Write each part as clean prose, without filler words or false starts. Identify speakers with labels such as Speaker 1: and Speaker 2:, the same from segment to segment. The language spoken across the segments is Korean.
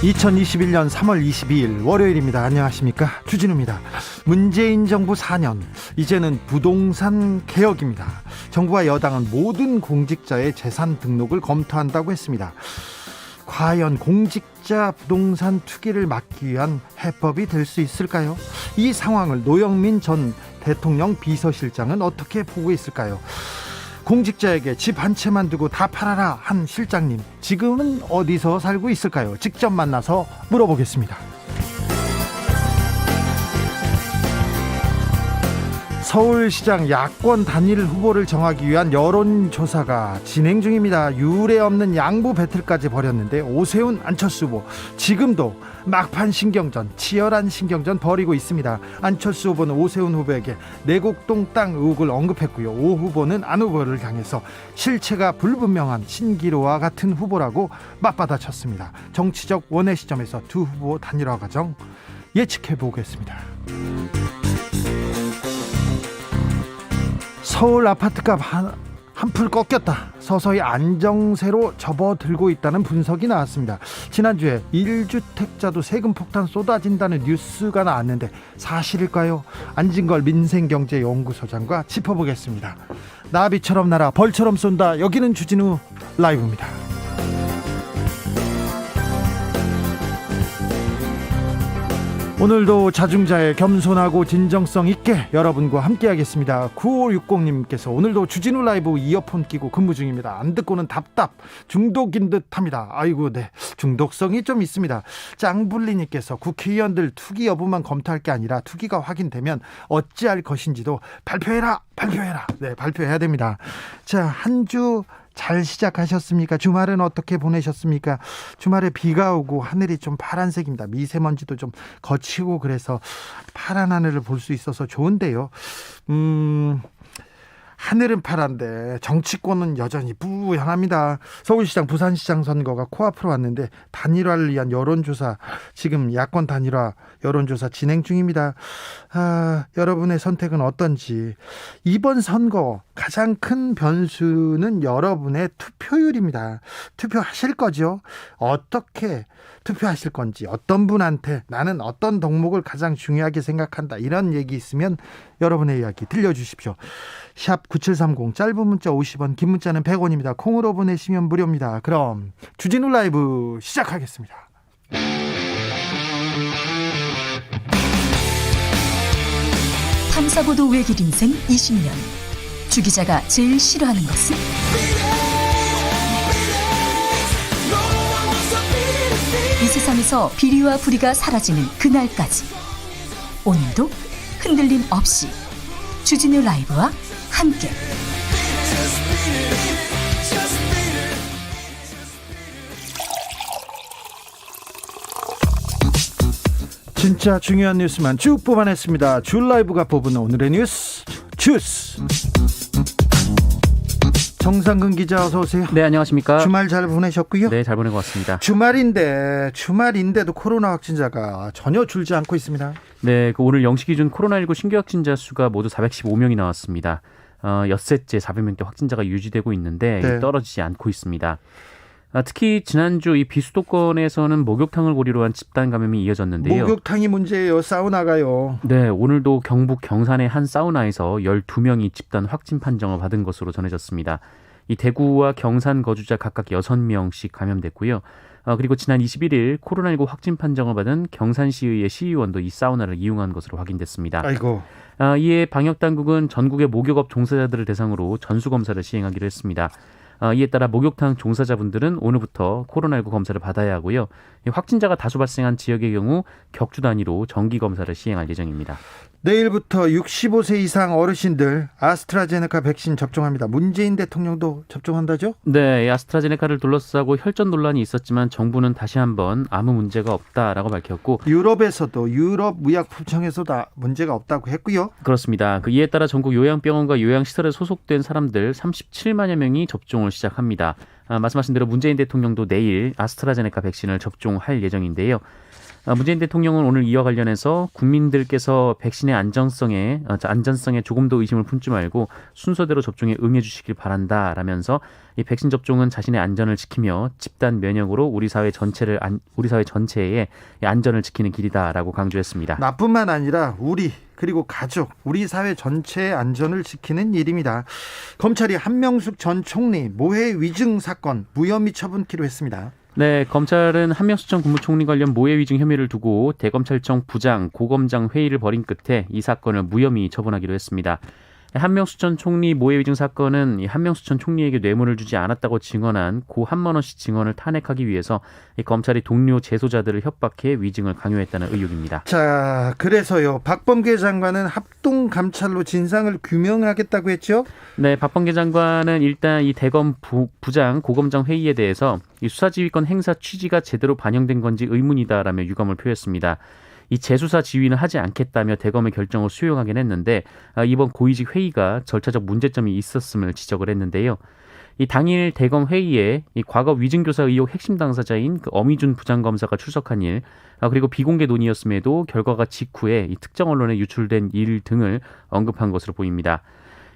Speaker 1: 2021년 3월 22일 월요일입니다. 안녕하십니까, 주진우입니다. 문재인 정부 4년, 이제는 부동산 개혁입니다. 정부와 여당은 모든 공직자의 재산 등록을 검토한다고 했습니다. 과연 공직자 부동산 투기를 막기 위한 해법이 될 수 있을까요? 이 상황을 노영민 전 대통령 비서실장은 어떻게 보고 있을까요? 공직자에게 집 한 채만 두고 다 팔아라 한 실장님, 지금은 어디서 살고 있을까요? 직접 만나서 물어보겠습니다. 서울시장 야권 단일 후보를 정하기 위한 여론조사가 진행 중입니다. 유례 없는 양부 배틀까지 벌였는데 오세훈, 안철수 후보 지금도 막판 신경전, 치열한 신경전 벌이고 있습니다. 안철수 후보는 오세훈 후보에게 내곡동 땅 의혹을 언급했고요. 오 후보는 안 후보를 향해서 실체가 불분명한 신기루와 같은 후보라고 맞받아쳤습니다. 정치적 원의 시점에서 두 후보 단일화 과정 예측해 보겠습니다. 서울 아파트값 한풀 꺾였다. 서서히 안정세로 접어들고 있다는 분석이 나왔습니다. 지난주에 1주택자도 세금 폭탄 쏟아진다는 뉴스가 나왔는데 사실일까요? 안진걸 민생경제연구소장과 짚어보겠습니다. 나비처럼 날아 벌처럼 쏜다. 여기는 주진우 라이브입니다. 오늘도 자중자애, 겸손하고 진정성 있게 여러분과 함께 하겠습니다. 9560님께서 오늘도 주진우 라이브 이어폰 끼고 근무 중입니다. 안 듣고는 답답, 중독인 듯 합니다. 아이고, 네, 중독성이 좀 있습니다. 짱불리님께서 국회의원들 투기 여부만 검토할 게 아니라 투기가 확인되면 어찌할 것인지도 발표해라. 네, 발표해야 됩니다. 자, 한 주 잘 시작하셨습니까? 주말은 어떻게 보내셨습니까? 주말에 비가 오고 하늘이 좀 파란색입니다. 미세먼지도 좀 거치고 그래서 파란 하늘을 볼 수 있어서 좋은데요. 하늘은 파란데 정치권은 여전히 부양합니다. 서울시장, 부산시장 선거가 코앞으로 왔는데 단일화를 위한 여론조사, 지금 야권 단일화 여론조사 진행 중입니다. 여러분의 선택은 어떤지. 이번 선거 가장 큰 변수는 여러분의 투표율입니다. 투표하실 거죠? 어떻게 투표하실 건지, 어떤 분한테 나는 어떤 덕목을 가장 중요하게 생각한다, 이런 얘기 있으면 여러분의 이야기 들려주십시오. 샵 9730, 짧은 문자 50원, 긴 문자는 100원입니다. 콩으로 보내시면 무료입니다. 그럼 주진우 라이브 시작하겠습니다.
Speaker 2: 탐사보도 외길 인생 20년. 주 기자가 제일 싫어하는 것은? 이 세상에서 비리와 부리가 사라지는 그날까지, 오늘도 흔들림 없이 주진우 라이브와 함께
Speaker 1: 진짜 중요한 뉴스만 쭉 뽑아냈습니다. 주 라이브가 뽑은 오늘의 뉴스 주스. 정상근 기자, 어서 오세요.
Speaker 3: 네, 안녕하십니까.
Speaker 1: 주말 잘 보내셨고요.
Speaker 3: 네, 잘 보낸 것 같습니다.
Speaker 1: 주말인데도 코로나 확진자가 전혀 줄지 않고 있습니다.
Speaker 3: 네, 오늘 0시 기준 코로나19 신규 확진자 수가 모두 415명이 나왔습니다. 엿새째 400명대 확진자가 유지되고 있는데
Speaker 1: 네.
Speaker 3: 떨어지지 않고 있습니다. 특히 지난주 이 비수도권에서는 목욕탕을 고리로 한 집단 감염이 이어졌는데요.
Speaker 1: 목욕탕이 문제예요. 사우나가요.
Speaker 3: 네, 오늘도 경북 경산의 한 사우나에서 12명이 집단 확진 판정을 받은 것으로 전해졌습니다. 이 대구와 경산 거주자 각각 6명씩 감염됐고요. 그리고 지난 21일 코로나19 확진 판정을 받은 경산시의회 시의원도 이 사우나를 이용한 것으로 확인됐습니다.
Speaker 1: 아이고.
Speaker 3: 이에 방역당국은 전국의 목욕업 종사자들을 대상으로 전수검사를 시행하기로 했습니다. 이에 따라 목욕탕 종사자분들은 오늘부터 코로나19 검사를 받아야 하고요. 확진자가 다수 발생한 지역의 경우 격주 단위로 정기검사를 시행할 예정입니다.
Speaker 1: 내일부터 65세 이상 어르신들 아스트라제네카 백신 접종합니다. 문재인 대통령도 접종한다죠?
Speaker 3: 네, 아스트라제네카를 둘러싸고 혈전 논란이 있었지만 정부는 다시 한번 아무 문제가 없다라고 밝혔고,
Speaker 1: 유럽에서도 유럽의약품청에서도 문제가 없다고 했고요.
Speaker 3: 그렇습니다. 이에 따라 전국 요양병원과 요양시설에 소속된 사람들 37만여 명이 접종을 시작합니다. 말씀하신 대로 문재인 대통령도 내일 아스트라제네카 백신을 접종할 예정인데요. 문재인 대통령은 오늘 이와 관련해서 국민들께서 백신의 안전성에 조금 더 의심을 품지 말고 순서대로 접종에 응해 주시길 바란다라면서 이 백신 접종은 자신의 안전을 지키며 집단 면역으로 우리 사회 전체의 안전을 지키는 길이다라고 강조했습니다.
Speaker 1: 나뿐만 아니라 우리 그리고 가족, 우리 사회 전체의 안전을 지키는 일입니다. 검찰이 한명숙 전 총리 모해 위증 사건 무혐의 처분키로 했습니다.
Speaker 3: 네, 검찰은 한명숙 전 국무총리 관련 모해 위증 혐의를 두고 대검찰청 부장, 고검장 회의를 벌인 끝에 이 사건을 무혐의 처분하기로 했습니다. 한명숙 전 총리 모해 위증 사건은 한명숙 전 총리에게 뇌물을 주지 않았다고 증언한 고 한만원 씨 증언을 탄핵하기 위해서 검찰이 동료 재소자들을 협박해 위증을 강요했다는 의혹입니다.
Speaker 1: 자, 그래서요. 박범계 장관은 합동 감찰로 진상을 규명하겠다고 했죠?
Speaker 3: 네, 박범계 장관은 일단 이 대검 부장, 고검장 회의에 대해서 이 수사지휘권 행사 취지가 제대로 반영된 건지 의문이다라며 유감을 표했습니다. 이 재수사 지휘는 하지 않겠다며 대검의 결정을 수용하긴 했는데 이번 고위직 회의가 절차적 문제점이 있었음을 지적을 했는데요. 이 당일 대검 회의에 이 과거 위증교사 의혹 핵심 당사자인 그 어미준 부장검사가 출석한 일, 그리고 비공개 논의였음에도 결과가 직후에 이 특정 언론에 유출된 일 등을 언급한 것으로 보입니다.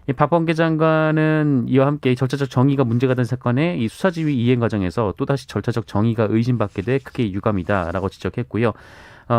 Speaker 3: 이 박범계 장관은 이와 함께 절차적 정의가 문제가 된 사건의 이 수사지휘 이행 과정에서 또다시 절차적 정의가 의심받게 돼 크게 유감이다라고 지적했고요.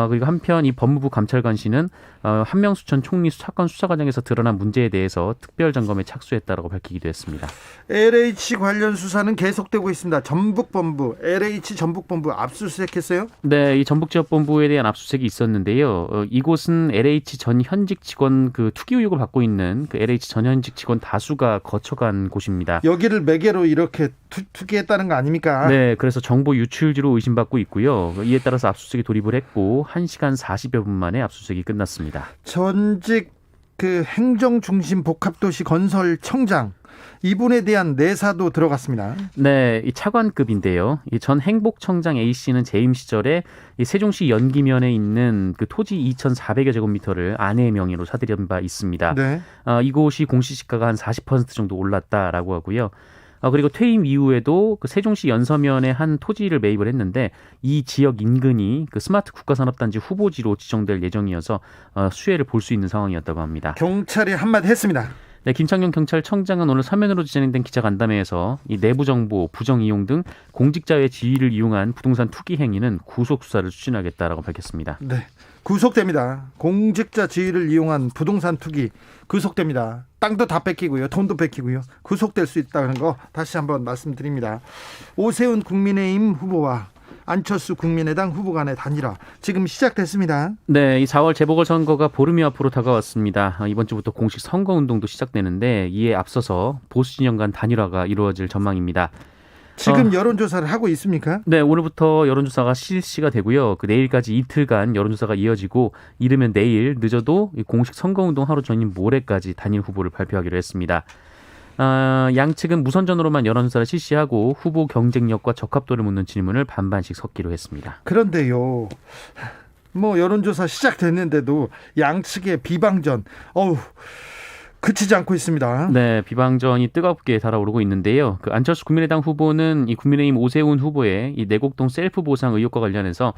Speaker 3: 그리고 한편 이 법무부 감찰관실은 한명숙 전 총리 사건 수사 과정에서 드러난 문제에 대해서 특별 점검에 착수했다라고 밝히기도 했습니다.
Speaker 1: LH 관련 수사는 계속되고 있습니다. 전북본부, LH 전북본부 압수수색했어요?
Speaker 3: 네, 이 전북지역본부에 대한 압수수색이 있었는데요. 이곳은 LH 전 현직 직원 그 투기 의혹을 받고 있는 그 LH 전 현직 직원 다수가 거쳐간 곳입니다.
Speaker 1: 여기를 매개로 이렇게 투기했다는 거 아닙니까?
Speaker 3: 네, 그래서 정보 유출지로 의심받고 있고요. 이에 따라서 압수수색에 돌입을 했고 1시간 40여 분 만에 압수수색이 끝났습니다.
Speaker 1: 전직 그 행정중심 복합도시 건설청장 이분에 대한 내사도 들어갔습니다.
Speaker 3: 네, 이 차관급인데요. 이 전 행복청장 A 씨는 재임 시절에 이 세종시 연기면에 있는 그 토지 2,400여 제곱미터를 아내의 명의로 사들인 바 있습니다.
Speaker 1: 네.
Speaker 3: 이곳이 공시지가가 한 40% 정도 올랐다라고 하고요. 그리고 퇴임 이후에도 그 세종시 연서면에 한 토지를 매입을 했는데 이 지역 인근이 그 스마트 국가산업단지 후보지로 지정될 예정이어서 수혜를 볼 수 있는 상황이었다고 합니다.
Speaker 1: 경찰이 한마디 했습니다.
Speaker 3: 네, 김창룡 경찰청장은 오늘 서면으로 진행된 기자간담회에서 이 내부 정보, 부정 이용 등 공직자의 지위를 이용한 부동산 투기 행위는 구속 수사를 추진하겠다라고 밝혔습니다.
Speaker 1: 네, 구속됩니다. 공직자 지위를 이용한 부동산 투기 구속됩니다. 땅도 다 뺏기고요, 돈도 뺏기고요, 구속될 수 있다는 거 다시 한번 말씀드립니다. 오세훈 국민의힘 후보와 안철수 국민의당 후보 간의 단일화 지금 시작됐습니다.
Speaker 3: 네, 이 4월 재보궐선거가 보름이 앞으로 다가왔습니다. 이번 주부터 공식 선거운동도 시작되는데 이에 앞서서 보수 진영 간 단일화가 이루어질 전망입니다.
Speaker 1: 지금 여론조사를 하고 있습니까?
Speaker 3: 네, 오늘부터 여론조사가 실시가 되고요. 그 내일까지 이틀간 여론조사가 이어지고 이르면 내일 늦어도 이 공식 선거운동 하루 전인 모레까지 단일 후보를 발표하기로 했습니다. 양측은 무선전으로만 여론조사를 실시하고 후보 경쟁력과 적합도를 묻는 질문을 반반씩 섞기로 했습니다.
Speaker 1: 그런데요, 여론조사 시작됐는데도 양측의 비방전, 그치지 않고 있습니다.
Speaker 3: 네, 비방전이 뜨겁게 달아오르고 있는데요. 그 안철수 국민의당 후보는 이 국민의힘 오세훈 후보의 이 내곡동 셀프 보상 의혹과 관련해서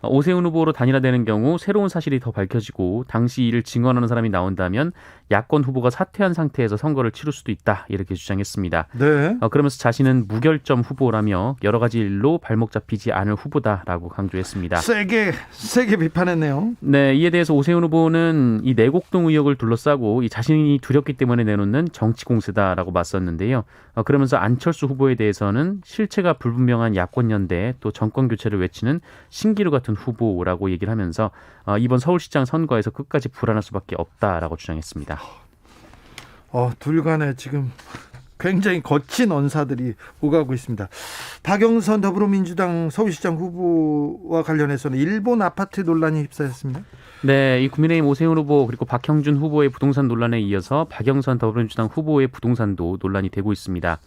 Speaker 3: 오세훈 후보로 단일화되는 경우 새로운 사실이 더 밝혀지고 당시 이를 증언하는 사람이 나온다면 야권 후보가 사퇴한 상태에서 선거를 치를 수도 있다, 이렇게 주장했습니다.
Speaker 1: 네.
Speaker 3: 그러면서 자신은 무결점 후보라며 여러 가지 일로 발목 잡히지 않을 후보다라고 강조했습니다.
Speaker 1: 세게 비판했네요.
Speaker 3: 네, 이에 대해서 오세훈 후보는 이 내곡동 의혹을 둘러싸고 이 자신이 두렵기 때문에 내놓는 정치 공세다라고 맞섰는데요. 그러면서 안철수 후보에 대해서는 실체가 불분명한 야권 연대 또 정권 교체를 외치는 신기루 같은 후보라고 얘기를 하면서 이번 서울시장 선거에서 끝까지 불안할 수밖에 없다라고 주장했습니다.
Speaker 1: 둘 간에 지금 굉장히 거친 언사들이 오가고 있습니다. 박영선 더불어민주당 서울시장 후보와 관련해서는 일본 아파트 논란이 휩싸였습니다.
Speaker 3: 네, 이 국민의힘 오세훈 후보 그리고 박형준 후보의 부동산 논란에 이어서 박영선 더불어민주당 후보의 부동산도 논란이 되고 있습니다.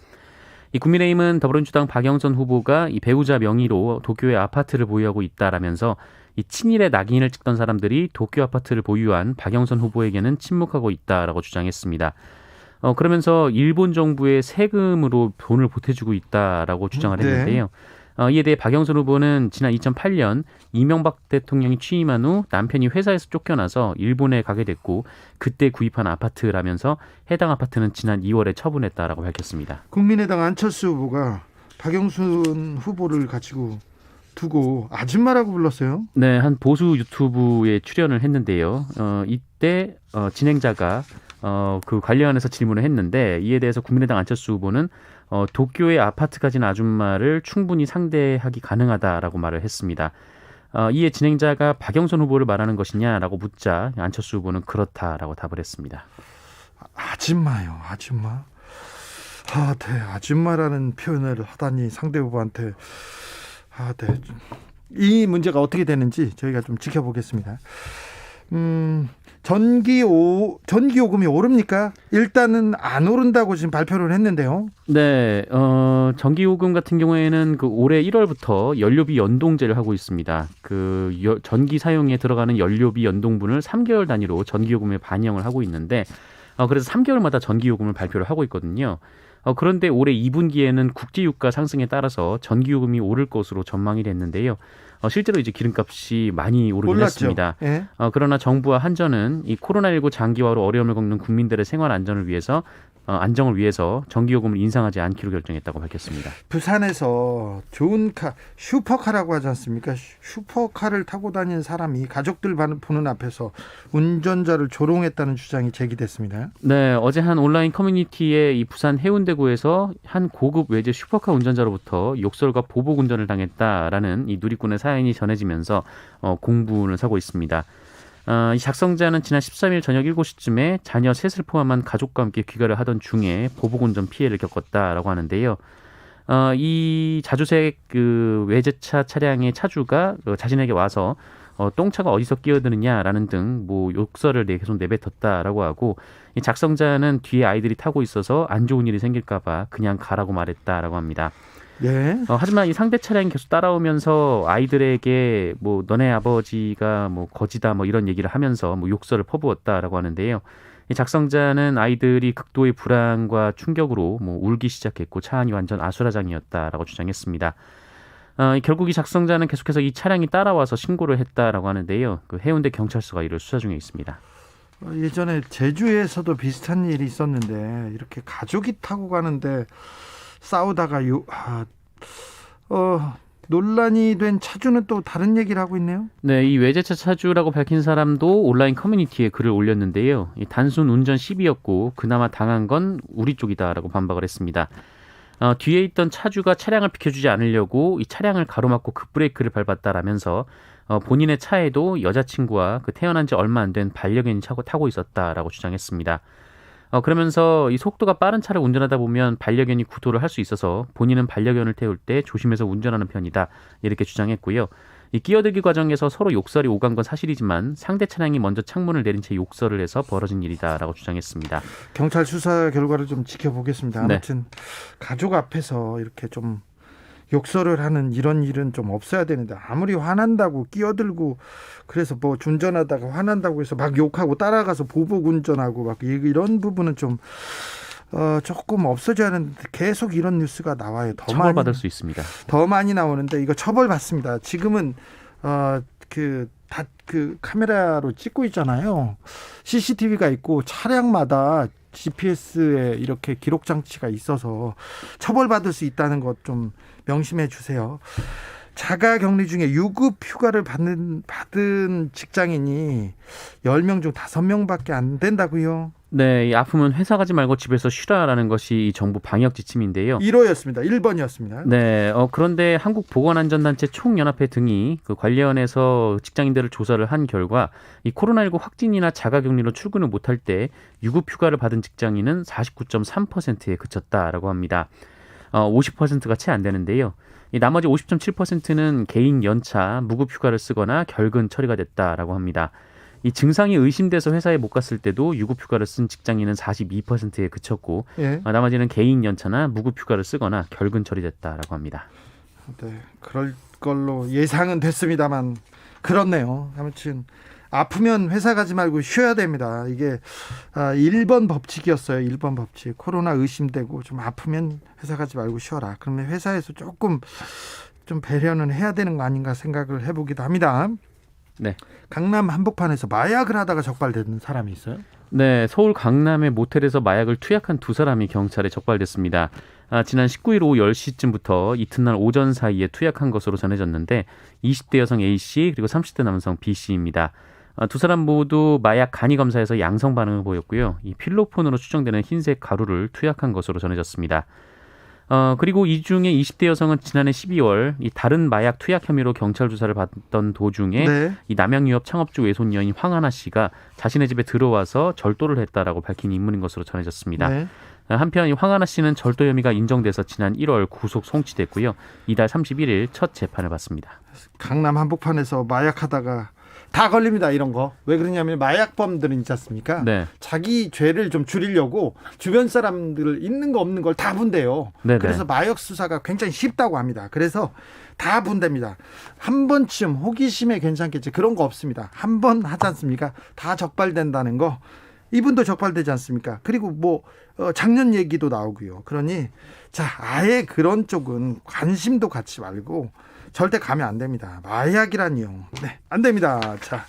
Speaker 3: 이 국민의힘은 더불어민주당 박영선 후보가 이 배우자 명의로 도쿄에 아파트를 보유하고 있다라면서 이 친일의 낙인을 찍던 사람들이 도쿄 아파트를 보유한 박영선 후보에게는 침묵하고 있다라고 주장했습니다. 그러면서 일본 정부의 세금으로 돈을 보태주고 있다라고 주장을 했는데요. 이에 대해 박영선 후보는 지난 2008년 이명박 대통령이 취임한 후 남편이 회사에서 쫓겨나서 일본에 가게 됐고 그때 구입한 아파트라면서 해당 아파트는 지난 2월에 처분했다라고 밝혔습니다.
Speaker 1: 국민의당 안철수 후보가 박영순 후보를 가지고 두고 아줌마라고 불렀어요.
Speaker 3: 네, 한 보수 유튜브에 출연을 했는데요. 이때 진행자가 그 관련해서 질문을 했는데 이에 대해서 국민의당 안철수 후보는 도쿄의 아파트 가진 아줌마를 충분히 상대하기 가능하다라고 말을 했습니다. 이에 진행자가 박영선 후보를 말하는 것이냐라고 묻자 안철수 후보는 그렇다라고 답을 했습니다.
Speaker 1: 아줌마요, 아줌마. 네, 아줌마라는 표현을 하다니 상대 후보한테. 네. 이 문제가 어떻게 되는지 저희가 좀 지켜보겠습니다. 전기요금이 오릅니까? 일단은 안 오른다고 지금 발표를 했는데요.
Speaker 3: 네, 전기요금 같은 경우에는 그 올해 1월부터 연료비 연동제를 하고 있습니다. 전기 사용에 들어가는 연료비 연동분을 3개월 단위로 전기요금에 반영을 하고 있는데, 그래서 3개월마다 전기요금을 발표를 하고 있거든요. 그런데 올해 2분기에는 국제유가 상승에 따라서 전기요금이 오를 것으로 전망이 됐는데요. 실제로 이제 기름값이 많이 오르긴 했습니다.
Speaker 1: 예.
Speaker 3: 그러나 정부와 한전은 이 코로나19 장기화로 어려움을 겪는 국민들의 생활 안전을 위해서 안정을 위해서 전기요금을 인상하지 않기로 결정했다고 밝혔습니다.
Speaker 1: 부산에서 좋은 슈퍼카라고 하지 않습니까? 슈퍼카를 타고 다니는 사람이 가족들 보는 앞에서 운전자를 조롱했다는 주장이 제기됐습니다.
Speaker 3: 네, 어제 한 온라인 커뮤니티에 이 부산 해운대구에서 한 고급 외제 슈퍼카 운전자로부터 욕설과 보복 운전을 당했다라는 이 누리꾼의 사연이 전해지면서 공분을 사고 있습니다. 이 작성자는 지난 13일 저녁 7시쯤에 자녀 셋을 포함한 가족과 함께 귀가를 하던 중에 보복운전 피해를 겪었다라고 하는데요. 이 자주색 그 외제차 차량의 차주가 자신에게 와서 똥차가 어디서 끼어드느냐라는 등 뭐 욕설을 계속 내뱉었다라고 하고 이 작성자는 뒤에 아이들이 타고 있어서 안 좋은 일이 생길까봐 그냥 가라고 말했다라고 합니다.
Speaker 1: 네.
Speaker 3: 하지만 이 상대 차량이 계속 따라오면서 아이들에게 뭐 너네 아버지가 뭐 거지다 뭐 이런 얘기를 하면서 뭐 욕설을 퍼부었다라고 하는데요. 이 작성자는 아이들이 극도의 불안과 충격으로 뭐 울기 시작했고 차 안이 완전 아수라장이었다라고 주장했습니다. 결국 이 작성자는 계속해서 이 차량이 따라와서 신고를 했다라고 하는데요. 그 해운대 경찰서가 이를 수사 중에 있습니다.
Speaker 1: 예전에 제주에서도 비슷한 일이 있었는데 이렇게 가족이 타고 가는데 싸우다가 논란이 된 차주는 또 다른 얘기를 하고 있네요.
Speaker 3: 네, 이 외제차 차주라고 밝힌 사람도 온라인 커뮤니티에 글을 올렸는데요. 이 단순 운전 시비였고 그나마 당한 건 우리 쪽이다라고 반박을 했습니다. 뒤에 있던 차주가 차량을 비켜주지 않으려고 이 차량을 가로막고 급브레이크를 밟았다라면서 본인의 차에도 여자친구와 그 태어난 지 얼마 안 된 반려견이 타고 있었다라고 주장했습니다. 그러면서 이 속도가 빠른 차를 운전하다 보면 반려견이 구토를 할 수 있어서 본인은 반려견을 태울 때 조심해서 운전하는 편이다 이렇게 주장했고요. 이 끼어들기 과정에서 서로 욕설이 오간 건 사실이지만 상대 차량이 먼저 창문을 내린 채 욕설을 해서 벌어진 일이다라고 주장했습니다.
Speaker 1: 경찰 수사 결과를 좀 지켜보겠습니다. 아무튼 네. 가족 앞에서 이렇게 좀 욕설을 하는 이런 일은 좀 없어야 되는데 아무리 화난다고 끼어들고 그래서 뭐 운전하다가 화난다고 해서 막 욕하고 따라가서 보복 운전하고 막 이런 부분은 좀 조금 없어져야 하는데 계속 이런 뉴스가 나와요. 더
Speaker 3: 처벌받을 수 있습니다.
Speaker 1: 더 많이 나오는데 이거 처벌받습니다. 지금은 그 카메라로 찍고 있잖아요. CCTV가 있고 차량마다 GPS에 이렇게 기록 장치가 있어서 처벌받을 수 있다는 것 좀 명심해 주세요. 자가격리 중에 유급 휴가를 받은 직장인이 10명 중 5명밖에 안 된다고요?
Speaker 3: 네, 이 아프면 회사 가지 말고 집에서 쉬라라는 것이 정부 방역 지침인데요.
Speaker 1: 1호였습니다. 1번이었습니다.
Speaker 3: 네, 그런데 한국보건안전단체 총연합회 등이 그 관련해서 직장인들을 조사를 한 결과 이 코로나19 확진이나 자가격리로 출근을 못할 때 유급휴가를 받은 직장인은 49.3%에 그쳤다라고 합니다. 50%가 채 안 되는데요. 이 나머지 50.7%는 개인 연차, 무급휴가를 쓰거나 결근 처리가 됐다라고 합니다. 이 증상이 의심돼서 회사에 못 갔을 때도 유급휴가를 쓴 직장인은 42%에 그쳤고
Speaker 1: 예.
Speaker 3: 나머지는 개인 연차나 무급휴가를 쓰거나 결근 처리됐다라고 합니다.
Speaker 1: 네, 그럴 걸로 예상은 됐습니다만 그렇네요. 아무튼 아프면 회사 가지 말고 쉬어야 됩니다. 이게 1번 법칙이었어요. 1번 법칙. 코로나 의심되고 좀 아프면 회사 가지 말고 쉬어라. 그러면 회사에서 조금 좀 배려는 해야 되는 거 아닌가 생각을 해보기도 합니다.
Speaker 3: 네.
Speaker 1: 강남 한복판에서 마약을 하다가 적발된 사람이 있어요?
Speaker 3: 네, 서울 강남의 모텔에서 마약을 투약한 두 사람이 경찰에 적발됐습니다. 지난 19일 오후 10시쯤부터 이튿날 오전 사이에 투약한 것으로 전해졌는데 20대 여성 A씨 그리고 30대 남성 B씨입니다. 두 사람 모두 마약 간이 검사에서 양성 반응을 보였고요. 이 필로폰으로 추정되는 흰색 가루를 투약한 것으로 전해졌습니다. 그리고 이 중에 20대 여성은 지난해 12월 이 다른 마약 투약 혐의로 경찰 조사를 받던 도중에
Speaker 1: 네.
Speaker 3: 이 남양유업 창업주 외손 여인 황하나 씨가 자신의 집에 들어와서 절도를 했다라고 밝힌 인물인 것으로 전해졌습니다.
Speaker 1: 네.
Speaker 3: 한편 이 황하나 씨는 절도 혐의가 인정돼서 지난 1월 구속 송치됐고요. 이달 31일 첫 재판을 받습니다.
Speaker 1: 강남 한복판에서 마약하다가 다 걸립니다. 이런 거. 왜 그러냐면 마약범들은 있지 않습니까?
Speaker 3: 네.
Speaker 1: 자기 죄를 좀 줄이려고 주변 사람들 있는 거 없는 걸 다 분대요.
Speaker 3: 네네.
Speaker 1: 그래서 마약 수사가 굉장히 쉽다고 합니다. 그래서 다 분대입니다. 한 번쯤 호기심에 괜찮겠지. 그런 거 없습니다. 한 번 하지 않습니까? 다 적발된다는 거. 이분도 적발되지 않습니까? 그리고 뭐 작년 얘기도 나오고요. 그러니 자, 아예 그런 쪽은 관심도 갖지 말고 절대 가면 안 됩니다. 마약이라니요. 네, 안 됩니다. 자,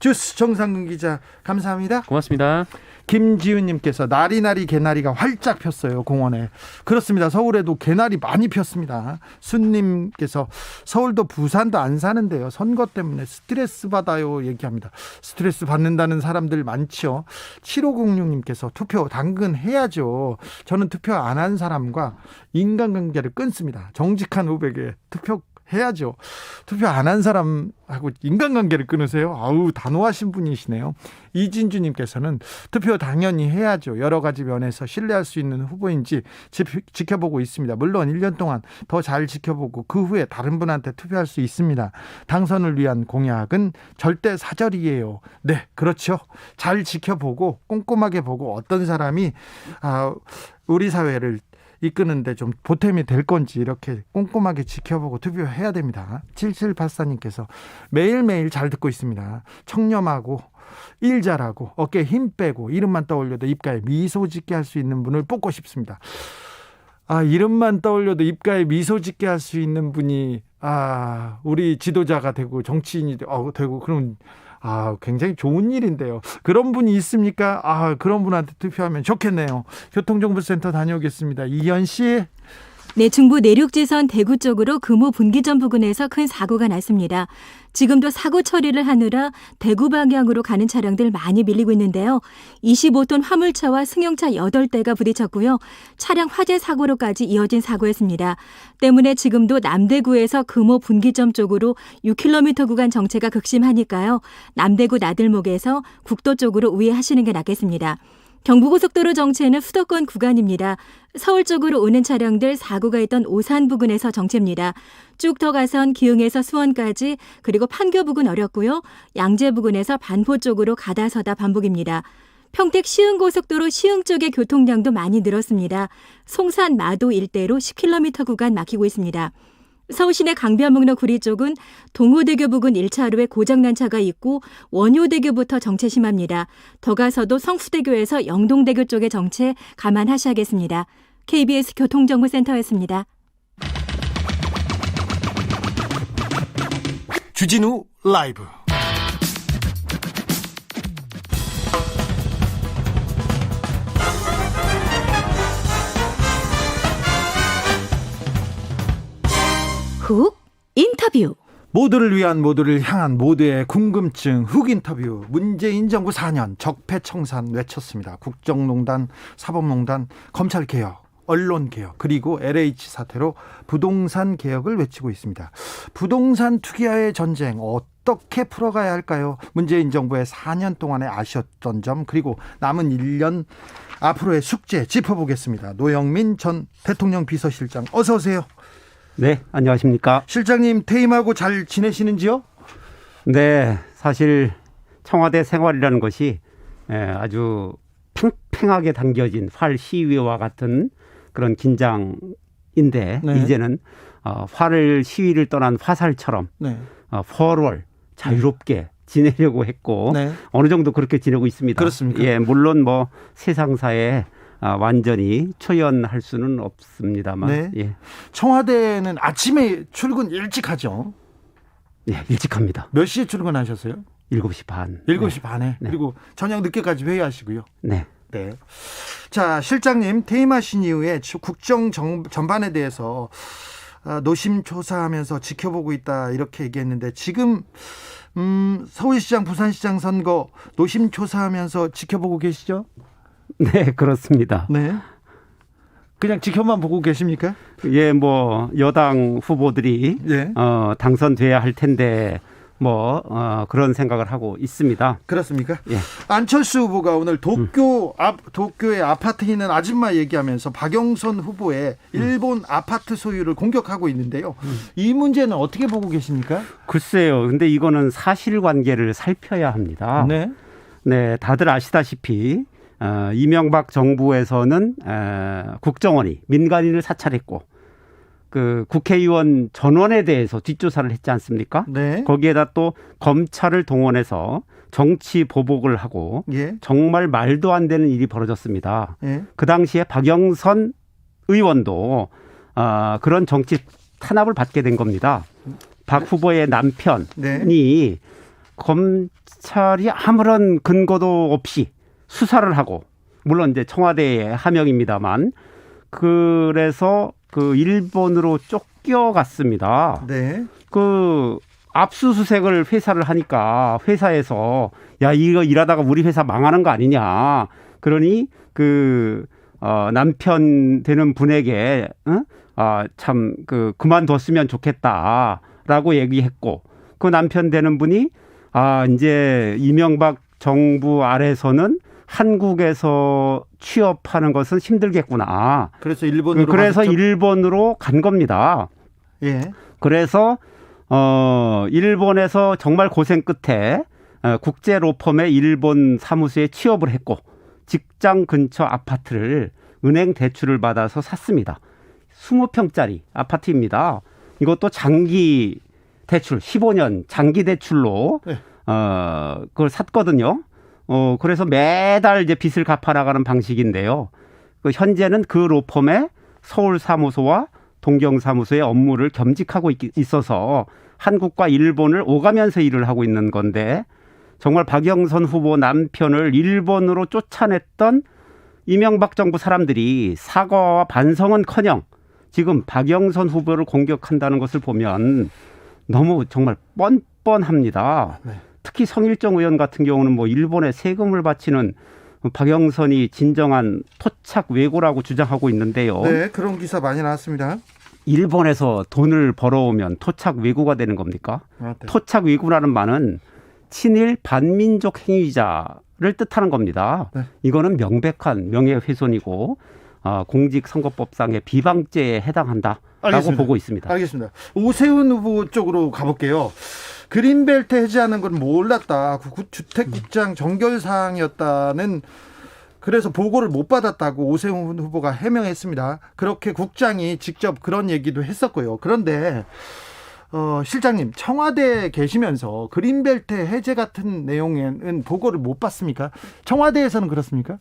Speaker 1: 주스 정상근 기자 감사합니다.
Speaker 3: 고맙습니다.
Speaker 1: 김지윤님께서 나리나리 개나리가 활짝 폈어요. 공원에. 그렇습니다. 서울에도 개나리 많이 폈습니다. 순님께서 서울도 부산도 안 사는데요. 선거 때문에 스트레스 받아요. 얘기합니다. 스트레스 받는다는 사람들 많죠. 7506님께서 투표 당근 해야죠. 저는 투표 안 한 사람과 인간관계를 끊습니다. 정직한 후백에 투표 해야죠. 투표 안 한 사람하고 인간관계를 끊으세요? 아우, 단호하신 분이시네요. 이진주님께서는 투표 당연히 해야죠. 여러 가지 면에서 신뢰할 수 있는 후보인지 지켜보고 있습니다. 물론 1년 동안 더 잘 지켜보고 그 후에 다른 분한테 투표할 수 있습니다. 당선을 위한 공약은 절대 사절이에요. 네, 그렇죠. 잘 지켜보고 꼼꼼하게 보고 어떤 사람이 우리 사회를 이끄는데 좀 보탬이 될 건지 이렇게 꼼꼼하게 지켜보고 투표해야 됩니다. 7784님께서 매일매일 잘 듣고 있습니다. 청렴하고 일 잘하고 어깨에 힘 빼고 이름만 떠올려도 입가에 미소 짓게 할 수 있는 분을 뽑고 싶습니다. 이름만 떠올려도 입가에 미소 짓게 할 수 있는 분이 우리 지도자가 되고 정치인이 되고 그런 굉장히 좋은 일인데요. 그런 분이 있습니까? 그런 분한테 투표하면 좋겠네요. 교통정보센터 다녀오겠습니다. 이현 씨.
Speaker 4: 네, 중부 내륙지선 대구 쪽으로 금호 분기점 부근에서 큰 사고가 났습니다. 지금도 사고 처리를 하느라 대구 방향으로 가는 차량들 많이 밀리고 있는데요. 25톤 화물차와 승용차 8대가 부딪혔고요. 차량 화재 사고로까지 이어진 사고였습니다. 때문에 지금도 남대구에서 금호 분기점 쪽으로 6km 구간 정체가 극심하니까요. 남대구 나들목에서 국도 쪽으로 우회하시는 게 낫겠습니다. 경부고속도로 정체는 수도권 구간입니다. 서울 쪽으로 오는 차량들 사고가 있던 오산 부근에서 정체입니다. 쭉 더 가선 기흥에서 수원까지 그리고 판교 부근 어렵고요. 양재 부근에서 반포 쪽으로 가다 서다 반복입니다. 평택 시흥고속도로 시흥 쪽의 교통량도 많이 늘었습니다. 송산 마도 일대로 10km 구간 막히고 있습니다. 서울시내 강변북로 구리 쪽은 동호대교 부근 1차로에 고장난 차가 있고 원효대교부터 정체 심합니다. 더 가서도 성수대교에서 영동대교 쪽의 정체 감안하셔야겠습니다. KBS 교통정보센터였습니다.
Speaker 1: 주진우 라이브.
Speaker 4: 훅 인터뷰.
Speaker 1: 모두를 위한 모두를 향한 모두의 궁금증 훅 인터뷰. 문재인 정부 4년 적폐청산 외쳤습니다. 국정농단, 사법농단, 검찰개혁, 언론개혁, 그리고 LH 사태로 부동산 개혁을 외치고 있습니다. 부동산 투기와의 전쟁 어떻게 풀어가야 할까요? 문재인 정부의 4년 동안에 아쉬웠던 점, 그리고 남은 1년 앞으로의 숙제 짚어보겠습니다. 노영민 전 대통령 비서실장, 어서 오세요.
Speaker 5: 네, 안녕하십니까.
Speaker 1: 실장님 퇴임하고 잘 지내시는지요?
Speaker 5: 네, 사실 청와대 생활이라는 것이 아주 팽팽하게 당겨진 활 시위와 같은 그런 긴장인데
Speaker 1: 네.
Speaker 5: 이제는 활을 시위를 떠난 화살처럼
Speaker 1: 네.
Speaker 5: forward 자유롭게 지내려고 했고
Speaker 1: 네.
Speaker 5: 어느 정도 그렇게 지내고 있습니다.
Speaker 1: 그렇습니까?
Speaker 5: 예, 물론 뭐 세상사에 완전히 초연할 수는 없습니다만.
Speaker 1: 네.
Speaker 5: 예.
Speaker 1: 청와대는 아침에 출근 일찍 하죠.
Speaker 5: 예, 일찍 합니다.
Speaker 1: 몇 시에 출근하셨어요?
Speaker 5: 7시 반.
Speaker 1: 7시 반에.
Speaker 5: 네.
Speaker 1: 그리고 저녁 늦게까지 회의하시고요.
Speaker 5: 네.
Speaker 1: 네. 자, 실장님 퇴임하신 이후에 국정 전반에 대해서 노심초사하면서 지켜보고 있다 이렇게 얘기했는데 지금 서울시장, 부산시장 선거 노심초사하면서 지켜보고 계시죠?
Speaker 5: 네, 그렇습니다.
Speaker 1: 네. 그냥 지켜만 보고 계십니까?
Speaker 5: 예, 뭐 여당 후보들이
Speaker 1: 네.
Speaker 5: 당선돼야 할 텐데 그런 생각을 하고 있습니다.
Speaker 1: 그렇습니까?
Speaker 5: 예.
Speaker 1: 안철수 후보가 오늘 도쿄의 아파트에 있는 아줌마 얘기하면서 박영선 후보의 일본 아파트 소유를 공격하고 있는데요. 이 문제는 어떻게 보고 계십니까?
Speaker 5: 글쎄요. 근데 이거는 사실관계를 살펴야 합니다.
Speaker 1: 네.
Speaker 5: 네, 다들 아시다시피 이명박 정부에서는 국정원이 민간인을 사찰했고 그 국회의원 전원에 대해서 뒷조사를 했지 않습니까?
Speaker 1: 네.
Speaker 5: 거기에다 또 검찰을 동원해서 정치 보복을 하고
Speaker 1: 예.
Speaker 5: 정말 말도 안 되는 일이 벌어졌습니다.
Speaker 1: 예.
Speaker 5: 그 당시에 박영선 의원도 그런 정치 탄압을 받게 된 겁니다. 박 후보의 남편이
Speaker 1: 네.
Speaker 5: 검찰이 아무런 근거도 없이 수사를 하고 물론 이제 청와대의 하명입니다만 그래서 그 일본으로 쫓겨갔습니다.
Speaker 1: 네.
Speaker 5: 그 압수수색을 회사를 하니까 회사에서 야 이거 일하다가 우리 회사 망하는 거 아니냐. 그러니 그 남편 되는 분에게 참 그만뒀으면 좋겠다라고 얘기했고 그 남편 되는 분이 이제 이명박 정부 아래서는 한국에서 취업하는 것은 힘들겠구나.
Speaker 1: 그래서 일본으로
Speaker 5: 일본으로 간 겁니다.
Speaker 1: 예.
Speaker 5: 그래서 일본에서 정말 고생 끝에 국제 로펌의 일본 사무소에 취업을 했고 직장 근처 아파트를 은행 대출을 받아서 샀습니다. 20평짜리 아파트입니다. 이것도 장기 대출 15년 장기 대출로
Speaker 1: 네.
Speaker 5: 그걸 샀거든요. 그래서 매달 이제 빚을 갚아나가는 방식인데요. 현재는 그 로펌의 서울 사무소와 동경 사무소의 업무를 겸직하고 있어서 한국과 일본을 오가면서 일을 하고 있는 건데 정말 박영선 후보 남편을 일본으로 쫓아냈던 이명박 정부 사람들이 사과와 반성은커녕 지금 박영선 후보를 공격한다는 것을 보면 너무 정말 뻔뻔합니다.
Speaker 1: 네.
Speaker 5: 특히 성일정 의원 같은 경우는 뭐 일본에 세금을 바치는 박영선이 진정한 토착 외고라고 주장하고 있는데요.
Speaker 1: 네, 그런 기사 많이 나왔습니다.
Speaker 5: 일본에서 돈을 벌어오면 토착 외고가 되는 겁니까?
Speaker 1: 네.
Speaker 5: 토착 외고라는 말은 친일 반민족 행위자를 뜻하는 겁니다.
Speaker 1: 네.
Speaker 5: 이거는 명백한 명예훼손이고 공직선거법상의 비방죄에 해당한다라고
Speaker 1: 알겠습니다.
Speaker 5: 보고 있습니다.
Speaker 1: 알겠습니다. 오세훈 후보 쪽으로 가볼게요. 그린벨트 해제하는 건 몰랐다. 주택국장 정결사항이었다는 그래서 보고를 못 받았다고 오세훈 후보가 해명했습니다. 그렇게 국장이 직접 그런 얘기도 했었고요. 그런데 실장님 청와대에 계시면서 그린벨트 해제 같은 내용에는 보고를 못 받습니까? 청와대에서는 그렇습니까?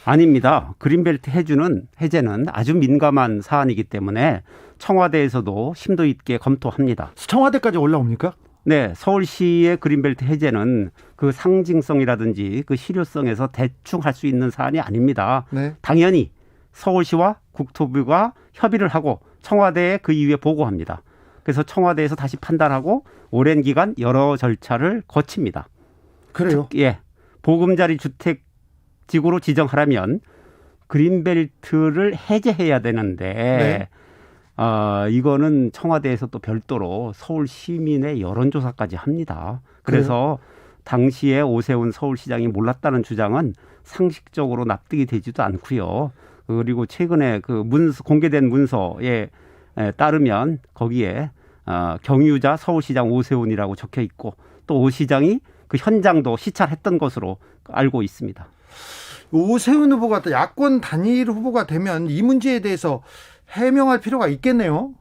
Speaker 5: 아닙니다. 그린벨트 해제는 아주 민감한 사안이기 때문에 청와대에서도 심도 있게 검토합니다.
Speaker 1: 청와대까지 올라옵니까?
Speaker 5: 네, 서울시의 그린벨트 해제는 그 상징성이라든지 그 실효성에서 대충 할 수 있는 사안이 아닙니다.
Speaker 1: 네.
Speaker 5: 당연히 서울시와 국토부가 협의를 하고 청와대에 그 이후에 보고합니다. 그래서 청와대에서 다시 판단하고 오랜 기간 여러 절차를 거칩니다.
Speaker 1: 그래요?
Speaker 5: 예, 보금자리 주택지구로 지정하려면 그린벨트를 해제해야 되는데
Speaker 1: 네.
Speaker 5: 이거는 청와대에서 또 별도로 서울 시민의 여론조사까지 합니다. 그래서 당시에 오세훈 서울시장이 몰랐다는 주장은 상식적으로 납득이 되지도 않고요. 그리고 최근에 그 공개된 문서에 따르면 거기에 경유자 서울시장 오세훈이라고 적혀 있고 또 오 시장이 그 현장도 시찰했던 것으로 알고 있습니다.
Speaker 1: 오세훈 후보가 또 야권 단일 후보가 되면 이 문제에 대해서 해명할 필요가 있겠네요.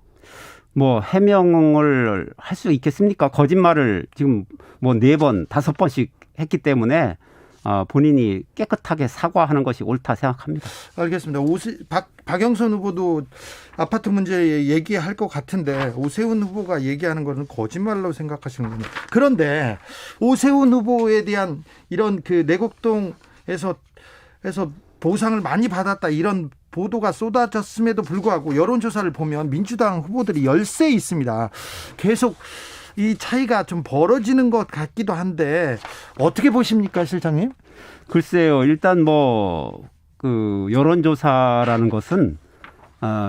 Speaker 5: 뭐 해명을 할 수 있겠습니까? 거짓말을 지금 뭐 4번, 5번씩 했기 때문에 본인이 깨끗하게 사과하는 것이 옳다 생각합니다.
Speaker 1: 알겠습니다. 박영선 후보도 아파트 문제 얘기할 것 같은데 오세훈 후보가 얘기하는 것은 거짓말로 생각하시는군요. 그런데 오세훈 후보에 대한 이런 그 내곡동에서 보상을 많이 받았다 이런 보도가 쏟아졌음에도 불구하고 여론조사를 보면 민주당 후보들이 열세 있습니다. 계속 이 차이가 좀 벌어지는 것 같기도 한데 어떻게 보십니까, 실장님?
Speaker 5: 글쎄요. 일단 그 여론조사라는 것은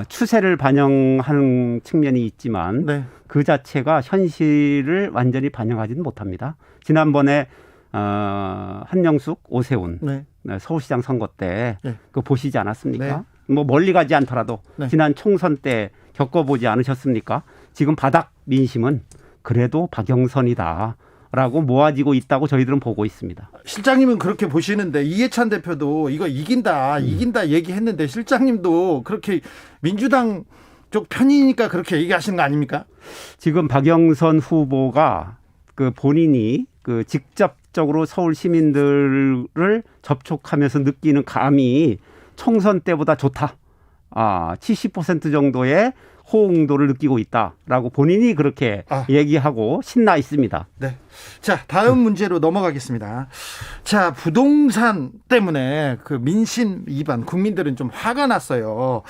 Speaker 5: 추세를 반영하는 측면이 있지만
Speaker 1: 네.
Speaker 5: 그 자체가 현실을 완전히 반영하지는 못합니다. 지난번에 한명숙, 오세훈
Speaker 1: 네.
Speaker 5: 서울시장 선거 때
Speaker 1: 네.
Speaker 5: 그거 보시지 않았습니까? 멀리 가지 않더라도
Speaker 1: 네.
Speaker 5: 지난 총선 때 겪어보지 않으셨습니까? 지금 바닥 민심은 그래도 박영선이다라고 모아지고 있다고 저희들은 보고 있습니다.
Speaker 1: 실장님은 그렇게 보시는데 이해찬 대표도 이거 이긴다 얘기했는데 실장님도 그렇게 민주당 쪽 편이니까 그렇게 얘기하시는 거 아닙니까?
Speaker 5: 지금 박영선 후보가 그 본인이 그 직접적으로 서울 시민들을 접촉하면서 느끼는 감이 총선 때보다 좋다. 70% 정도의 호응도를 느끼고 있다라고 본인이 그렇게 얘기하고 신나 있습니다.
Speaker 1: 네. 자, 다음 문제로 넘어가겠습니다. 자, 부동산 때문에 그 민심 위반 국민들은 좀 화가 났어요.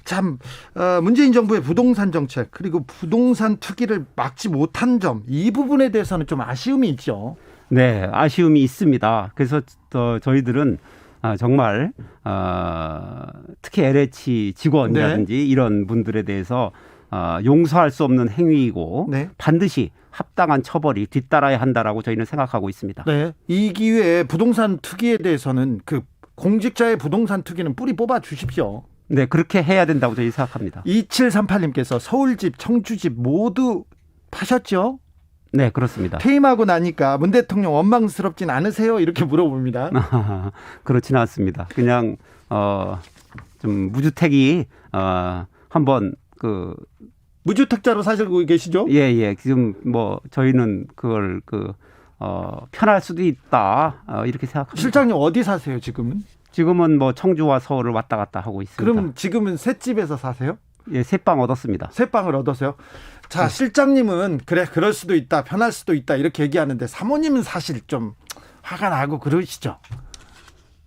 Speaker 1: 참 문재인 정부의 부동산 정책 그리고 부동산 투기를 막지 못한 점 이 부분에 대해서는 좀 아쉬움이 있죠.
Speaker 5: 네, 아쉬움이 있습니다. 그래서 저희들은 정말 특히 LH 직원이라든지
Speaker 1: 네.
Speaker 5: 이런 분들에 대해서 용서할 수 없는 행위이고
Speaker 1: 네.
Speaker 5: 반드시 합당한 처벌이 뒤따라야 한다라고 저희는 생각하고 있습니다.
Speaker 1: 네. 이 기회에 부동산 투기에 대해서는 그 공직자의 부동산 투기는 뿌리 뽑아 주십시오.
Speaker 5: 네, 그렇게 해야 된다고 저희 생각합니다.
Speaker 1: 2738님께서 서울집, 청주집 모두 파셨죠?
Speaker 5: 네, 그렇습니다.
Speaker 1: 퇴임하고 나니까 문 대통령 원망스럽진 않으세요? 이렇게 물어봅니다.
Speaker 5: 그렇지는 않습니다. 그냥 좀 무주택이 한번
Speaker 1: 무주택자로 사시고 계시죠?
Speaker 5: 예. 지금 저희는 그걸 편할 수도 있다 이렇게 생각합니다.
Speaker 1: 실장님 어디 사세요 지금은?
Speaker 5: 지금은 청주와 서울을 왔다 갔다 하고 있습니다.
Speaker 1: 그럼 지금은 새 집에서 사세요?
Speaker 5: 예, 새 방 얻었습니다.
Speaker 1: 새 방을 얻어서요? 자, 실장님은 그럴 수도 있다, 편할 수도 있다 이렇게 얘기하는데 사모님은 사실 좀 화가 나고 그러시죠?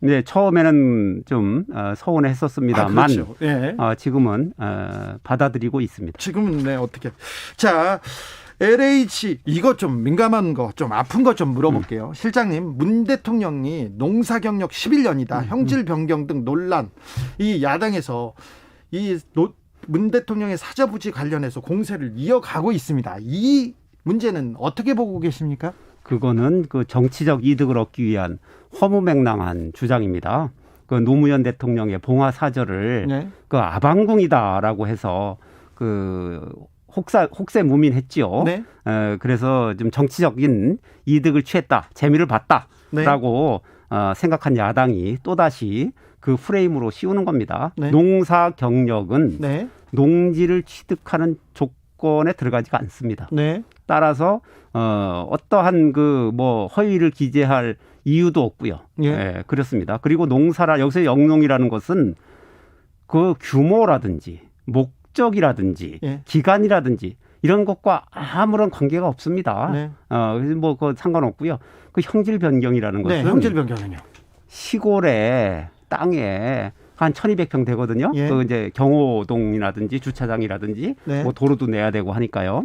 Speaker 5: 네, 처음에는 좀 서운했었습니다만
Speaker 1: 그렇죠. 예.
Speaker 5: 지금은 받아들이고 있습니다.
Speaker 1: 지금은 네, 어떻게? 자, LH 이거 좀 민감한 거, 좀 아픈 거 좀 물어볼게요. 실장님, 문 대통령이 농사 경력 11년이다, 형질 변경 등 논란, 이 야당에서 문 대통령의 사저부지 관련해서 공세를 이어가고 있습니다. 이 문제는 어떻게 보고 계십니까?
Speaker 5: 그거는 그 정치적 이득을 얻기 위한 허무맹랑한 주장입니다. 그 노무현 대통령의 봉화 사저를
Speaker 1: 네.
Speaker 5: 그 아방궁이다라고 해서 혹세무민했지요.
Speaker 1: 네.
Speaker 5: 그래서 좀 정치적인 이득을 취했다, 재미를 봤다라고 생각한 야당이 또다시 그 프레임으로 씌우는 겁니다.
Speaker 1: 네.
Speaker 5: 농사 경력은
Speaker 1: 네.
Speaker 5: 농지를 취득하는 조건에 들어가지가 않습니다.
Speaker 1: 네.
Speaker 5: 따라서 어떠한 허위를 기재할 이유도 없고요.
Speaker 1: 예.
Speaker 5: 그렇습니다. 그리고 여기서 영농이라는 것은 그 규모라든지 목적이라든지
Speaker 1: 예.
Speaker 5: 기간이라든지 이런 것과 아무런 관계가 없습니다.
Speaker 1: 네.
Speaker 5: 그래서 그거 상관없고요. 그 형질 변경이라는 것은
Speaker 1: 네, 형질 변경은요.
Speaker 5: 시골의 땅에 한 1200평 되거든요.
Speaker 1: 예.
Speaker 5: 이제 경호동이라든지 주차장이라든지
Speaker 1: 네.
Speaker 5: 도로도 내야 되고 하니까요.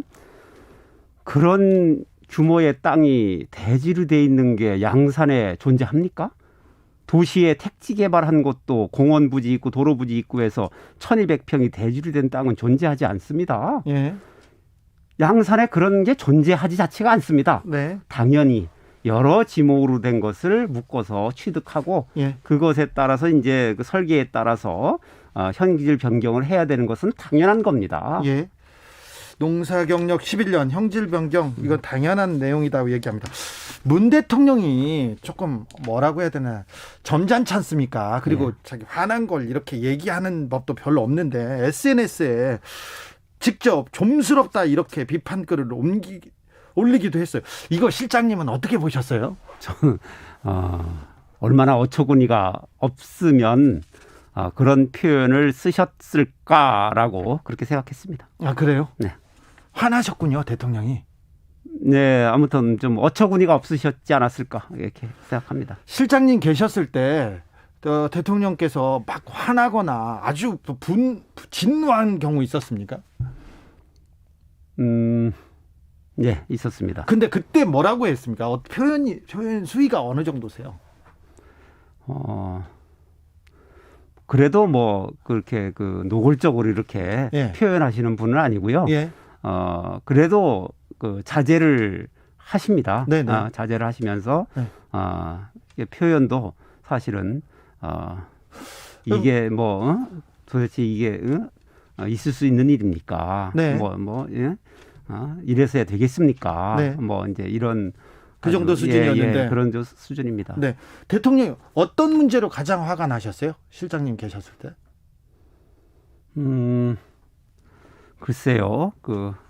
Speaker 5: 그런 규모의 땅이 대지로 돼 있는 게 양산에 존재합니까? 도시에 택지 개발한 곳도 공원 부지 있고 도로 부지 있고 해서 1200평이 대지로 된 땅은 존재하지 않습니다.
Speaker 1: 예.
Speaker 5: 양산에 그런 게 존재하지 자체가 않습니다.
Speaker 1: 네.
Speaker 5: 당연히 여러 지목으로 된 것을 묶어서 취득하고
Speaker 1: 예.
Speaker 5: 그것에 따라서 이제 그 설계에 따라서 현기질 변경을 해야 되는 것은 당연한 겁니다.
Speaker 1: 예. 농사 경력 11년 형질 변경 이건 당연한 내용이라고 얘기합니다. 문 대통령이 조금 뭐라고 해야 되나 점잖지 않습니까? 그리고 자기 화난 걸 이렇게 얘기하는 법도 별로 없는데 SNS에 직접 좀스럽다 이렇게 비판글을 올리기도 했어요. 이거 실장님은 어떻게 보셨어요?
Speaker 5: 저는 얼마나 어처구니가 없으면 그런 표현을 쓰셨을까라고 그렇게 생각했습니다.
Speaker 1: 아, 그래요?
Speaker 5: 네.
Speaker 1: 화나셨군요, 대통령이.
Speaker 5: 네, 아무튼 좀 어처구니가 없으셨지 않았을까 이렇게 생각합니다.
Speaker 1: 실장님 계셨을 때 대통령께서 막 화나거나 아주 진노한 경우 있었습니까?
Speaker 5: 네, 있었습니다.
Speaker 1: 근데 그때 뭐라고 했습니까? 표현 수위가 어느 정도세요?
Speaker 5: 그래도 뭐 그렇게 노골적으로 이렇게
Speaker 1: 예.
Speaker 5: 표현하시는 분은 아니고요.
Speaker 1: 예.
Speaker 5: 그래도 표현을 하십니다.
Speaker 1: 네네.
Speaker 5: 자제를 하시면서
Speaker 1: 네.
Speaker 5: 이게 표현도 사실은 이게 도대체 이게 있을 수 있는 일입니까?
Speaker 1: 네.
Speaker 5: 예? 이래서야 되겠습니까?
Speaker 1: 네.
Speaker 5: 이제 이런
Speaker 1: 그 정도 수준이었는데.
Speaker 5: 그런 수준입니다.
Speaker 1: 네. 대통령이 어떤 문제로 가장 화가 나셨어요? 실장님 계셨을 때?
Speaker 5: 글쎄요.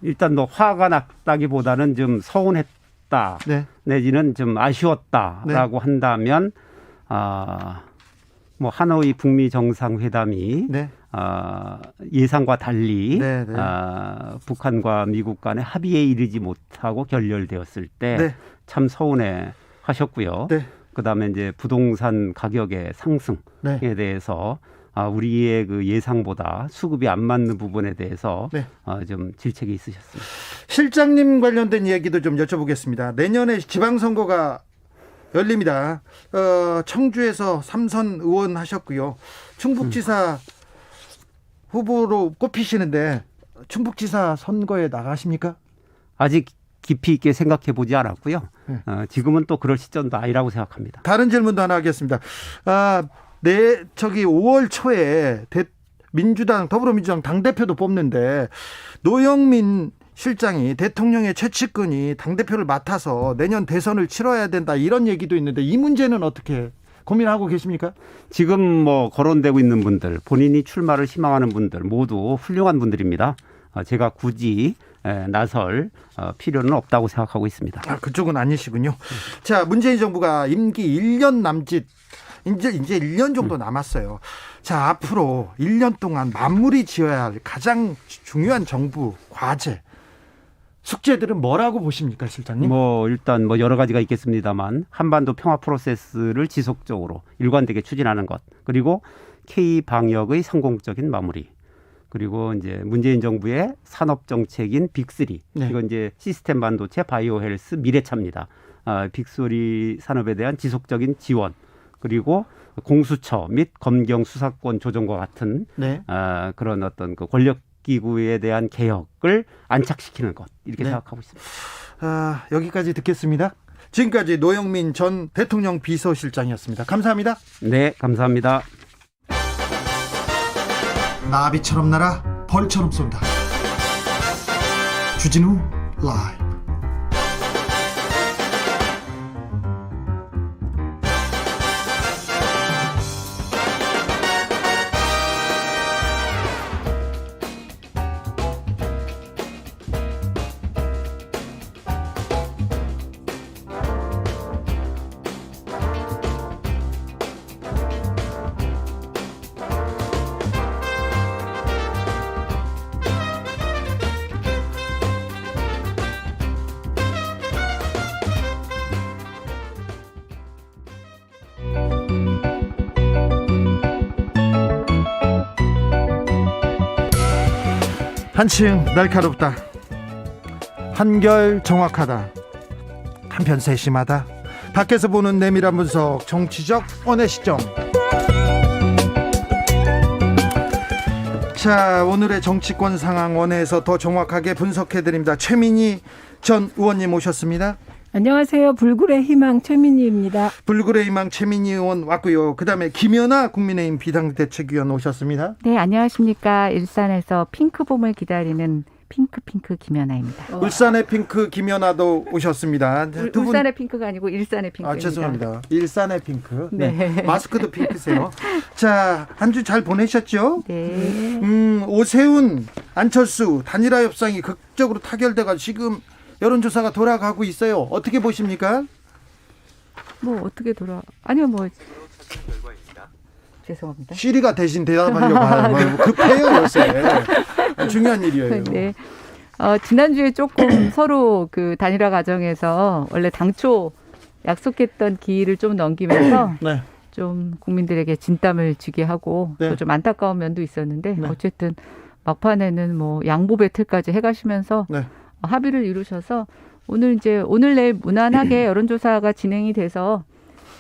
Speaker 5: 일단 화가 났다기보다는 좀 서운했다.
Speaker 1: 네.
Speaker 5: 내지는 좀 아쉬웠다라고 한다면 하노이 북미 정상회담이
Speaker 1: 네.
Speaker 5: 예상과 달리
Speaker 1: 네, 네.
Speaker 5: 북한과 미국 간의 합의에 이르지 못하고 결렬되었을 때 참
Speaker 1: 네.
Speaker 5: 서운해 하셨고요.
Speaker 1: 네.
Speaker 5: 그다음에 이제 부동산 가격의 상승에
Speaker 1: 네.
Speaker 5: 대해서 우리의 예상보다 수급이 안 맞는 부분에 대해서
Speaker 1: 네.
Speaker 5: 좀 질책이 있으셨습니다.
Speaker 1: 실장님 관련된 얘기도 좀 여쭤보겠습니다. 내년에 지방선거가 열립니다. 청주에서 3선 의원 하셨고요. 충북지사 후보로 꼽히시는데 충북지사 선거에 나가십니까?
Speaker 5: 아직 깊이 있게 생각해 보지 않았고요.
Speaker 1: 네.
Speaker 5: 지금은 또 그럴 시점도 아니라고 생각합니다.
Speaker 1: 다른 질문도 하나 하겠습니다. 5월 초에 민주당 더불어민주당 당대표도 뽑는데 노영민 실장이 대통령의 최측근이 당대표를 맡아서 내년 대선을 치러야 된다 이런 얘기도 있는데 이 문제는 어떻게 고민하고 계십니까?
Speaker 5: 지금 거론되고 있는 분들, 본인이 출마를 희망하는 분들 모두 훌륭한 분들입니다. 제가 굳이 나설 필요는 없다고 생각하고 있습니다.
Speaker 1: 그쪽은 아니시군요. 자, 문재인 정부가 임기 1년 남짓 이제 1년 정도 남았어요. 자, 앞으로 1년 동안 마무리 지어야 할 가장 중요한 정부 과제 숙제들은 뭐라고 보십니까, 실장님?
Speaker 5: 일단 여러 가지가 있겠습니다만 한반도 평화 프로세스를 지속적으로 일관되게 추진하는 것, 그리고 K 방역의 성공적인 마무리, 그리고 이제 문재인 정부의 산업 정책인 빅3,
Speaker 1: 네.
Speaker 5: 이건 이제 시스템 반도체, 바이오 헬스, 미래차입니다. 빅3 산업에 대한 지속적인 지원, 그리고 공수처 및 검경 수사권 조정과 같은
Speaker 1: 네.
Speaker 5: 그런 어떤 권력 기구에 대한 개혁을 안착시키는 것, 이렇게
Speaker 1: 네.
Speaker 5: 생각하고 있습니다.
Speaker 1: 여기까지 듣겠습니다. 지금까지 노영민 전 대통령 비서실장이었습니다. 감사합니다.
Speaker 5: 네, 감사합니다.
Speaker 1: 나비처럼 날아 벌처럼 쏜다. 주진우 라이브. 한층 날카롭다. 한결 정확하다. 한편 세심하다. 밖에서 보는 내밀한 분석, 정치적 원의 시점. 자, 오늘의 정치권 상황 원회에서 더 정확하게 분석해드립니다. 최민희 전 의원님 오셨습니다.
Speaker 6: 안녕하세요. 불굴의 희망 최민희입니다.
Speaker 1: 불굴의 희망 최민희 의원 왔고요. 그다음에 김연아 국민의힘 비상대책위원 오셨습니다.
Speaker 7: 네, 안녕하십니까. 일산에서 핑크봄을 기다리는 핑크 김연아입니다.
Speaker 1: 울산의 핑크 김연아도 오셨습니다. 두 분.
Speaker 7: 울산의 핑크가 아니고 일산의 핑크입니다.
Speaker 1: 죄송합니다. 일산의 핑크.
Speaker 7: 네.
Speaker 1: 마스크도 핑크세요. 자, 한 주 잘 보내셨죠?
Speaker 7: 네.
Speaker 1: 오세훈, 안철수 단일화 협상이 극적으로 타결돼가 지금 여론조사가 돌아가고 있어요. 어떻게 보십니까?
Speaker 7: 뭐 어떻게 아니요 뭐 죄송합니다.
Speaker 1: 시리가 대신 대답하려고 하면 급해요 요새. 중요한 일이에요.
Speaker 7: 네. 지난주에 조금 서로 그 단일화 과정에서 원래 당초 약속했던 기일을 좀 넘기면서
Speaker 1: 네.
Speaker 7: 좀 국민들에게 진땀을 쥐게 하고
Speaker 1: 네.
Speaker 7: 또 좀 안타까운 면도 있었는데
Speaker 1: 네.
Speaker 7: 어쨌든 막판에는 뭐 양보 배틀까지 해가시면서
Speaker 1: 네.
Speaker 7: 합의를 이루셔서 오늘 내일 무난하게 여론조사가 진행이 돼서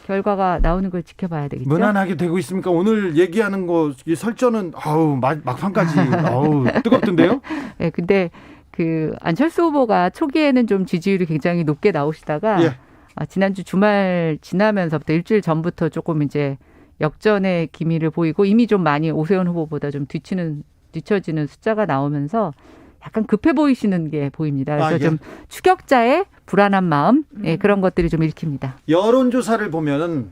Speaker 7: 결과가 나오는 걸 지켜봐야 되겠죠.
Speaker 1: 무난하게 되고 있습니까? 오늘 얘기하는 거 이 설전은 막판까지 뜨겁던데요?
Speaker 7: 네, 근데 그 안철수 후보가 초기에는 좀 지지율이 굉장히 높게 나오시다가
Speaker 1: 예.
Speaker 7: 지난주 주말 지나면서부터 일주일 전부터 조금 이제 역전의 기미를 보이고 이미 좀 많이 오세훈 후보보다 좀 뒤처지는 숫자가 나오면서 약간 급해 보이시는 게 보입니다. 그래서
Speaker 1: 예.
Speaker 7: 좀 추격자의 불안한 마음 그런 것들이 좀 읽힙니다.
Speaker 1: 여론조사를 보면은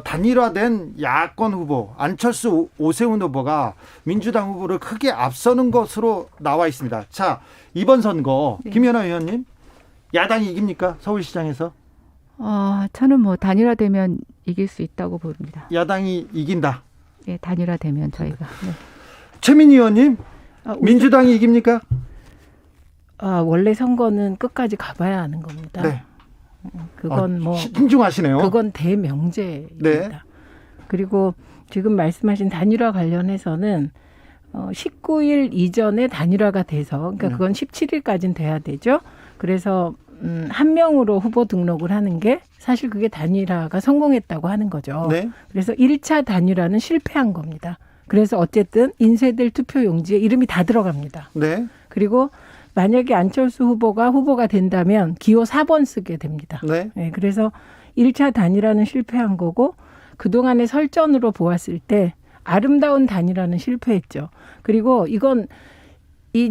Speaker 1: 단일화된 야권 후보 안철수 오세훈 후보가 민주당 후보를 크게 앞서는 것으로 나와 있습니다. 자, 이번 선거
Speaker 7: 네.
Speaker 1: 김연아 의원님 야당이 이깁니까? 서울시장에서
Speaker 7: 저는 뭐 단일화되면 이길 수 있다고 봅니다.
Speaker 1: 야당이 이긴다.
Speaker 7: 예, 단일화되면 저희가. 네.
Speaker 1: 최민희 의원님 민주당이 이깁니까?
Speaker 6: 원래 선거는 끝까지 가봐야 하는 겁니다.
Speaker 1: 네.
Speaker 6: 그건
Speaker 1: 신중하시네요.
Speaker 6: 그건 대명제입니다.
Speaker 1: 네.
Speaker 6: 그리고 지금 말씀하신 단일화 관련해서는 19일 이전에 단일화가 돼서 그러니까 그건 17일까지는 돼야 되죠. 그래서 한 명으로 후보 등록을 하는 게 사실 그게 단일화가 성공했다고 하는 거죠.
Speaker 1: 네.
Speaker 6: 그래서 1차 단일화는 실패한 겁니다. 그래서 어쨌든 인쇄될 투표용지에 이름이 다 들어갑니다.
Speaker 1: 네.
Speaker 6: 그리고 만약에 안철수 후보가 된다면 기호 4번 쓰게 됩니다.
Speaker 1: 네.
Speaker 6: 네, 그래서 1차 단일화는 실패한 거고 그동안의 설전으로 보았을 때 아름다운 단일화는 실패했죠. 그리고 이건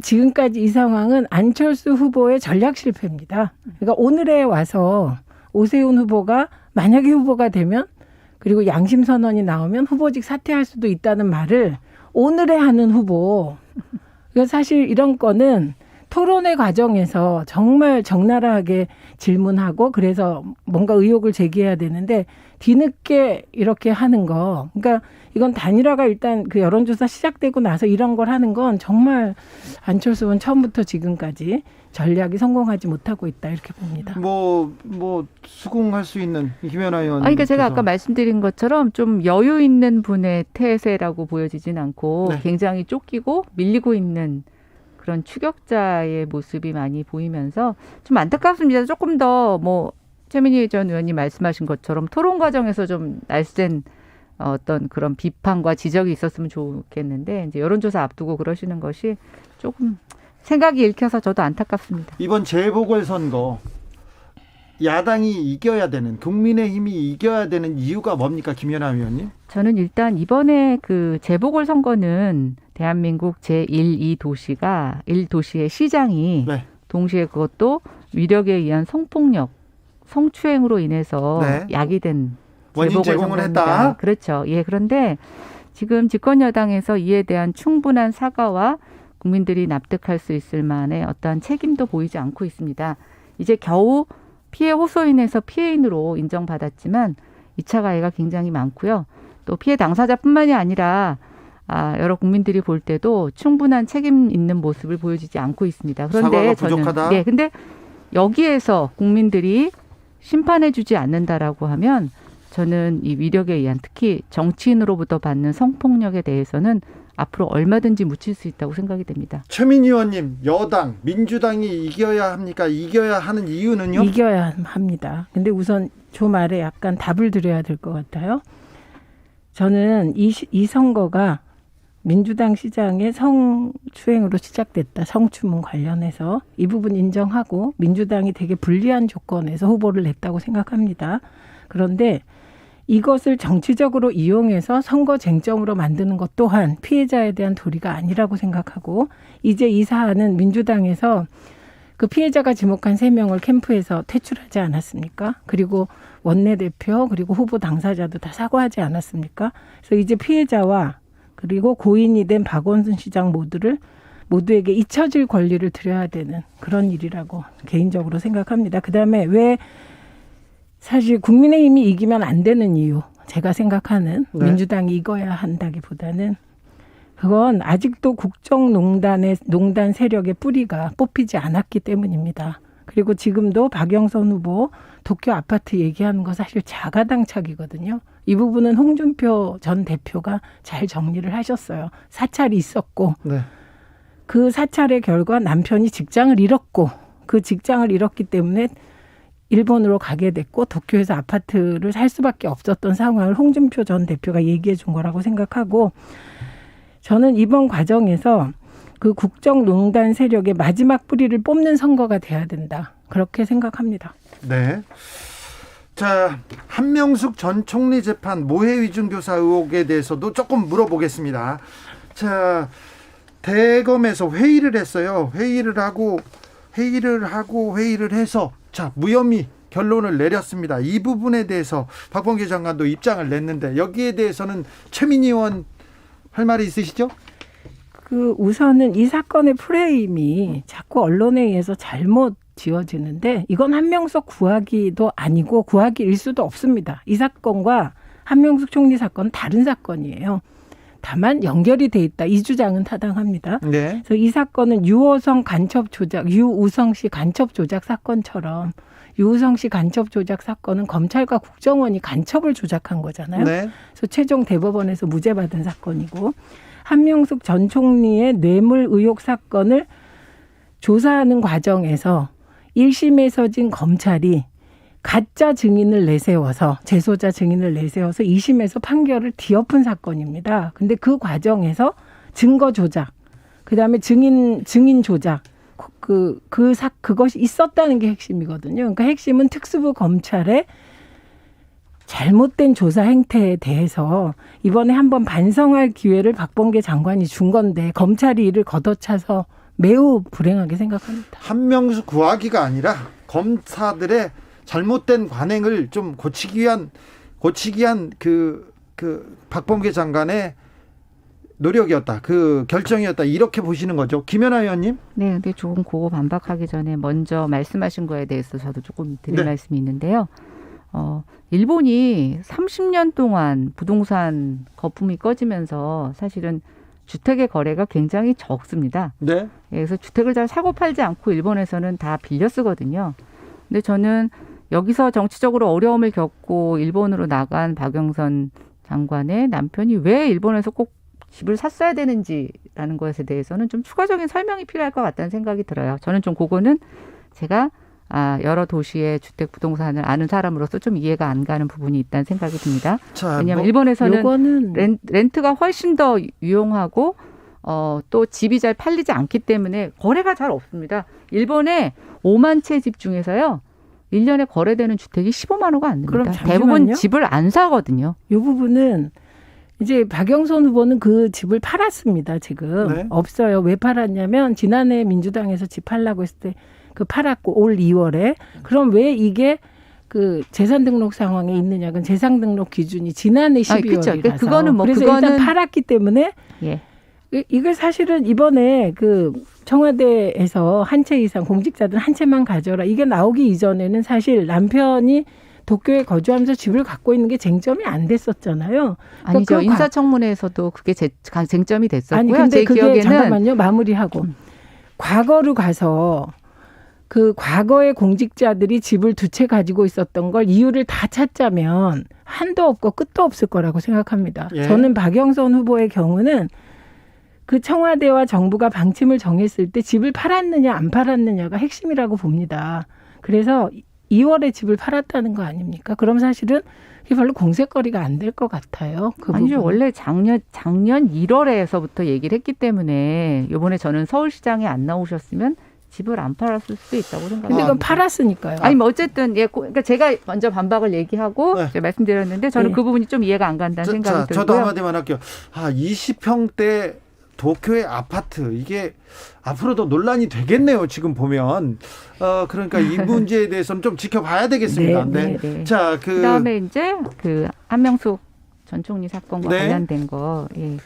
Speaker 6: 지금까지 이 상황은 안철수 후보의 전략 실패입니다. 그러니까 오늘에 와서 오세훈 후보가 만약에 후보가 되면 그리고 양심 선언이 나오면 후보직 사퇴할 수도 있다는 말을 오늘에 하는 후보. 그러니까 사실 이런 거는 토론회 과정에서 정말 적나라하게 질문하고 그래서 뭔가 의혹을 제기해야 되는데 뒤늦게 이렇게 하는 거. 그러니까 이건 단일화가 일단 그 여론조사 시작되고 나서 이런 걸 하는 건 정말 안철수 의원 처음부터 지금까지 전략이 성공하지 못하고 있다 이렇게 봅니다.
Speaker 1: 뭐 수긍할 수 있는 김연아 의원.
Speaker 7: 그러니까 제가 아까 말씀드린 것처럼 좀 여유 있는 분의 태세라고 보여지진 않고
Speaker 1: 네.
Speaker 7: 굉장히 쫓기고 밀리고 있는 그런 추격자의 모습이 많이 보이면서 좀 안타깝습니다. 조금 더 최민희 전 의원님 말씀하신 것처럼 토론 과정에서 좀 날쌘 어떤 그런 비판과 지적이 있었으면 좋겠는데 이제 여론조사 앞두고 그러시는 것이 조금 생각이 읽혀서 저도 안타깝습니다.
Speaker 1: 이번 재보궐선거 야당이 이겨야 되는 국민의힘이 이겨야 되는 이유가 뭡니까 김연아 의원님?
Speaker 7: 저는 일단 이번에 그 재보궐선거는 대한민국 제1, 2도시가 1도시의 시장이
Speaker 1: 네.
Speaker 7: 동시에 그것도 위력에 의한 성폭력, 성추행으로 인해서
Speaker 1: 네.
Speaker 7: 야기된
Speaker 1: 원인 제공을 했다.
Speaker 7: 그렇죠. 예, 그런데 지금 집권 여당에서 이에 대한 충분한 사과와 국민들이 납득할 수 있을 만한 어떠한 책임도 보이지 않고 있습니다. 이제 겨우 피해 호소인에서 피해인으로 인정받았지만 2차 가해가 굉장히 많고요. 또 피해 당사자뿐만이 아니라 여러 국민들이 볼 때도 충분한 책임 있는 모습을 보여주지 않고 있습니다. 그런데
Speaker 1: 사과가 부족하다?
Speaker 7: 네, 근데 여기에서 국민들이 심판해주지 않는다라고 하면 저는 이 위력에 의한 특히 정치인으로부터 받는 성폭력에 대해서는 앞으로 얼마든지 묻힐 수 있다고 생각이 됩니다.
Speaker 1: 최민희 의원님, 여당, 민주당이 이겨야 합니까? 이겨야 하는 이유는요?
Speaker 6: 이겨야 합니다. 근데 우선 저 말에 약간 답을 드려야 될 것 같아요. 저는 이 선거가 민주당 시장의 성추행으로 시작됐다. 성추문 관련해서 이 부분 인정하고 민주당이 되게 불리한 조건에서 후보를 냈다고 생각합니다. 그런데 이것을 정치적으로 이용해서 선거 쟁점으로 만드는 것 또한 피해자에 대한 도리가 아니라고 생각하고 이제 이 사안은 민주당에서 그 피해자가 지목한 3명을 캠프에서 퇴출하지 않았습니까? 그리고 원내대표 그리고 후보 당사자도 다 사과하지 않았습니까? 그래서 이제 피해자와 그리고 고인이 된 박원순 시장 모두를 모두에게 잊혀질 권리를 드려야 되는 그런 일이라고 개인적으로 생각합니다. 그다음에 왜 사실 국민의힘이 이기면 안 되는 이유, 제가 생각하는
Speaker 1: 네.
Speaker 6: 민주당이 이겨야 한다기보다는 그건 아직도 농단 세력의 뿌리가 뽑히지 않았기 때문입니다. 그리고 지금도 박영선 후보 도쿄 아파트 얘기하는 거 사실 자가당착이거든요. 이 부분은 홍준표 전 대표가 잘 정리를 하셨어요. 사찰이 있었고
Speaker 1: 네.
Speaker 6: 그 사찰의 결과 남편이 직장을 잃었고 그 직장을 잃었기 때문에 일본으로 가게 됐고 도쿄에서 아파트를 살 수밖에 없었던 상황을 홍준표 전 대표가 얘기해 준 거라고 생각하고 저는 이번 과정에서 그 국정농단 세력의 마지막 뿌리를 뽑는 선거가 돼야 된다. 그렇게 생각합니다.
Speaker 1: 네. 자, 한명숙 전 총리 재판 모해 위증 교사 의혹에 대해서도 조금 물어보겠습니다. 자, 대검에서 회의를 했어요. 회의를 해서 자, 무혐의 결론을 내렸습니다. 이 부분에 대해서 박범계 장관도 입장을 냈는데 여기에 대해서는 최민희 의원 할 말이 있으시죠?
Speaker 6: 그 우선은 이 사건의 프레임이 자꾸 언론에 의해서 잘못 지어지는데 이건 한명숙 구하기도 아니고 구하기일 수도 없습니다. 이 사건과 한명숙 총리 사건은 다른 사건이에요. 다만 연결이 돼 있다. 이 주장은 타당합니다.
Speaker 1: 네.
Speaker 6: 그래서 이 사건은 유우성 씨 간첩 조작 사건처럼 유우성 씨 간첩 조작 사건은 검찰과 국정원이 간첩을 조작한 거잖아요.
Speaker 1: 네.
Speaker 6: 그래서 최종 대법원에서 무죄 받은 사건이고 한명숙 전 총리의 뇌물 의혹 사건을 조사하는 과정에서 1심에서 진 검찰이 가짜 증인을 내세워서 재소자 증인을 내세워서 2심에서 판결을 뒤엎은 사건입니다. 근데 그 과정에서 증거 조작, 그다음에 증인 조작 그것이 있었다는 게 핵심이거든요. 그러니까 핵심은 특수부 검찰의 잘못된 조사 행태에 대해서 이번에 한번 반성할 기회를 박범계 장관이 준 건데 검찰이 이를 걷어차서 매우 불행하게 생각합니다.
Speaker 1: 한명숙 구하기가 아니라 검사들의 잘못된 관행을 좀 고치기 위한 그 박범계 장관의 노력이었다. 그 결정이었다. 이렇게 보시는 거죠. 김연아 의원님?
Speaker 7: 네, 근데 조금 그거 반박하기 전에 먼저 말씀하신 거에 대해서 저도 조금 드릴
Speaker 1: 네.
Speaker 7: 말씀이 있는데요. 일본이 30년 동안 부동산 거품이 꺼지면서 사실은 주택의 거래가 굉장히 적습니다.
Speaker 1: 네.
Speaker 7: 그래서 주택을 잘 사고 팔지 않고 일본에서는 다 빌려 쓰거든요. 근데 저는 여기서 정치적으로 어려움을 겪고 일본으로 나간 박영선 장관의 남편이 왜 일본에서 꼭 집을 샀어야 되는지라는 것에 대해서는 좀 추가적인 설명이 필요할 것 같다는 생각이 들어요. 저는 좀 그거는 제가 여러 도시의 주택 부동산을 아는 사람으로서 좀 이해가 안 가는 부분이 있다는 생각이 듭니다.
Speaker 1: 자,
Speaker 7: 왜냐하면 일본에서는
Speaker 6: 요거는
Speaker 7: 렌트가 훨씬 더 유용하고 또 집이 잘 팔리지 않기 때문에 거래가 잘 없습니다. 일본에 5만 채 집 중에서요. 1년에 거래되는 주택이 15만 호가 안
Speaker 6: 그럼
Speaker 7: 됩니다.
Speaker 6: 잠시만요.
Speaker 7: 대부분 집을 안 사거든요.
Speaker 6: 이 부분은 이제 박영선 후보는 그 집을 팔았습니다. 지금
Speaker 1: 네.
Speaker 6: 없어요. 왜 팔았냐면 지난해 민주당에서 집 팔라고 했을 때 그 팔았고 올 2월에 그럼 왜 이게 그 재산 등록 상황에 있느냐? 그 재산 등록 기준이 지난해 12월이라서
Speaker 7: 그쵸. 그거는 뭐
Speaker 6: 그래서
Speaker 7: 그거는
Speaker 6: 일단 팔았기 때문에
Speaker 7: 예.
Speaker 6: 이걸 사실은 이번에 그 청와대에서 한 채 이상 공직자들 한 채만 가져라 이게 나오기 이전에는 사실 남편이 도쿄에 거주하면서 집을 갖고 있는 게 쟁점이 안 됐었잖아요.
Speaker 7: 아니죠.
Speaker 6: 그
Speaker 7: 인사청문회에서도 그게 쟁점이 됐었고요.
Speaker 6: 아니 근데
Speaker 7: 제
Speaker 6: 그게
Speaker 7: 기억에는
Speaker 6: 잠깐만요. 마무리하고 과거로 가서 그 과거의 공직자들이 집을 두 채 가지고 있었던 걸 이유를 다 찾자면 한도 없고 끝도 없을 거라고 생각합니다.
Speaker 1: 예.
Speaker 6: 저는 박영선 후보의 경우는 그 청와대와 정부가 방침을 정했을 때 집을 팔았느냐 안 팔았느냐가 핵심이라고 봅니다. 그래서 2월에 집을 팔았다는 거 아닙니까? 그럼 사실은 이게 별로 공세거리가 안 될 것 같아요. 그
Speaker 7: 아니죠.
Speaker 6: 부분은.
Speaker 7: 원래 작년 1월에서부터 얘기를 했기 때문에 이번에 저는 서울시장에 안 나오셨으면 집을 안 팔았을 수도 있다고 생각합니다.
Speaker 6: 근데 그건 팔았으니까요.
Speaker 7: 아니 뭐 어쨌든 그러니까 제가 먼저 반박을 얘기하고
Speaker 1: 네.
Speaker 7: 제가 말씀드렸는데 저는
Speaker 6: 네.
Speaker 7: 그 부분이 좀 이해가 안 간다는 생각이 들고요.
Speaker 1: 저도 한마디만 할게요. 20평대 도쿄의 아파트 이게 앞으로도 논란이 되겠네요. 지금 보면 그러니까 이 문제에 대해서는 좀 지켜봐야 되겠습니다.
Speaker 6: 네,
Speaker 7: 네.
Speaker 1: 자,
Speaker 7: 그다음에 이제 그 한명숙 전 총리 사건과
Speaker 1: 네.
Speaker 7: 관련된 거. 예.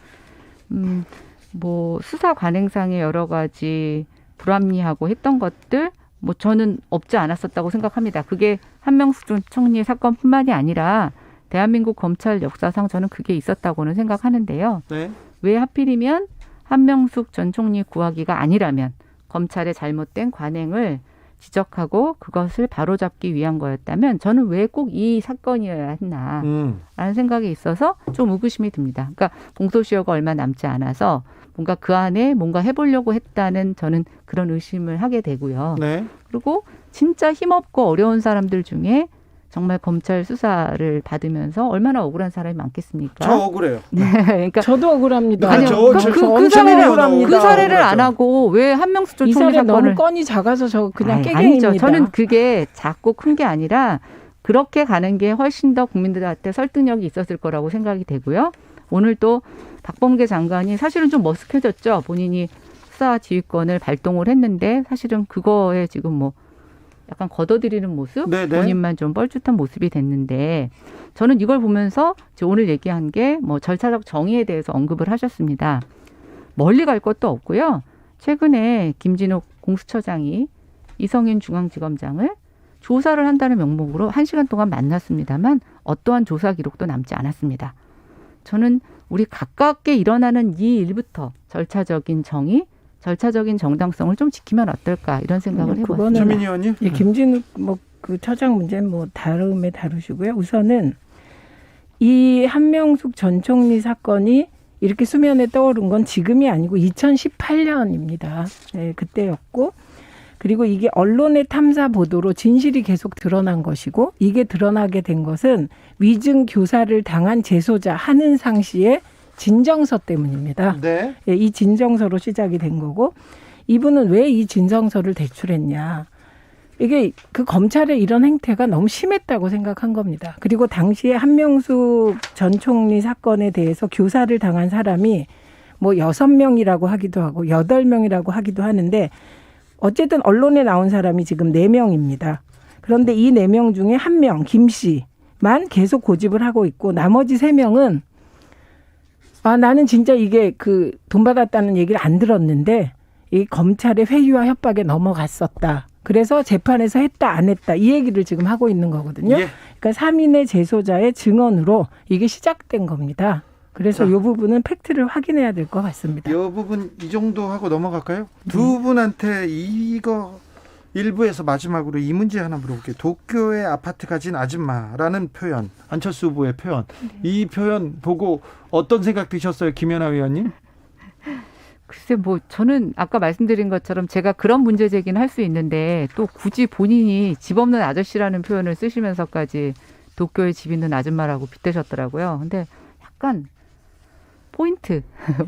Speaker 7: 뭐 수사 관행상의 여러 가지 불합리하고 했던 것들 뭐 저는 없지 않았었다고 생각합니다. 그게 한명숙 전 총리 사건뿐만이 아니라 대한민국 검찰 역사상 저는 그게 있었다고는 생각하는데요.
Speaker 1: 네.
Speaker 7: 왜 하필이면 한명숙 전 총리 구하기가 아니라면 검찰의 잘못된 관행을 지적하고 그것을 바로잡기 위한 거였다면 저는 왜 꼭 이 사건이어야 했나라는 생각이 있어서 좀 의구심이 듭니다. 그러니까 공소시효가 얼마 남지 않아서 뭔가 그 안에 뭔가 해보려고 했다는 저는 그런 의심을 하게 되고요.
Speaker 1: 네.
Speaker 7: 그리고 진짜 힘없고 어려운 사람들 중에 정말 검찰 수사를 받으면서 얼마나 억울한 사람이 많겠습니까?
Speaker 1: 저 억울해요.
Speaker 7: 네, 그러니까
Speaker 6: 저도 억울합니다.
Speaker 1: 아니요,
Speaker 7: 그 사례를 그 사례를 안 하고 왜 한명숙 전
Speaker 6: 이
Speaker 7: 총리
Speaker 6: 사례 너무
Speaker 7: 사건을
Speaker 6: 건이 작아서 저 그냥
Speaker 7: 아니죠.
Speaker 6: 깨갱입니다.
Speaker 7: 저는 그게 작고 큰 게 아니라 그렇게 가는 게 훨씬 더 국민들한테 설득력이 있었을 거라고 생각이 되고요. 오늘 또 박범계 장관이 사실은 좀 머쓱해졌죠. 본인이 수사 지휘권을 발동을 했는데 사실은 그거에 지금 뭐 약간 걷어들이는 모습,
Speaker 1: 네네.
Speaker 7: 본인만 좀 뻘쭘한 모습이 됐는데 저는 이걸 보면서 오늘 얘기한 게 뭐 절차적 정의에 대해서 언급을 하셨습니다. 멀리 갈 것도 없고요. 최근에 김진욱 공수처장이 이성윤 중앙지검장을 조사를 한다는 명목으로 1시간 동안 만났습니다만 어떠한 조사 기록도 남지 않았습니다. 저는 우리 가깝게 일어나는 이 일부터 절차적인 정의, 절차적인 정당성을 좀 지키면 어떨까 이런 생각을 해봤습니다.
Speaker 1: 최민희 의원님.
Speaker 6: 예, 김진욱 그 처장 문제는 뭐 다음에 다루시고요. 우선은 이 한명숙 전 총리 사건이 이렇게 수면에 떠오른 건 지금이 아니고 2018년입니다. 네, 그때였고 그리고 이게 언론의 탐사 보도로 진실이 계속 드러난 것이고 이게 드러나게 된 것은 위증 교사를 당한 재소자 한은상 씨의 진정서 때문입니다.
Speaker 1: 네.
Speaker 6: 예, 이 진정서로 시작이 된 거고 이분은 왜 이 진정서를 제출했냐. 이게 그 검찰의 이런 행태가 너무 심했다고 생각한 겁니다. 그리고 당시에 한명숙 전 총리 사건에 대해서 교사를 당한 사람이 뭐 6명이라고 하기도 하고 8명이라고 하기도 하는데 어쨌든 언론에 나온 사람이 지금 4명입니다. 그런데 이 4명 중에 1명, 김 씨만 계속 고집을 하고 있고 나머지 3명은 나는 진짜 이게 그 돈 받았다는 얘기를 안 들었는데 이 검찰의 회유와 협박에 넘어갔었다. 그래서 재판에서 했다 안 했다 이 얘기를 지금 하고 있는 거거든요.
Speaker 1: 예.
Speaker 6: 그러니까 3인의 재소자의 증언으로 이게 시작된 겁니다. 그래서 이 부분은 팩트를 확인해야 될 것 같습니다.
Speaker 1: 이 부분 이 정도 하고 넘어갈까요? 두 분한테 이거 일부에서 마지막으로 이 문제 하나 물어볼게요. 도쿄에 아파트 가진 아줌마라는 표현, 안철수 후보의 표현. 이 표현 보고 어떤 생각 드셨어요, 김연아 의원님?
Speaker 7: 글쎄 뭐 저는 아까 말씀드린 것처럼 제가 그런 문제 제기는 할 수 있는데 또 굳이 본인이 집 없는 아저씨라는 표현을 쓰시면서까지 도쿄에 집 있는 아줌마라고 빗대셨더라고요. 근데 약간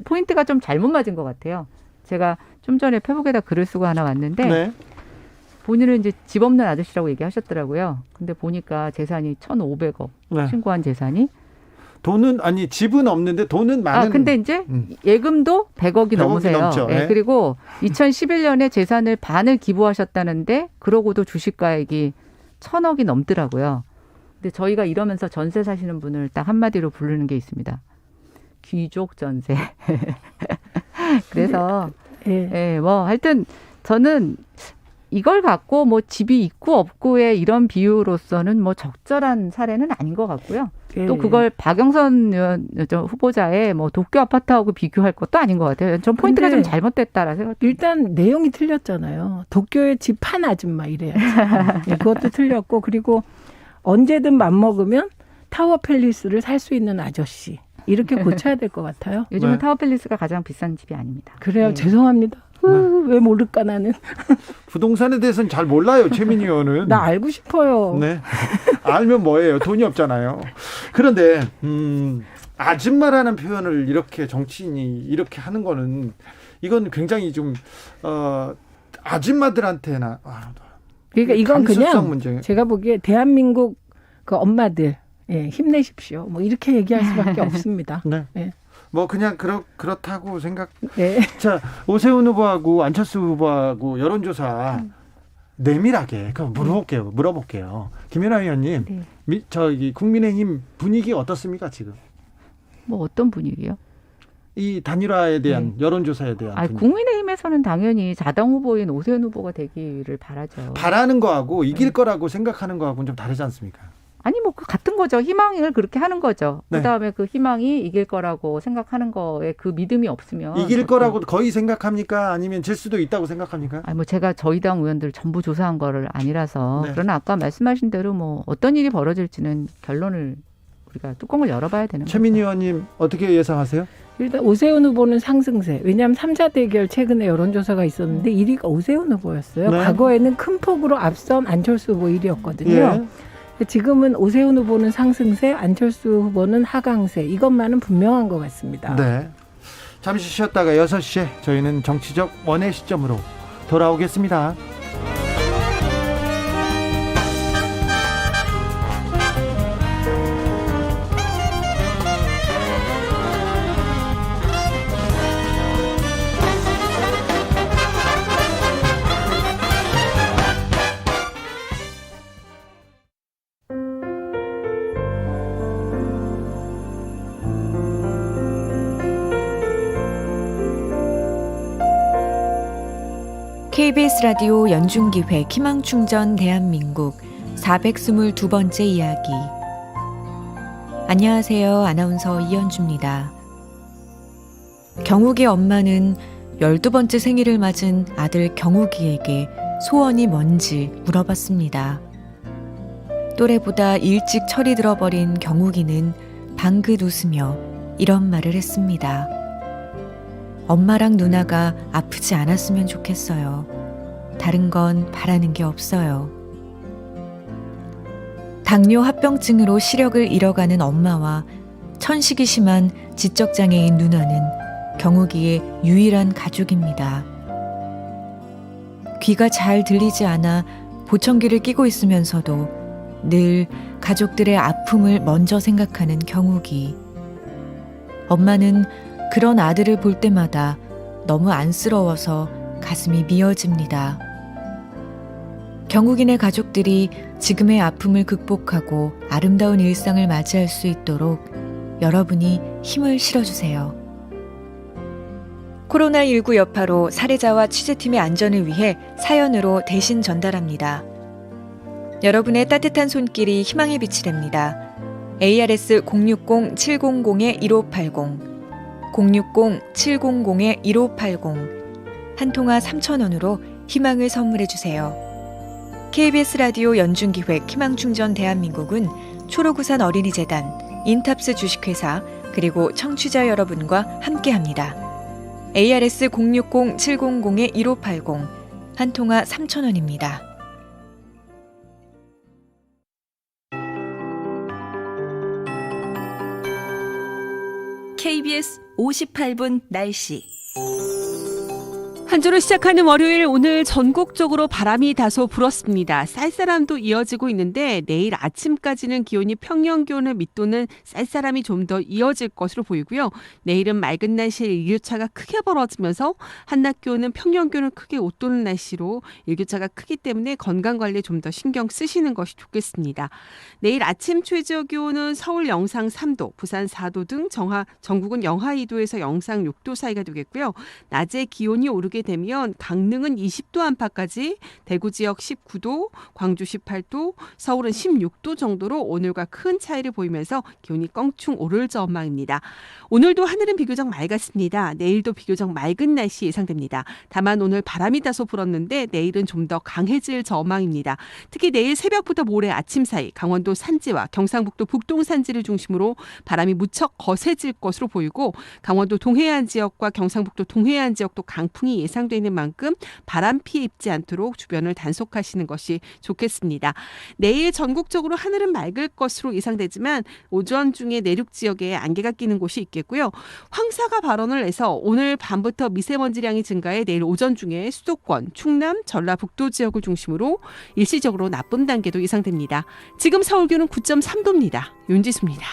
Speaker 7: 포인트가 좀 잘못 맞은 것 같아요. 제가 좀 전에 페북에다 글을 쓰고 하나 왔는데
Speaker 1: 네.
Speaker 7: 본인은 이제 집 없는 아저씨라고 얘기하셨더라고요. 근데 보니까 재산이 1,500억
Speaker 1: 네.
Speaker 7: 신고한 재산이
Speaker 1: 돈은 아니 집은 없는데 돈은 많은.
Speaker 7: 근데 이제 예금도 100억이 넘으세요.
Speaker 1: 넘죠.
Speaker 7: 네.
Speaker 1: 네.
Speaker 7: 그리고 2011년에 재산을 반을 기부하셨다는데 그러고도 주식가액이 1,000억이 넘더라고요. 근데 저희가 이러면서 전세 사시는 분을 딱 한마디로 부르는 게 있습니다. 귀족 전세. 그래서 뭐 하여튼 저는 이걸 갖고 뭐 집이 있고 없고의 이런 비유로서는 뭐 적절한 사례는 아닌 것 같고요. 또 그걸 박영선 후보자의 뭐 도쿄 아파트하고 비교할 것도 아닌 것 같아요. 전 포인트가 좀 잘못됐다라 생각.
Speaker 6: 일단 내용이 틀렸잖아요. 도쿄에 집 판 아줌마 이래야지. 네, 그것도 틀렸고 그리고 언제든 맘먹으면 타워 팰리스를 살 수 있는 아저씨. 이렇게 고쳐야 될 것 같아요.
Speaker 7: 요즘은
Speaker 1: 네.
Speaker 7: 타워 팰리스가 가장 비싼 집이 아닙니다.
Speaker 6: 그래요.
Speaker 7: 네.
Speaker 6: 죄송합니다. 왜 모를까 나는.
Speaker 1: 부동산에 대해서는 잘 몰라요, 최민희 의원은.
Speaker 6: 나 알고 싶어요.
Speaker 1: 네. 알면 뭐예요? 돈이 없잖아요. 그런데 아줌마라는 표현을 이렇게 정치인이 이렇게 하는 거는 이건 굉장히 좀 아줌마들한테나
Speaker 6: 그러니까 이건 그냥
Speaker 1: 문제.
Speaker 6: 제가 보기에 대한민국 그 엄마들 힘내십시오. 뭐 이렇게 얘기할 수밖에 없습니다.
Speaker 1: 네.
Speaker 6: 네.
Speaker 1: 뭐 그냥 그렇다고 생각.
Speaker 6: 네.
Speaker 1: 자, 오세훈 후보하고 안철수 후보하고 여론조사 내밀하게 그럼 물어볼게요. 김연아 의원님,
Speaker 7: 네.
Speaker 1: 저기 국민의힘 분위기 어떻습니까 지금?
Speaker 7: 뭐 어떤 분위기요?
Speaker 1: 이 단일화에 대한 여론조사에 대한
Speaker 7: 국민의힘에서는 당연히 자당 후보인 오세훈 후보가 되기를 바라죠.
Speaker 1: 바라는 거하고 이길 거라고 생각하는 거하고는 좀 다르지 않습니까?
Speaker 7: 아니 뭐 같은 거죠. 희망을 그렇게 하는 거죠.
Speaker 1: 네.
Speaker 7: 그다음에 그 희망이 이길 거라고 생각하는 거에 그 믿음이 없으면
Speaker 1: 이길 거라고 거의 생각합니까? 아니면 질 수도 있다고 생각합니까?
Speaker 7: 아니 뭐 제가 저희 당 의원들 전부 조사한 거를 아니라서
Speaker 1: 네.
Speaker 7: 그러나 아까 말씀하신 대로 뭐 어떤 일이 벌어질지는 결론을 우리가 뚜껑을 열어봐야 되는 거죠.
Speaker 1: 최민희 의원님 어떻게 예상하세요?
Speaker 6: 일단 오세훈 후보는 상승세. 왜냐하면 3자 대결 최근에 여론조사가 있었는데 1위가 오세훈 후보였어요.
Speaker 1: 네.
Speaker 6: 과거에는 큰 폭으로 앞선 안철수 후보 1위였거든요.
Speaker 1: 예.
Speaker 6: 지금은 오세훈 후보는 상승세, 안철수 후보는 하강세. 이것만은 분명한 것 같습니다.
Speaker 1: 네. 잠시 쉬었다가 6시에 저희는 정치적 원의 시점으로 돌아오겠습니다.
Speaker 8: KBS 라디오 연중기획 희망충전 대한민국 422번째 이야기. 안녕하세요. 아나운서 이현주입니다. 경욱이 엄마는 12번째 생일을 맞은 아들 경욱이에게 소원이 뭔지 물어봤습니다. 또래보다 일찍 철이 들어버린 경욱이는 방긋 웃으며 이런 말을 했습니다. 엄마랑 누나가 아프지 않았으면 좋겠어요. 다른 건 바라는 게 없어요. 당뇨 합병증으로 시력을 잃어가는 엄마와 천식이 심한 지적장애인 누나는 경욱이의 유일한 가족입니다. 귀가 잘 들리지 않아 보청기를 끼고 있으면서도 늘 가족들의 아픔을 먼저 생각하는 경욱이. 엄마는 그런 아들을 볼 때마다 너무 안쓰러워서 가슴이 미어집니다. 경욱이네 가족들이 지금의 아픔을 극복하고 아름다운 일상을 맞이할 수 있도록 여러분이 힘을 실어주세요. 코로나19 여파로 사례자와 취재팀의 안전을 위해 사연으로 대신 전달합니다. 여러분의 따뜻한 손길이 희망의 빛이 됩니다. ARS 060-700-1580 060-700-1580 한 통화 3,000원으로 희망을 선물해 주세요. KBS 라디오 연중기획 희망충전 대한민국은 초록우산 어린이재단, 인탑스 주식회사 그리고 청취자 여러분과 함께합니다. ARS 060-700-1580 한 통화 3,000원입니다.
Speaker 2: KBS 58분 날씨.
Speaker 9: 한 주를 시작하는 월요일, 오늘 전국적으로 바람이 다소 불었습니다. 쌀쌀함도 이어지고 있는데 내일 아침까지는 기온이 평년 기온을 밑도는 쌀쌀함이 좀 더 이어질 것으로 보이고요. 내일은 맑은 날씨에 일교차가 크게 벌어지면서 한낮 기온은 평년 기온을 크게 웃도는 날씨로 일교차가 크기 때문에 건강관리에 좀 더 신경 쓰시는 것이 좋겠습니다. 내일 아침 최저 기온은 서울 영상 3도, 부산 4도 등 전국은 영하 2도에서 영상 6도 사이가 되겠고요. 낮에 기온이 오르게 되면 강릉은 20도 안팎까지, 대구 지역 19도, 광주 18도, 서울은 16도 정도로 오늘과 큰 차이를 보이면서 기온이 껑충 오를 전망입니다. 오늘도 하늘은 비교적 맑았습니다. 내일도 비교적 맑은 날씨 예상됩니다. 다만 오늘 바람이 다소 불었는데 내일은 좀 더 강해질 전망입니다. 특히 내일 새벽부터 모레 아침 사이 강원도 산지와 경상북도 북동 산지를 중심으로 바람이 무척 거세질 것으로 보이고, 강원도 동해안 지역과 경상북도 동해안 지역도 강풍이 예상되는 만큼 바람 피해 입지 않도록 주변을 단속하시는 것이 좋겠습니다. 내일 전국적으로 하늘은 맑을 것으로 예상되지만 오전 중에 내륙 지역에 안개가 끼는 곳이 있겠고요. 황사가 발원을 해서 오늘 밤부터 미세먼지량이 증가해 내일 오전 중에 수도권, 충남, 전라북도 지역을 중심으로 일시적으로 나쁨 단계도 예상됩니다. 지금 서울 기온은 9.3도입니다. 윤지수입니다.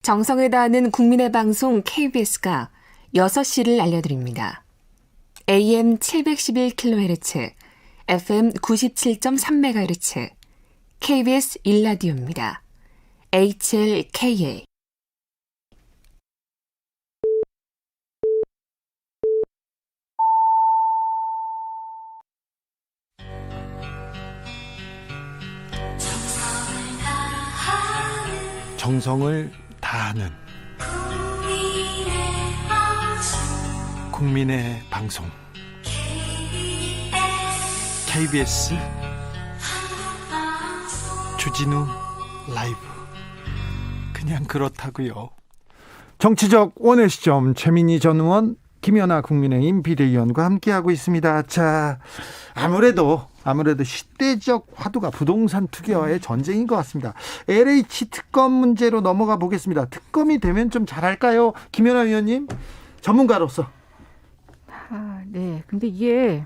Speaker 8: 정성을 다하는 국민의 방송 KBS가 6시를 알려드립니다. AM 711kHz, FM 97.3MHz,
Speaker 10: KBS 1라디오입니다. HLKA
Speaker 1: 정성을 다하는 국민의 방송 KBS 주진우 라이브. 그냥 그렇다고요. 정치적 원의 시점 최민희 전 의원, 김연아 국민의힘 비대위원과 함께하고 있습니다. 자, 아무래도 시대적 화두가 부동산 투기와의 전쟁인 것 같습니다. LH 특검 문제로 넘어가 보겠습니다. 특검이 되면 좀 잘할까요? 김연아 위원님, 전문가로서.
Speaker 7: 네. 근데 이게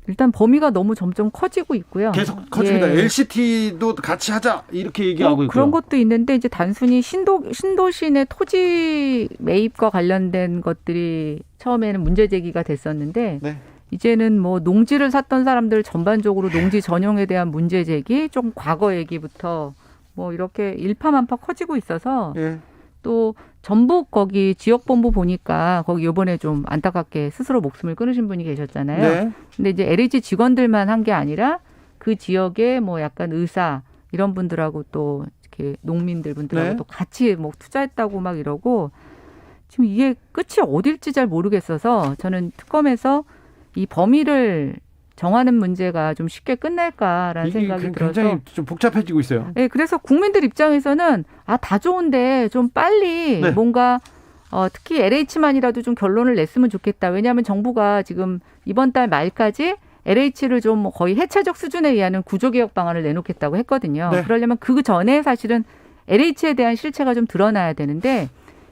Speaker 7: 일단 범위가 너무 점점 커지고 있고요.
Speaker 1: 계속 커집니다.
Speaker 7: 예.
Speaker 1: LCT도 같이 하자 이렇게 얘기하고 있고요.
Speaker 7: 그런 것도 있는데 이제 단순히 신도시의 토지 매입과 관련된 것들이 처음에는 문제 제기가 됐었는데
Speaker 1: 네.
Speaker 7: 이제는 뭐 농지를 샀던 사람들 전반적으로 농지 전용에 대한 문제 제기, 좀 과거 얘기부터 뭐 이렇게 일파만파 커지고 있어서
Speaker 1: 예.
Speaker 7: 또 전북 거기 지역본부 보니까 거기 이번에 좀 안타깝게 스스로 목숨을 끊으신 분이 계셨잖아요.
Speaker 1: 네.
Speaker 7: 근데 이제 LH 직원들만 한 게 아니라 그 지역에 뭐 약간 의사 이런 분들하고 또 이렇게 농민들 분들하고
Speaker 1: 네.
Speaker 7: 또 같이 뭐 투자했다고 막 이러고 지금 이게 끝이 어딜지 잘 모르겠어서 저는 특검에서 이 범위를 정하는 문제가 좀 쉽게 끝날까라는 생각이 들어서
Speaker 1: 굉장히 좀 복잡해지고 있어요.
Speaker 7: 네, 그래서 국민들 입장에서는 다 좋은데 좀 빨리
Speaker 1: 네.
Speaker 7: 뭔가 특히 LH만이라도 좀 결론을 냈으면 좋겠다. 왜냐하면 정부가 지금 이번 달 말까지 LH를 좀 거의 해체적 수준에 의하는 구조개혁 방안을 내놓겠다고 했거든요.
Speaker 1: 네.
Speaker 7: 그러려면 그 전에 사실은 LH에 대한 실체가 좀 드러나야 되는데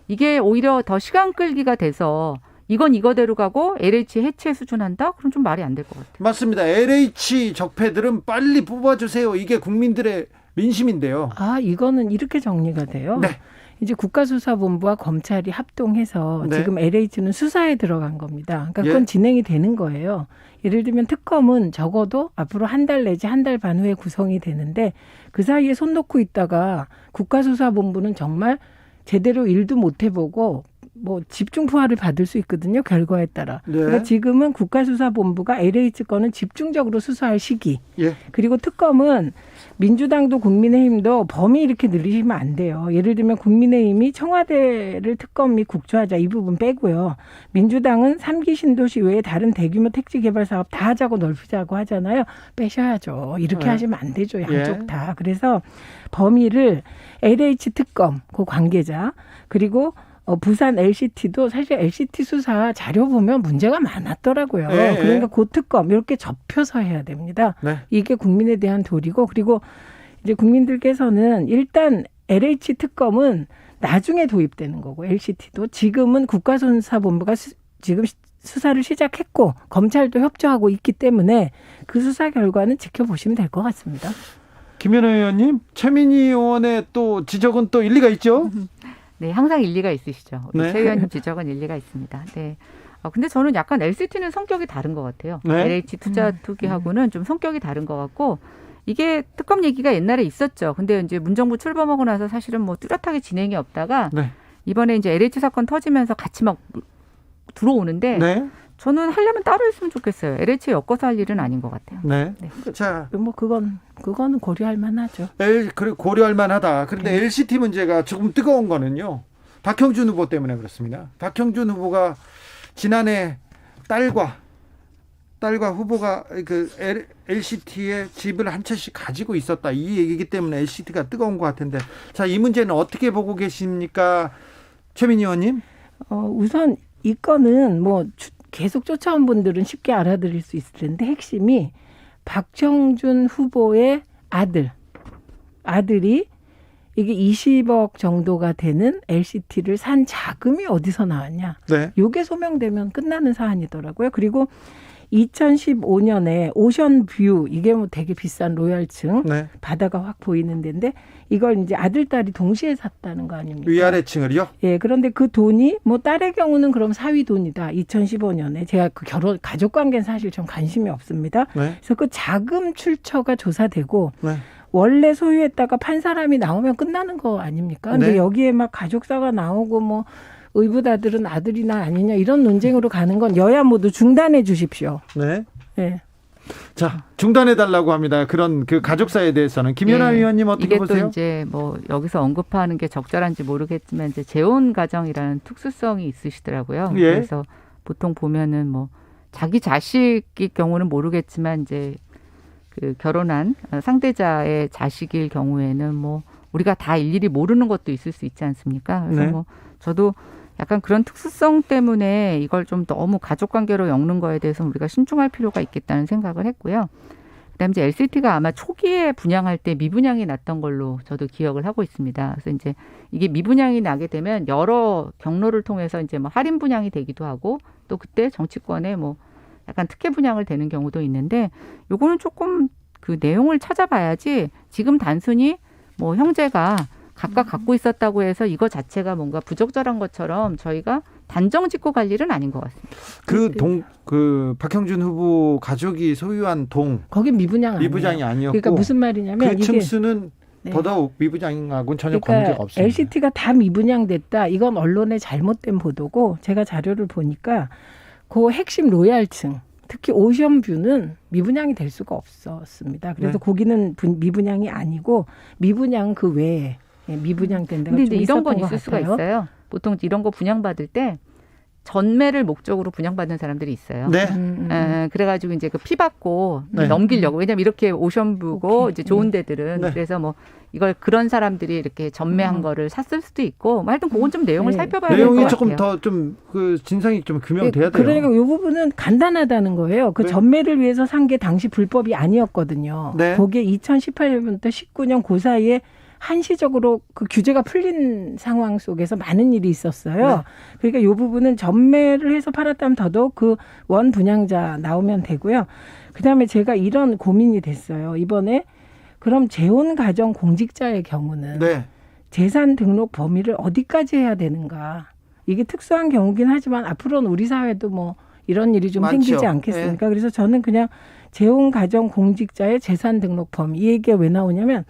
Speaker 7: 이게 오히려 더 시간 끌기가 돼서 이건 이거대로 가고 LH 해체 수준한다? 그럼 좀 말이 안 될 것 같아요.
Speaker 1: 맞습니다. LH 적폐들은 빨리 뽑아주세요. 이게 국민들의 민심인데요.
Speaker 6: 이거는 이렇게 정리가 돼요.
Speaker 1: 네.
Speaker 6: 이제 국가수사본부와 검찰이 합동해서
Speaker 1: 네.
Speaker 6: 지금 LH는 수사에 들어간 겁니다. 그러니까
Speaker 1: 예.
Speaker 6: 그건 진행이 되는 거예요. 예를 들면 특검은 적어도 앞으로 한 달 내지 한 달 반 후에 구성이 되는데 그 사이에 손 놓고 있다가 국가수사본부는 정말 제대로 일도 못 해보고 뭐 집중 포화를 받을 수 있거든요. 결과에 따라.
Speaker 1: 네.
Speaker 6: 그러니까 지금은 국가수사본부가 LH 건은 집중적으로 수사할 시기.
Speaker 1: 예.
Speaker 6: 그리고 특검은 민주당도 국민의힘도 범위 이렇게 늘리시면 안 돼요. 예를 들면 국민의힘이 청와대를 특검 및 국조하자 이 부분 빼고요. 민주당은 3기 신도시 외에 다른 대규모 택지 개발 사업 다 하자고 넓히자고 하잖아요. 빼셔야죠. 이렇게
Speaker 1: 네.
Speaker 6: 하시면 안 되죠. 양쪽
Speaker 1: 예.
Speaker 6: 다. 그래서 범위를 LH 특검 그 관계자 그리고 부산 LCT도 사실 LCT 수사 자료 보면 문제가 많았더라고요.
Speaker 1: 네.
Speaker 6: 그러니까 고특검 이렇게 접혀서 해야 됩니다.
Speaker 1: 네.
Speaker 6: 이게 국민에 대한 도리고 그리고 이제 국민들께서는 일단 LH 특검은 나중에 도입되는 거고 LCT도 지금은 국가수사본부가 지금 수사를 시작했고 검찰도 협조하고 있기 때문에 그 수사 결과는 지켜보시면 될 것 같습니다.
Speaker 1: 김연아 의원님, 최민희 의원의 또 지적은 또 일리가 있죠?
Speaker 7: 네, 항상 일리가 있으시죠. 우리
Speaker 1: 네.
Speaker 7: 최 의원님 지적은 일리가 있습니다. 네. 근데 저는 약간 LCT는 성격이 다른 것 같아요.
Speaker 1: 네.
Speaker 7: LH 투자 투기하고는 좀 성격이 다른 것 같고 이게 특검 얘기가 옛날에 있었죠. 근데 이제 문정부 출범하고 나서 사실은 뭐 뚜렷하게 진행이 없다가
Speaker 1: 네.
Speaker 7: 이번에 이제 LH 사건 터지면서 같이 막 들어오는데
Speaker 1: 네.
Speaker 7: 저는 하려면 따로 했으면 좋겠어요. LH에 엮어서 할 일은 아닌 것 같아요.
Speaker 1: 네.
Speaker 7: 네.
Speaker 1: 자,
Speaker 6: 뭐 그거는 고려할 만하죠.
Speaker 1: 그리고 고려할 만하다. 그런데
Speaker 6: 네.
Speaker 1: LCT 문제가 조금 뜨거운 거는요. 박형준 후보 때문에 그렇습니다. 박형준 후보가 지난해 딸과 후보가 그 LCT에 집을 한 채씩 가지고 있었다. 이 얘기이기 때문에 LCT가 뜨거운 것 같은데. 자, 이 문제는 어떻게 보고 계십니까? 최민희 의원님?
Speaker 6: 우선 이 건은 뭐 계속 쫓아온 분들은 쉽게 알아들을 수 있을 텐데 핵심이 박형준 후보의 아들이 이게 20억 정도가 되는 LCT를 산 자금이 어디서 나왔냐.
Speaker 1: 네.
Speaker 6: 이게 소명되면 끝나는 사안이더라고요. 그리고 2015년에 오션뷰 이게 뭐 되게 비싼 로얄층
Speaker 1: 네.
Speaker 6: 바다가 확 보이는 데인데 이걸 이제 아들 딸이 동시에 샀다는 거 아닙니까?
Speaker 1: 위아래층을요?
Speaker 6: 예, 그런데 그 돈이 뭐 딸의 경우는 그럼 사위 돈이다. 2015년에 제가 그 가족 관계는 사실 좀 관심이 없습니다.
Speaker 1: 네.
Speaker 6: 그래서 그 자금 출처가 조사되고
Speaker 1: 네.
Speaker 6: 원래 소유했다가 판 사람이 나오면 끝나는 거 아닙니까? 근데
Speaker 1: 네.
Speaker 6: 여기에 막 가족사가 나오고 뭐 의붓아들은 아들이나 아니냐 이런 논쟁으로 가는 건 여야 모두 중단해 주십시오.
Speaker 1: 네.
Speaker 6: 네.
Speaker 1: 자, 중단해 달라고 합니다. 그런 그 가족사에 대해서는 김연아
Speaker 7: 예,
Speaker 1: 의원님 어떻게
Speaker 7: 이게
Speaker 1: 보세요?
Speaker 7: 또 이제 뭐 여기서 언급하는 게 적절한지 모르겠지만 이제 재혼 가정이라는 특수성이 있으시더라고요.
Speaker 1: 예.
Speaker 7: 그래서 보통 보면은 뭐 자기 자식일 경우는 모르겠지만 이제 그 결혼한 상대자의 자식일 경우에는 뭐 우리가 다 일일이 모르는 것도 있을 수 있지 않습니까? 그래서
Speaker 1: 네.
Speaker 7: 뭐 저도 약간 그런 특수성 때문에 이걸 좀 너무 가족관계로 엮는 거에 대해서 우리가 신중할 필요가 있겠다는 생각을 했고요. 그다음에 이제 LCT가 아마 초기에 분양할 때 미분양이 났던 걸로 저도 기억을 하고 있습니다. 그래서 이제 이게 미분양이 나게 되면 여러 경로를 통해서 이제 뭐 할인 분양이 되기도 하고 또 그때 정치권에 뭐 약간 특혜 분양을 되는 경우도 있는데 요거는 조금 그 내용을 찾아봐야지 지금 단순히 뭐 형제가 각각 갖고 있었다고 해서 이거 자체가 뭔가 부적절한 것처럼 저희가 단정 짓고 갈 일은 아닌 것 같습니다.
Speaker 1: 그 박형준 후보 가족이 소유한 동
Speaker 6: 거긴 미분양 아니에요.
Speaker 1: 미분양이 아니었고
Speaker 6: 그러니까 무슨 말이냐면
Speaker 1: 그
Speaker 6: 이게
Speaker 1: 층수는
Speaker 6: 네.
Speaker 1: 더더욱 미분양하고는 전혀
Speaker 6: 그러니까
Speaker 1: 관계가 없습니다.
Speaker 6: LCT가 다 미분양됐다. 이건 언론의 잘못된 보도고 제가 자료를 보니까 그 핵심 로얄층 특히 오션뷰는 미분양이 될 수가 없었습니다. 그래서
Speaker 1: 네.
Speaker 6: 거기는 미분양이 아니고 미분양 그 외에 미분양된 데가
Speaker 7: 근데
Speaker 6: 좀
Speaker 7: 이제 이런 건
Speaker 6: 있었던 것
Speaker 7: 있을 수가
Speaker 6: 같아요.
Speaker 7: 있어요. 보통 이런 거 분양받을 때 전매를 목적으로 분양받는 사람들이 있어요.
Speaker 1: 네.
Speaker 7: 그래가지고 이제 그 피 받고
Speaker 1: 네.
Speaker 7: 넘기려고. 왜냐면 이렇게 오션뷰고
Speaker 6: 오케이.
Speaker 7: 이제 좋은 데들은
Speaker 1: 네.
Speaker 7: 그래서 뭐 이걸 그런 사람들이 이렇게 전매한 거를 샀을 수도 있고 뭐 하여튼 그건 좀 내용을
Speaker 6: 네.
Speaker 7: 살펴봐야 될 것
Speaker 1: 내용이
Speaker 7: 같아요.
Speaker 1: 조금 더 좀 그 진상이 좀 규명돼야 돼요.
Speaker 6: 그러니까 이 부분은 간단하다는 거예요. 그
Speaker 1: 네.
Speaker 6: 전매를 위해서 산 게 당시 불법이 아니었거든요.
Speaker 1: 네.
Speaker 6: 그게 2018년부터 19년 그 사이에 한시적으로 그 규제가 풀린 상황 속에서 많은 일이 있었어요.
Speaker 1: 네.
Speaker 6: 그러니까 이 부분은 전매를 해서 팔았다면 더더욱 그 원 분양자 나오면 되고요. 그다음에 제가 이런 고민이 됐어요. 이번에 그럼 재혼 가정 공직자의 경우는
Speaker 1: 네.
Speaker 6: 재산 등록 범위를 어디까지 해야 되는가? 이게 특수한 경우긴 하지만 앞으로는 우리 사회도 뭐 이런 일이 좀
Speaker 1: 많죠.
Speaker 6: 생기지 않겠습니까? 그래서 저는 그냥 재혼 가정 공직자의 재산 등록 범위 이 얘기가 왜 나오냐면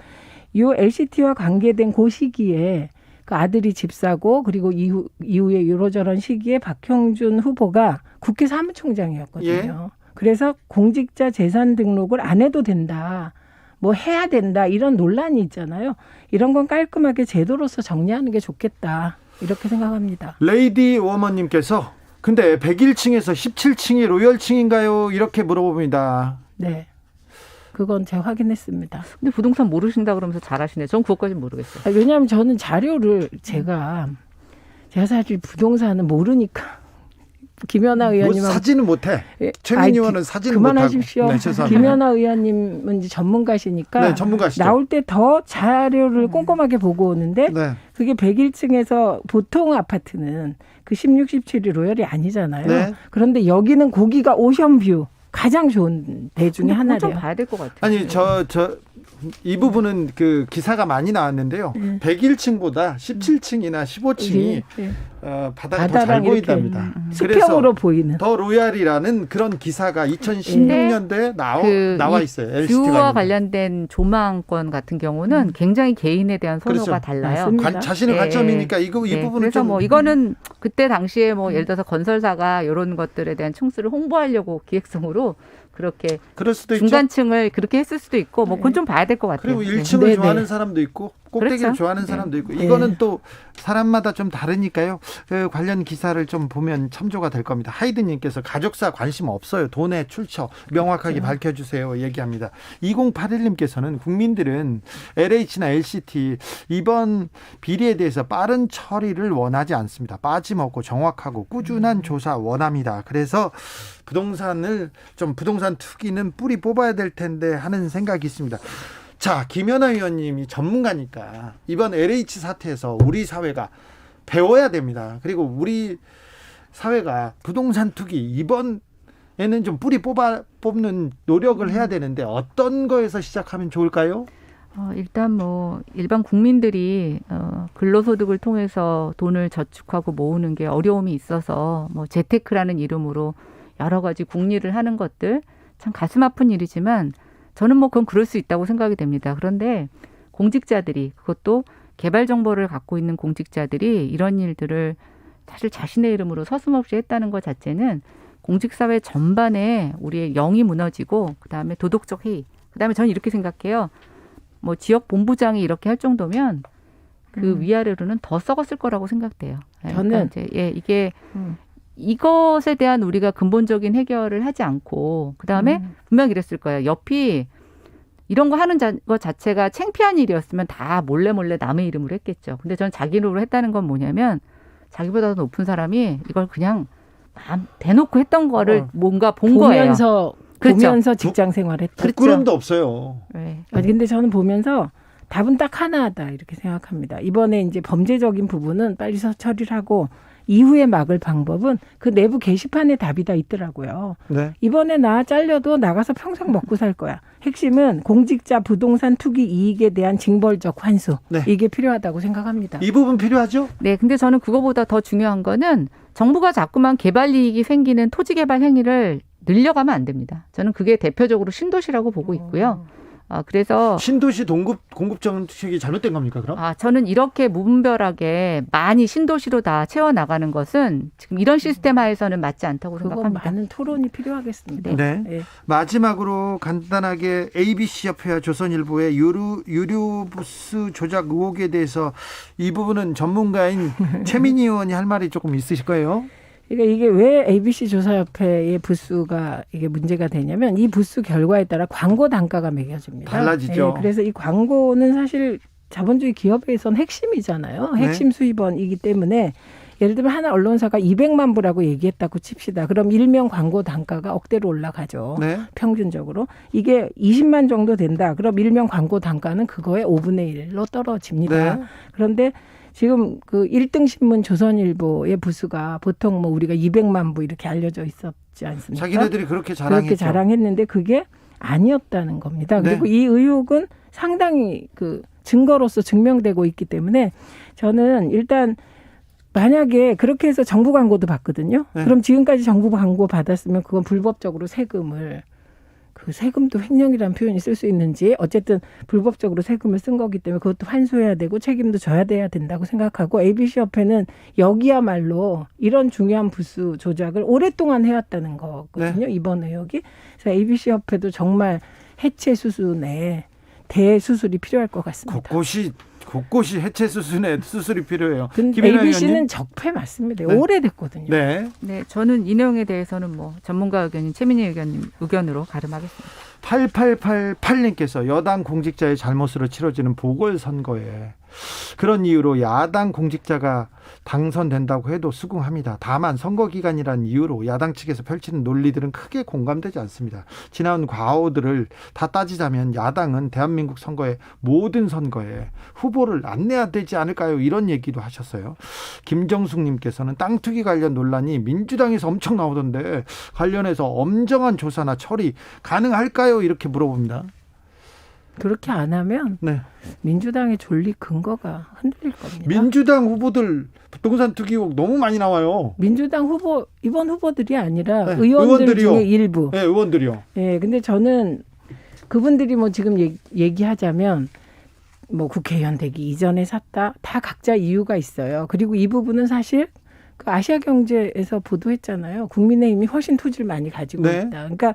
Speaker 6: 이 LCT와 관계된 그 시기에 그 아들이 집 사고 그리고 이후에 이러저런 시기에 박형준 후보가 국회 사무총장이었거든요.
Speaker 1: 예.
Speaker 6: 그래서 공직자 재산 등록을 안 해도 된다. 뭐 해야 된다. 이런 논란이 있잖아요. 이런 건 깔끔하게 제도로서 정리하는 게 좋겠다. 이렇게 생각합니다.
Speaker 1: 레이디 워머님께서 근데 101층에서 17층이 로열층인가요? 이렇게 물어봅니다.
Speaker 6: 네. 그건 제가 확인했습니다.
Speaker 7: 근데 부동산 모르신다 그러면서 잘하시네. 전 그것까지는 모르겠어요.
Speaker 6: 왜냐하면 저는 자료를 제가 사실 부동산은 모르니까 김연아
Speaker 1: 뭐
Speaker 6: 의원님은
Speaker 1: 사진은 못해. 최민희 의원은 사진은
Speaker 6: 그만하십시오.
Speaker 1: 못하고. 네, 죄송합니다.
Speaker 6: 김연아 의원님은 이제 전문가시니까
Speaker 1: 네, 전문가시죠.
Speaker 6: 나올 때 더 자료를 꼼꼼하게 보고 오는데
Speaker 1: 네.
Speaker 6: 그게 101층에서 보통 아파트는 그 16, 17이 로열이 아니잖아요.
Speaker 1: 네.
Speaker 6: 그런데 여기는 고기가 오션뷰 가장 좋은 데 중에
Speaker 7: 근데 그건 좀
Speaker 6: 하나래요.
Speaker 7: 봐야 될 것 같아요.
Speaker 1: 아니 이 부분은 그 기사가 많이 나왔는데요. 101층보다 17층이나 15층이
Speaker 6: 네.
Speaker 1: 바다가 더 잘
Speaker 6: 이렇게
Speaker 1: 보인답니다.
Speaker 6: 수평으로 보이는.
Speaker 1: 더 로얄이라는 그런 기사가 2016년도에 나와 있어요. LCT
Speaker 7: 뷰와 관련된 조망권 같은 경우는 굉장히 개인에 대한 선호가
Speaker 1: 그렇죠.
Speaker 7: 달라요.
Speaker 6: 맞습니다.
Speaker 1: 자신의
Speaker 7: 예.
Speaker 1: 관점이니까 이 부분은
Speaker 7: 그래서
Speaker 1: 좀
Speaker 7: 뭐 이거는 그때 당시에 뭐 예를 들어서 건설사가 이런 것들에 대한 층수를 홍보하려고 기획성으로 그렇게
Speaker 1: 그럴 수도 있죠.
Speaker 7: 중간층을 그렇게 했을 수도 있고 뭐 그건 좀 봐야 될 것 같아요.
Speaker 1: 그리고
Speaker 7: 네.
Speaker 1: 1층을
Speaker 6: 네,
Speaker 1: 좋아하는
Speaker 6: 네.
Speaker 1: 사람도 있고 꼭대기를
Speaker 7: 그렇죠.
Speaker 1: 좋아하는 사람도 있고
Speaker 6: 네.
Speaker 1: 이거는 또 사람마다 좀 다르니까요. 그 관련 기사를 좀 보면 참조가 될 겁니다. 하이든님께서 가족사 관심 없어요. 돈의 출처 명확하게 밝혀주세요. 얘기합니다. 2081님께서는 국민들은 LH나 LCT 이번 비리에 대해서 빠른 처리를 원하지 않습니다. 빠짐없고 정확하고 꾸준한 조사 원합니다. 그래서 부동산 투기는 뿌리 뽑아야 될 텐데 하는 생각이 있습니다. 자, 김연아 의원님이 전문가니까 이번 LH 사태에서 우리 사회가 배워야 됩니다. 그리고 우리 사회가 부동산 투기 이번에는 좀 뿌리 뽑는 노력을 해야 되는데 어떤 거에서 시작하면 좋을까요?
Speaker 7: 일단 뭐 일반 국민들이 근로소득을 통해서 돈을 저축하고 모으는 게 어려움이 있어서 뭐 재테크라는 이름으로 여러 가지 궁리를 하는 것들 참 가슴 아픈 일이지만 저는 뭐 그건 그럴 수 있다고 생각이 됩니다. 그런데 공직자들이 그것도 개발 정보를 갖고 있는 공직자들이 이런 일들을 사실 자신의 이름으로 서슴없이 했다는 것 자체는 공직사회 전반에 우리의 영이 무너지고 그다음에 도덕적 해이. 그다음에 저는 이렇게 생각해요. 뭐 지역 본부장이 이렇게 할 정도면 그 위아래로는 더 썩었을 거라고 생각돼요.
Speaker 6: 저는
Speaker 7: 이제 이게 이것에 대한 우리가 근본적인 해결을 하지 않고 그다음에 분명 이랬을 거예요. 옆이 이런 거 하는 것 자체가 창피한 일이었으면 다 몰래 남의 이름으로 했겠죠. 근데 저는 자기 이름으로 했다는 건 뭐냐면 자기보다 더 높은 사람이 이걸 그냥 대놓고 했던 거를 뭔가 본 거예요.
Speaker 6: 보면서 직장 생활했다.
Speaker 1: 부끄럼도 없어요.
Speaker 7: 네.
Speaker 6: 아니, 근데 저는 보면서 답은 딱 하나다 이렇게 생각합니다. 이번에 이제 범죄적인 부분은 빨리 처리를 하고 이후에 막을 방법은 그 내부 게시판에 답이 다 있더라고요.
Speaker 1: 네.
Speaker 6: 이번에 나 잘려도 나가서 평생 먹고 살 거야. 핵심은 공직자 부동산 투기 이익에 대한 징벌적 환수.
Speaker 1: 네.
Speaker 6: 이게 필요하다고 생각합니다.
Speaker 1: 이 부분 필요하죠?
Speaker 7: 네, 근데 저는 그거보다 더 중요한 거는 정부가 자꾸만 개발 이익이 생기는 토지 개발 행위를 늘려가면 안 됩니다. 저는 그게 대표적으로 신도시라고 보고 있고요. 그래서
Speaker 1: 신도시 공급 정책이 잘못된 겁니까, 그럼?
Speaker 7: 저는 이렇게 무분별하게 많이 신도시로 다 채워나가는 것은 지금 이런 시스템 하에서는 맞지 않다고
Speaker 6: 그건
Speaker 7: 생각합니다.
Speaker 6: 많은 토론이 필요하겠습니다.
Speaker 1: 네.
Speaker 6: 네.
Speaker 1: 마지막으로 간단하게 ABC 협회와 조선일보의 유료 부스 조작 의혹에 대해서 이 부분은 전문가인 최민희 의원이 할 말이 조금 있으실 거예요.
Speaker 6: 그러니까 이게 왜 ABC 조사협회의 부수가 이게 문제가 되냐면 이 부수 결과에 따라 광고 단가가 매겨집니다.
Speaker 1: 달라지죠.
Speaker 6: 그래서 이 광고는 사실 자본주의 기업에선 핵심이잖아요. 핵심 수입원이기 때문에 예를 들면 하나 언론사가 200만 부라고 얘기했다고 칩시다. 그럼 일명 광고 단가가 억대로 올라가죠.
Speaker 1: 네.
Speaker 6: 평균적으로. 이게 20만 정도 된다. 그럼 일명 광고 단가는 그거의 5분의 1로 떨어집니다.
Speaker 1: 네.
Speaker 6: 그런데 지금 그 1등 신문 조선일보의 부수가 보통 뭐 우리가 200만 부 이렇게 알려져 있었지 않습니까?
Speaker 1: 자기네들이 그렇게 자랑했죠.
Speaker 6: 그렇게 자랑했는데 그게 아니었다는 겁니다. 그리고 이 의혹은 상당히 그 증거로서 증명되고 있기 때문에 저는 일단 만약에 그렇게 해서 정부 광고도 받거든요.
Speaker 1: 네.
Speaker 6: 그럼 지금까지 정부 광고 받았으면 그건 불법적으로 세금을 그 세금도 횡령이라는 표현이 쓸 수 있는지 어쨌든 불법적으로 세금을 쓴 거기 때문에 그것도 환수해야 되고 책임도 져야 돼야 된다고 생각하고 ABC 협회는 여기야말로 이런 중요한 부수 조작을 오랫동안 해왔다는 거거든요.
Speaker 1: 네.
Speaker 6: 이번 의혹이. 그래서 ABC협회도 정말 해체 수순에 대수술이 필요할 것 같습니다.
Speaker 1: 곳곳이 해체 수술이 필요해요.
Speaker 6: 근데 ABC는 적폐 맞습니다.
Speaker 1: 네.
Speaker 6: 오래됐거든요.
Speaker 1: 네.
Speaker 7: 네, 저는 이 내용에 대해서는 뭐 전문가 의견인 최민희 의견으로 가름하겠습니다.
Speaker 1: 8888님께서 여당 공직자의 잘못으로 치러지는 보궐선거에 그런 이유로 야당 공직자가 당선된다고 해도 수긍합니다. 다만 선거기간이라는 이유로 야당 측에서 펼치는 논리들은 크게 공감되지 않습니다. 지나온 과오들을 다 따지자면 야당은 대한민국 선거의 모든 선거에 후보를 안 내야 되지 않을까요? 이런 얘기도 하셨어요. 김정숙님께서는 땅 투기 관련 논란이 민주당에서 엄청 나오던데 관련해서 엄정한 조사나 처리 가능할까요? 이렇게 물어봅니다.
Speaker 6: 그렇게 안 하면 민주당의 존립 근거가 흔들릴 겁니다.
Speaker 1: 민주당 후보들 부동산 투기 의혹 너무 많이 나와요.
Speaker 6: 민주당 후보 이번 후보들이 아니라
Speaker 1: 네,
Speaker 6: 의원들
Speaker 1: 의원들이요.
Speaker 6: 중에 일부.
Speaker 1: 네, 의원들이요.
Speaker 6: 네, 근데 저는 그분들이 뭐 지금 얘기하자면 뭐 국회의원 되기 이전에 샀다. 다 각자 이유가 있어요. 그리고 이 부분은 사실 그 아시아경제에서 보도했잖아요. 국민의힘이 훨씬 토지를 많이 가지고 있다. 그러니까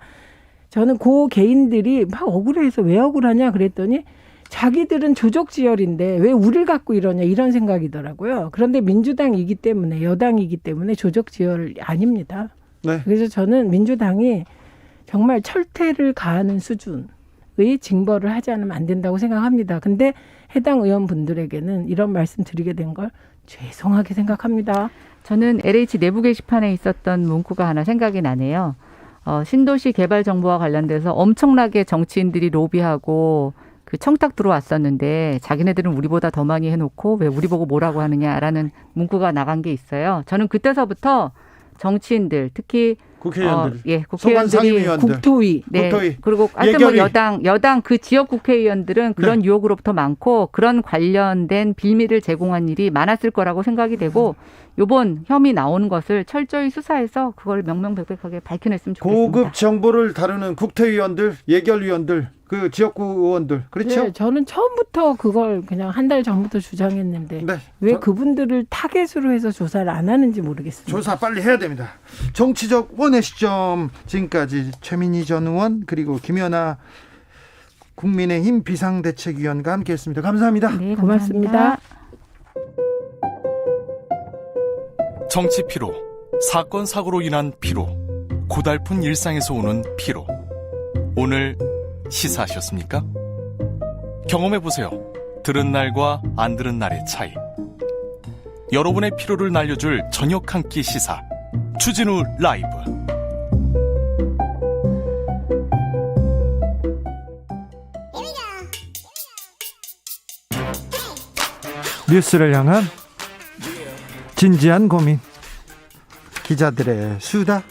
Speaker 6: 저는 그 개인들이 막 억울해서 왜 억울하냐 그랬더니 자기들은 조족지혈인데 왜 우리를 갖고 이러냐 이런 생각이더라고요. 그런데 민주당이기 때문에 여당이기 때문에 조족지혈 아닙니다.
Speaker 1: 네.
Speaker 6: 그래서 저는 민주당이 정말 철퇴를 가하는 수준의 징벌을 하지 않으면 안 된다고 생각합니다. 근데 해당 의원분들에게는 이런 말씀 드리게 된 걸 죄송하게 생각합니다.
Speaker 7: 저는 LH 내부 게시판에 있었던 문구가 하나 생각이 나네요. 신도시 개발 정보와 관련돼서 엄청나게 정치인들이 로비하고 그 청탁 들어왔었는데 자기네들은 우리보다 더 많이 해놓고 왜 우리 보고 뭐라고 하느냐라는 문구가 나간 게 있어요. 저는 그때서부터 정치인들 특히
Speaker 1: 국회의원들,
Speaker 7: 국회의원들이
Speaker 6: 국토위,
Speaker 7: 그리고 하여튼 뭐 여당 그 지역 국회의원들은 그런 유혹으로부터 많고 그런 관련된 빌미를 제공한 일이 많았을 거라고 생각이 되고 이번 혐의 나오는 것을 철저히 수사해서 그걸 명명백백하게 밝혀냈으면 좋겠습니다.
Speaker 1: 고급 정보를 다루는 국회의원들, 예결위원들 그 지역구 의원들 그렇죠?
Speaker 6: 네, 저는 처음부터 그걸 그냥 한 달 전부터 주장했는데
Speaker 1: 네.
Speaker 6: 왜 그분들을 타겟으로 해서 조사를 안 하는지 모르겠습니다.
Speaker 1: 조사 빨리 해야 됩니다. 정치적 원의 시점 지금까지 최민희 전 의원 그리고 김연아 국민의힘 비상대책위원과 함께했습니다. 감사합니다.
Speaker 7: 네,
Speaker 6: 고맙습니다.
Speaker 11: 정치 피로, 사건 사고로 인한 피로, 고달픈 일상에서 오는 피로. 오늘 시사하셨습니까? 경험해보세요. 들은 날과 안 들은 날의 차이. 여러분의 피로를 날려줄 저녁 한 끼 시사. 추진우 라이브.
Speaker 1: 뉴스를 향한 진지한 고민. 기자들의 수다.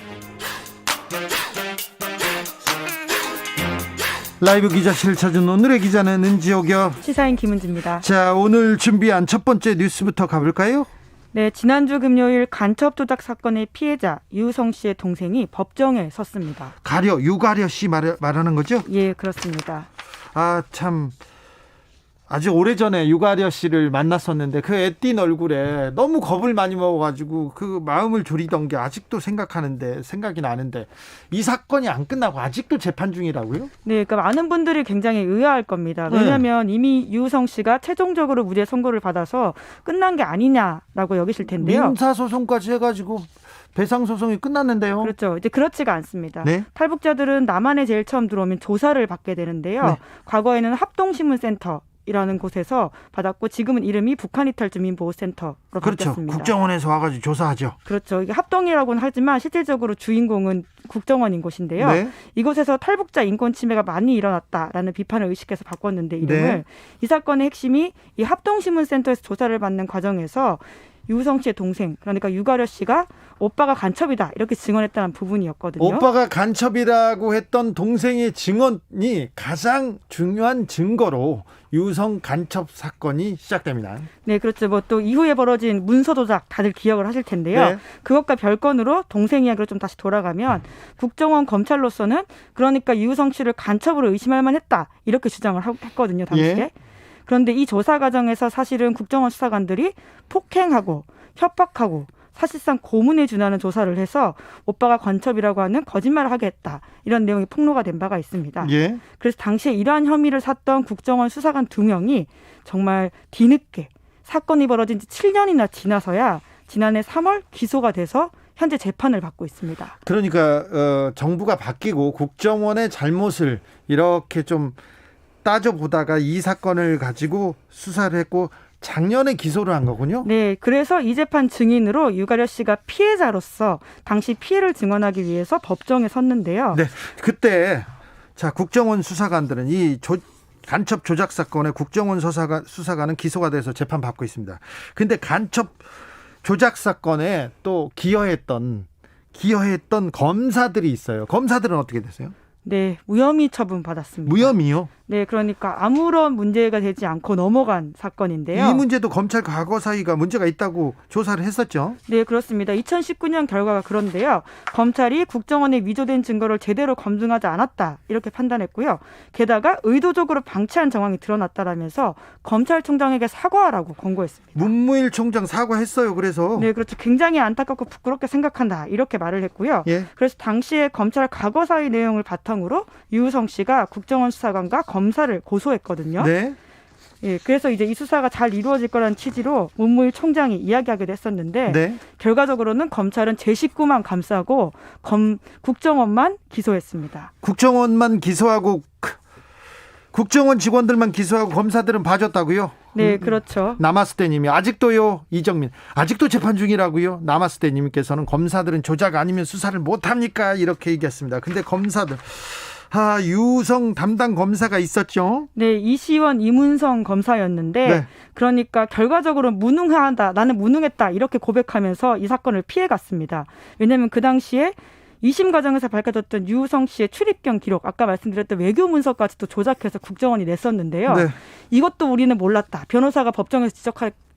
Speaker 1: 라이브 기자실을 찾은 오늘의 기자는 은지옥이요.
Speaker 12: 시사인 김은지입니다.
Speaker 1: 자, 오늘 준비한 첫 번째 뉴스부터 가볼까요?
Speaker 12: 네, 지난주 금요일 간첩 조작 사건의 피해자 유성 씨의 동생이 법정에 섰습니다.
Speaker 1: 유가려 씨 말하는 거죠?
Speaker 12: 예, 그렇습니다.
Speaker 1: 아, 참. 아주 오래전에 유가려 씨를 만났었는데 그 애띤 얼굴에 너무 겁을 많이 먹어가지고 그 마음을 졸이던 게 아직도 생각이 나는데 이 사건이 안 끝나고 아직도 재판 중이라고요?
Speaker 12: 네, 그러니까 많은 분들이 굉장히 의아할 겁니다. 왜냐하면 이미 유성 씨가 최종적으로 무죄 선고를 받아서 끝난 게 아니냐라고 여기실 텐데요.
Speaker 1: 민사소송까지 해가지고 배상소송이 끝났는데요.
Speaker 12: 그렇죠. 이제 그렇지가 않습니다.
Speaker 1: 네?
Speaker 12: 탈북자들은 남한에 제일 처음 들어오면 조사를 받게 되는데요.
Speaker 1: 네.
Speaker 12: 과거에는 합동신문센터 이라는 곳에서 받았고 지금은 이름이 북한이탈 주민보호센터로
Speaker 1: 그렇죠.
Speaker 12: 바뀌었습니다.
Speaker 1: 국정원에서 와가지고 조사하죠.
Speaker 12: 그렇죠. 이게 합동이라고는 하지만 실질적으로 주인공은 국정원인 곳인데요.
Speaker 1: 네.
Speaker 12: 이곳에서 탈북자 인권 침해가 많이 일어났다라는 비판을 의식해서 바꿨는데 이름을.
Speaker 1: 네.
Speaker 12: 이 사건의 핵심이 이 합동신문센터에서 조사를 받는 과정에서 유성 씨의 동생, 그러니까 유가려 씨가 오빠가 간첩이다 이렇게 증언했다는 부분이었거든요.
Speaker 1: 오빠가 간첩이라고 했던 동생의 증언이 가장 중요한 증거로 유성 간첩 사건이 시작됩니다.
Speaker 12: 네, 그렇죠. 뭐 또 이후에 벌어진 문서 조작 다들 기억을 하실 텐데요.
Speaker 1: 네.
Speaker 12: 그것과 별건으로 동생 이야기로 좀 다시 돌아가면 국정원 검찰로서는 그러니까 유성 씨를 간첩으로 의심할 만했다 이렇게 주장을 했거든요, 당시에.
Speaker 1: 예.
Speaker 12: 그런데 이 조사 과정에서 사실은 국정원 수사관들이 폭행하고 협박하고 사실상 고문에 준하는 조사를 해서 오빠가 간첩이라고 하는 거짓말을 하게 했다. 이런 내용이 폭로가 된 바가 있습니다.
Speaker 1: 예.
Speaker 12: 그래서 당시에 이러한 혐의를 샀던 국정원 수사관 2명이 정말 뒤늦게 사건이 벌어진 지 7년이나 지나서야 지난해 3월 기소가 돼서 현재 재판을 받고 있습니다.
Speaker 1: 그러니까 정부가 바뀌고 국정원의 잘못을 이렇게 좀 따져보다가 이 사건을 가지고 수사를 했고 작년에 기소를 한 거군요.
Speaker 12: 네, 그래서 이 재판 증인으로 유가려 씨가 피해자로서 당시 피해를 증언하기 위해서 법정에 섰는데요.
Speaker 1: 네, 그때 자 국정원 수사관들은 이 간첩 조작 사건에 국정원 수사관은 기소가 돼서 재판 받고 있습니다. 근데 간첩 조작 사건에 또 기여했던 검사들이 있어요. 검사들은 어떻게 됐어요?
Speaker 12: 네, 무혐의 처분 받았습니다.
Speaker 1: 무혐의요?
Speaker 12: 네, 그러니까 아무런 문제가 되지 않고 넘어간 사건인데요.
Speaker 1: 이 문제도 검찰 과거 사위가 문제가 있다고 조사를 했었죠.
Speaker 12: 네, 그렇습니다. 2019년 결과가 그런데요. 검찰이 국정원의 위조된 증거를 제대로 검증하지 않았다 이렇게 판단했고요. 게다가 의도적으로 방치한 정황이 드러났다라면서 검찰총장에게 사과하라고 권고했습니다.
Speaker 1: 문무일 총장 사과했어요. 그래서
Speaker 12: 네, 그렇죠. 굉장히 안타깝고 부끄럽게 생각한다 이렇게 말을 했고요.
Speaker 1: 예.
Speaker 12: 그래서 당시에 검찰 과거 사위 내용을 바탕으로 유성 씨가 국정원 수사관과 검사를 고소했거든요.
Speaker 1: 네.
Speaker 12: 예, 그래서 이제 이 수사가 잘 이루어질 거라는 취지로 문무일 총장이 이야기하기도 했었는데
Speaker 1: 네.
Speaker 12: 결과적으로는 검찰은 제 식구만 감싸고 국정원만 기소했습니다.
Speaker 1: 국정원만 기소하고 국정원 직원들만 기소하고 검사들은 봐줬다고요?
Speaker 12: 네, 그렇죠.
Speaker 1: 남았을때님이 아직도요, 이정민 아직도 재판 중이라고요? 남았을때님께서는 검사들은 조작 아니면 수사를 못합니까? 이렇게 얘기했습니다. 근데 검사들 유성 담당 검사가 있었죠?
Speaker 12: 네, 이시원 이문성 검사였는데
Speaker 1: 네.
Speaker 12: 그러니까 결과적으로 무능하다, 나는 무능했다 이렇게 고백하면서 이 사건을 피해갔습니다. 왜냐하면 그 당시에 2심 과정에서 밝혀졌던 유성 씨의 출입경 기록, 아까 말씀드렸던 외교 문서까지도 조작해서 국정원이 냈었는데요.
Speaker 1: 네.
Speaker 12: 이것도 우리는 몰랐다. 변호사가 법정에서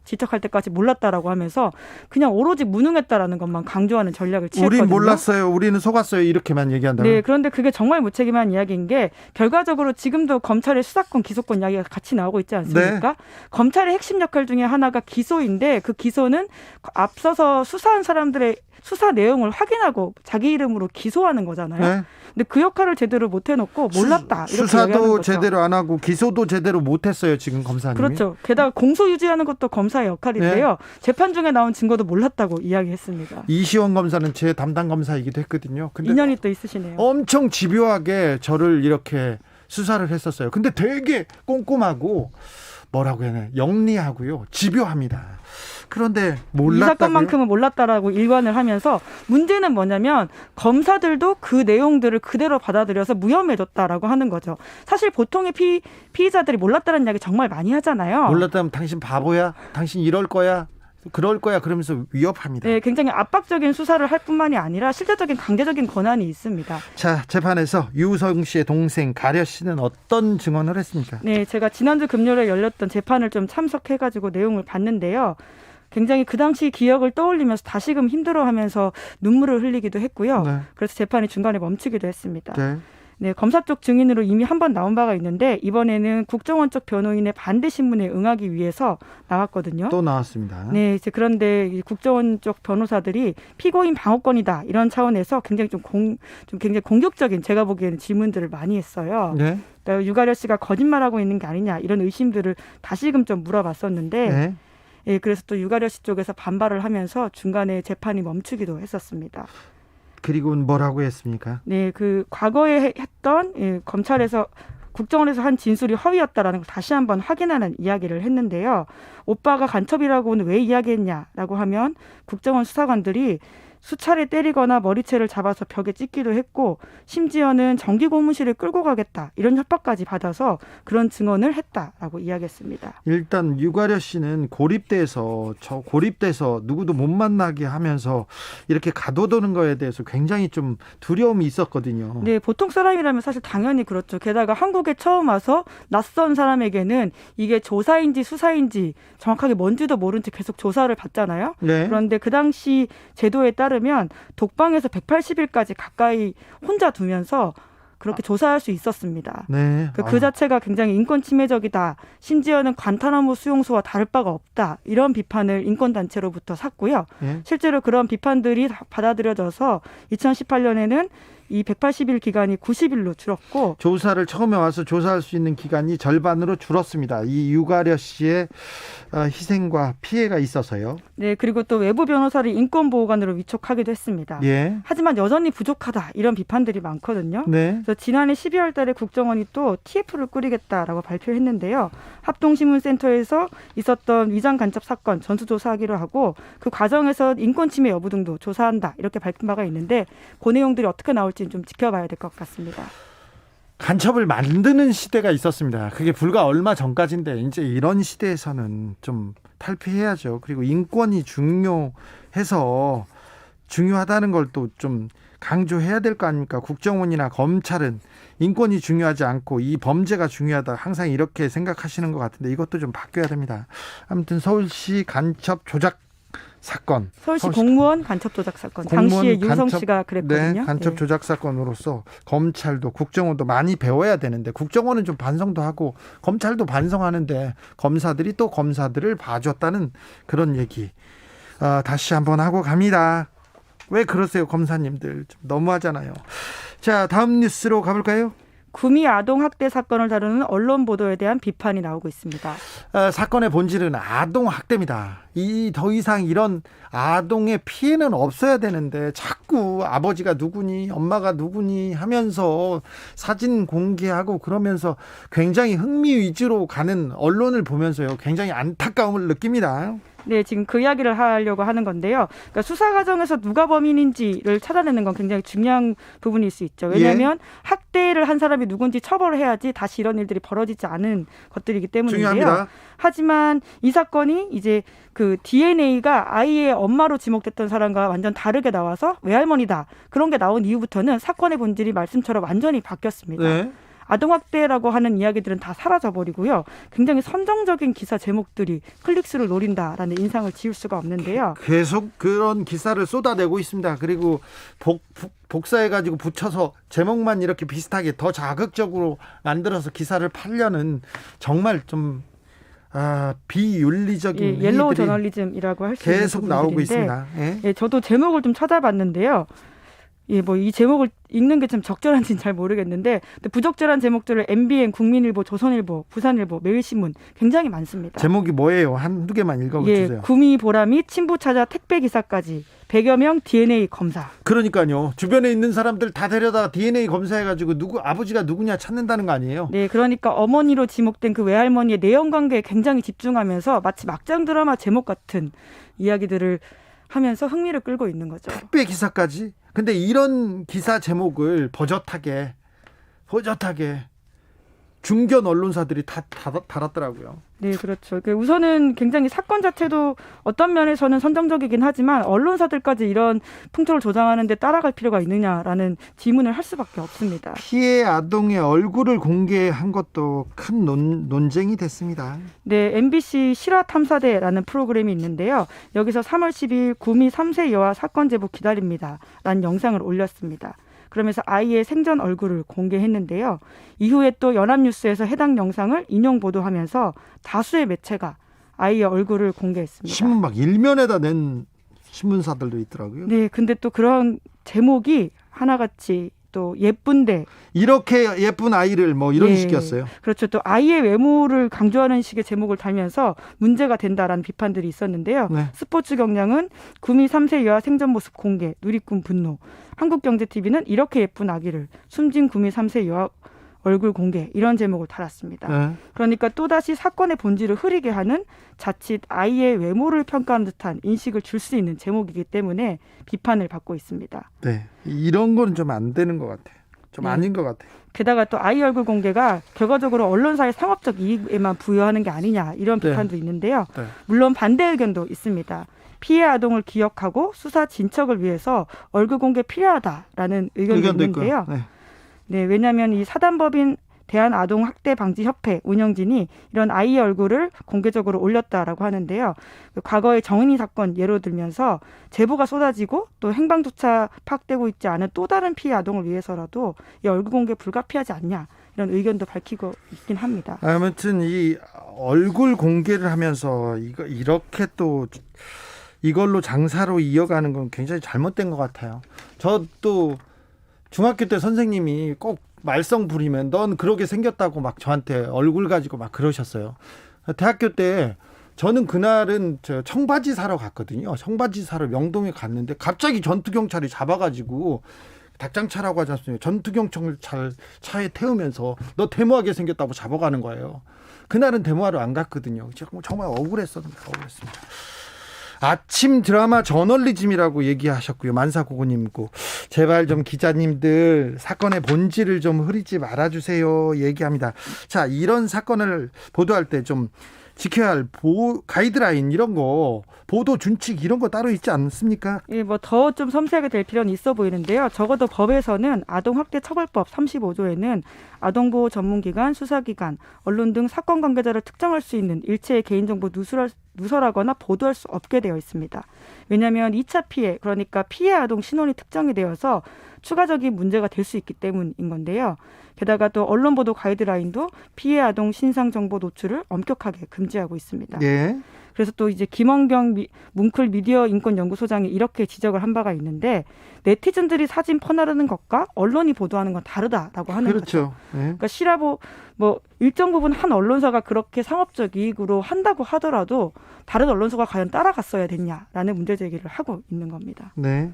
Speaker 12: 지적할 때까지 몰랐다라고 하면서 그냥 오로지 무능했다라는 것만 강조하는 전략을 취했거든요.
Speaker 1: 우린 몰랐어요. 우리는 속았어요. 이렇게만 얘기한다면.
Speaker 12: 네, 그런데 그게 정말 무책임한 이야기인 게 결과적으로 지금도 검찰의 수사권, 기소권 이야기가 같이 나오고 있지 않습니까? 네. 검찰의 핵심 역할 중에 하나가 기소인데 그 기소는 앞서서 수사한 사람들의 수사 내용을 확인하고 자기 이름으로 기소하는 거잖아요. 네. 근데 그 역할을 제대로 못 해놓고 몰랐다. 이렇게
Speaker 1: 수사도 제대로 안 하고 기소도 제대로 못 했어요. 지금 검사님이.
Speaker 12: 그렇죠. 게다가 공소 유지하는 것도 검사의 역할인데요. 네. 재판 중에 나온 증거도 몰랐다고 이야기했습니다.
Speaker 1: 이시원 검사는 제 담당 검사이기도 했거든요. 근데
Speaker 12: 인연이 또 있으시네요.
Speaker 1: 엄청 집요하게 저를 이렇게 수사를 했었어요. 근데 되게 꼼꼼하고 뭐라고 해야 되나 영리하고요. 집요합니다. 그런데 몰랐다고요?
Speaker 12: 이 사건만큼은 몰랐다라고 일관을 하면서 문제는 뭐냐면 검사들도 그 내용들을 그대로 받아들여서 무혐의해줬다라고 하는 거죠. 사실 보통의 피의자들이 몰랐다는 이야기 정말 많이 하잖아요.
Speaker 1: 몰랐다면 당신 바보야? 당신 이럴 거야? 그럴 거야? 그러면서 위협합니다.
Speaker 12: 네, 굉장히 압박적인 수사를 할 뿐만이 아니라 실제적인 강제적인 권한이 있습니다.
Speaker 1: 자, 재판에서 유우성 씨의 동생 가려 씨는 어떤 증언을 했습니까?
Speaker 12: 네, 제가 지난주 금요일에 열렸던 재판을 좀 참석해가지고 내용을 봤는데요. 굉장히 그 당시 기억을 떠올리면서 다시금 힘들어하면서 눈물을 흘리기도 했고요. 네. 그래서 재판이 중간에 멈추기도 했습니다. 네, 검사 쪽 증인으로 이미 한 번 나온 바가 있는데 이번에는 국정원 쪽 변호인의 반대 신문에 응하기 위해서 나왔거든요.
Speaker 1: 또 나왔습니다.
Speaker 12: 네, 이제 그런데 국정원 쪽 변호사들이 피고인 방어권이다 이런 차원에서 굉장히 좀 굉장히 공격적인 제가 보기에는 질문들을 많이 했어요. 네. 그러니까 유가려 씨가 거짓말하고 있는 게 아니냐 이런 의심들을 다시금 좀 물어봤었는데. 네. 예, 그래서 또 유가려 씨 쪽에서 반발을 하면서 중간에 재판이 멈추기도 했었습니다.
Speaker 1: 그리고 뭐라고 했습니까?
Speaker 12: 네, 그 과거에 했던 검찰에서 국정원에서 한 진술이 허위였다라는 걸 다시 한번 확인하는 이야기를 했는데요. 오빠가 간첩이라고는 왜 이야기했냐라고 하면 국정원 수사관들이 수차례 때리거나 머리채를 잡아서 벽에 찍기도 했고 심지어는 정기 고문실에 끌고 가겠다 이런 협박까지 받아서 그런 증언을 했다라고 이야기했습니다.
Speaker 1: 일단 유가려 씨는 고립돼서 누구도 못 만나게 하면서 이렇게 가둬두는 거에 대해서 굉장히 좀 두려움이 있었거든요.
Speaker 12: 네, 보통 사람이라면 사실 당연히 그렇죠. 게다가 한국에 처음 와서 낯선 사람에게는 이게 조사인지 수사인지 정확하게 뭔지도 모른 채 계속 조사를 받잖아요. 네. 그런데 그 당시 제도에 따르면 독방에서 180일까지 가까이 혼자 두면서 그렇게 조사할 수 있었습니다. 네. 그 자체가 굉장히 인권 침해적이다. 심지어는 관타나모 수용소와 다를 바가 없다. 이런 비판을 인권단체로부터 샀고요. 네. 실제로 그런 비판들이 받아들여져서 2018년에는 이 180일 기간이 90일로 줄었고
Speaker 1: 조사를 처음에 와서 조사할 수 있는 기간이 절반으로 줄었습니다. 이 유가려 씨의 희생과 피해가 있어서요.
Speaker 12: 네, 그리고 또 외부 변호사를 인권보호관으로 위촉하기도 했습니다. 예. 하지만 여전히 부족하다 이런 비판들이 많거든요. 네. 그래서 지난해 12월 달에 국정원이 또 TF를 꾸리겠다라고 발표했는데요. 합동신문센터에서 있었던 위장 간첩 사건 전수조사하기로 하고 그 과정에서 인권 침해 여부 등도 조사한다 이렇게 밝힌 바가 있는데 그 내용들이 어떻게 나올지 좀 지켜봐야 될 것 같습니다.
Speaker 1: 간첩을 만드는 시대가 있었습니다. 그게 불과 얼마 전까지인데 이제 이런 시대에서는 좀 탈피해야죠. 그리고 인권이 중요하다는 걸 또 좀 강조해야 될 거 아닙니까? 국정원이나 검찰은 인권이 중요하지 않고 이 범죄가 중요하다. 항상 이렇게 생각하시는 것 같은데 이것도 좀 바뀌어야 됩니다. 아무튼 서울시 간첩 조작 사건.
Speaker 12: 서울시 공무원 간첩 조작 사건. 당시에 유성 씨가 그랬거든요.
Speaker 1: 네, 간첩 조작 사건으로서 검찰도 국정원도 많이 배워야 되는데 국정원은 좀 반성도 하고 검찰도 반성하는데 검사들이 또 검사들을 봐줬다는 그런 얘기 다시 한번 하고 갑니다. 왜 그러세요, 검사님들? 좀 너무하잖아요. 자, 다음 뉴스로 가볼까요?
Speaker 12: 구미 아동 학대 사건을 다루는 언론 보도에 대한 비판이 나오고 있습니다.
Speaker 1: 사건의 본질은 아동 학대입니다. 더 이상 이런 아동의 피해는 없어야 되는데 자꾸 아버지가 누구니 엄마가 누구니 하면서 사진 공개하고 그러면서 굉장히 흥미 위주로 가는 언론을 보면서요 굉장히 안타까움을 느낍니다.
Speaker 12: 네, 지금 그 이야기를 하려고 하는 건데요. 그러니까 수사 과정에서 누가 범인인지를 찾아내는 건 굉장히 중요한 부분일 수 있죠. 왜냐하면 학대를 한 사람이 누군지 처벌을 해야지 다시 이런 일들이 벌어지지 않은 것들이기 때문인데요. 중요합니다. 하지만 이 사건이 이제 그 DNA가 아이의 엄마로 지목됐던 사람과 완전 다르게 나와서 외할머니다. 그런 게 나온 이후부터는 사건의 본질이 말씀처럼 완전히 바뀌었습니다. 네. 아동학대라고 하는 이야기들은 다 사라져버리고요. 굉장히 선정적인 기사 제목들이 클릭수를 노린다라는 인상을 지울 수가 없는데요.
Speaker 1: 계속 그런 기사를 쏟아내고 있습니다. 그리고 복사해가지고 붙여서 제목만 이렇게 비슷하게 더 자극적으로 만들어서 기사를 팔려는 정말 좀 비윤리적인
Speaker 12: 옐로우
Speaker 1: 행위들이
Speaker 12: 저널리즘이라고 할 수 있는
Speaker 1: 계속 나오고
Speaker 12: 부분들인데,
Speaker 1: 있습니다.
Speaker 12: 예, 저도 제목을 좀 찾아봤는데요. 뭐 이 제목을 읽는 게 좀 적절한지는 잘 모르겠는데, 근데 부적절한 제목들을 MBN, 국민일보, 조선일보, 부산일보, 매일신문 굉장히 많습니다.
Speaker 1: 제목이 뭐예요? 한두 개만 읽어주세요.
Speaker 12: 구미 보람이 친부 찾아 택배 기사까지 100여 명 DNA 검사.
Speaker 1: 그러니까요. 주변에 있는 사람들 다 데려다 DNA 검사해가지고 아버지가 누구냐 찾는다는 거 아니에요?
Speaker 12: 네, 그러니까 어머니로 지목된 그 외할머니의 내연 관계에 굉장히 집중하면서 마치 막장 드라마 제목 같은 이야기들을 하면서 흥미를 끌고 있는 거죠.
Speaker 1: 택배 기사까지? 근데 이런 기사 제목을 버젓하게 중견 언론사들이 다 달았더라고요.
Speaker 12: 네, 그렇죠. 우선은 굉장히 사건 자체도 어떤 면에서는 선정적이긴 하지만 언론사들까지 이런 풍토를 조장하는 데 따라갈 필요가 있느냐라는 질문을 할 수밖에 없습니다.
Speaker 1: 피해 아동의 얼굴을 공개한 것도 큰 논쟁이 됐습니다.
Speaker 12: 네, MBC 실화탐사대라는 프로그램이 있는데요. 여기서 3월 10일 구미 3세 여아 사건 제보 기다립니다 라는 영상을 올렸습니다. 그러면서 아이의 생전 얼굴을 공개했는데요. 이후에 또 연합뉴스에서 해당 영상을 인용 보도하면서 다수의 매체가 아이의 얼굴을 공개했습니다.
Speaker 1: 신문 막 일면에다 낸 신문사들도 있더라고요.
Speaker 12: 네, 근데 또 그런 제목이 하나같이 또 예쁜데
Speaker 1: 이렇게 예쁜 아이를 뭐 이런 식이었어요.
Speaker 12: 그렇죠. 또 아이의 외모를 강조하는 식의 제목을 달면서 문제가 된다라는 비판들이 있었는데요.
Speaker 1: 네.
Speaker 12: 스포츠 경향은 구미 3세 여아 생전 모습 공개, 누리꾼 분노. 한국경제TV는 이렇게 예쁜 아기를, 숨진 구미 3세 여아 얼굴 공개, 이런 제목을 달았습니다.
Speaker 1: 네.
Speaker 12: 그러니까 또다시 사건의 본질을 흐리게 하는, 자칫 아이의 외모를 평가하는 듯한 인식을 줄 수 있는 제목이기 때문에 비판을 받고 있습니다.
Speaker 1: 네, 이런 건 좀 안 되는 것 같아요. 좀 아닌 것 같아요.
Speaker 12: 게다가 또 아이 얼굴 공개가 결과적으로 언론사의 상업적 이익에만 부여하는 게 아니냐, 이런 비판도 있는데요.
Speaker 1: 네.
Speaker 12: 물론 반대 의견도 있습니다. 피해 아동을 기억하고 수사 진척을 위해서 얼굴 공개 필요하다라는 의견도 있는데요. 네, 왜냐하면 이 사단법인 대한아동학대방지협회 운영진이 이런 아이의 얼굴을 공개적으로 올렸다라고 하는데요. 과거의 정은희 사건 예로 들면서 제보가 쏟아지고 또 행방조차 파악되고 있지 않은 또 다른 피해 아동을 위해서라도 이 얼굴 공개 불가피하지 않냐, 이런 의견도 밝히고 있긴 합니다.
Speaker 1: 아무튼 이 얼굴 공개를 하면서 이렇게 또 이걸로 장사로 이어가는 건 굉장히 잘못된 것 같아요. 저도 중학교 때 선생님이 꼭 말썽 부리면 넌 그러게 생겼다고 막 저한테 얼굴 가지고 막 그러셨어요. 대학교 때 저는 그날은 청바지 사러 갔거든요. 청바지 사러 명동에 갔는데 갑자기 전투경찰이 잡아가지고 닭장차라고 하지 않습니까? 전투경찰 차에 태우면서 너 데모하게 생겼다고 잡아가는 거예요. 그날은 데모하러 안 갔거든요. 정말 억울했습니다. 아침 드라마 저널리즘이라고 얘기하셨고요. 만사고고님고 제발 좀 기자님들 사건의 본질을 좀 흐리지 말아주세요 얘기합니다. 자, 이런 사건을 보도할 때 좀 지켜야 할 가이드라인, 이런 거, 보도 준칙 이런 거 따로 있지 않습니까?
Speaker 12: 예, 뭐 더 좀 섬세하게 될 필요는 있어 보이는데요. 적어도 법에서는 아동학대처벌법 35조에는 아동보호 전문기관, 수사기관, 언론 등 사건 관계자를 특정할 수 있는 일체의 개인정보 누설하거나 보도할 수 없게 되어 있습니다. 왜냐하면 2차 피해, 그러니까 피해 아동 신원이 특정이 되어서 추가적인 문제가 될 수 있기 때문인 건데요. 게다가 또 언론 보도 가이드라인도 피해 아동 신상 정보 노출을 엄격하게 금지하고 있습니다.
Speaker 1: 예.
Speaker 12: 그래서 또 이제 김원경 뭉클 미디어 인권 연구소장이 이렇게 지적을 한 바가 있는데, 네티즌들이 사진 퍼나르는 것과 언론이 보도하는 건 다르다라고 하는
Speaker 1: 그렇죠.
Speaker 12: 거죠. 그러니까 실화보 뭐 일정 부분 한 언론사가 그렇게 상업적 이익으로 한다고 하더라도 다른 언론사가 과연 따라갔어야 됐냐라는 문제 제기를 하고 있는 겁니다.
Speaker 1: 네.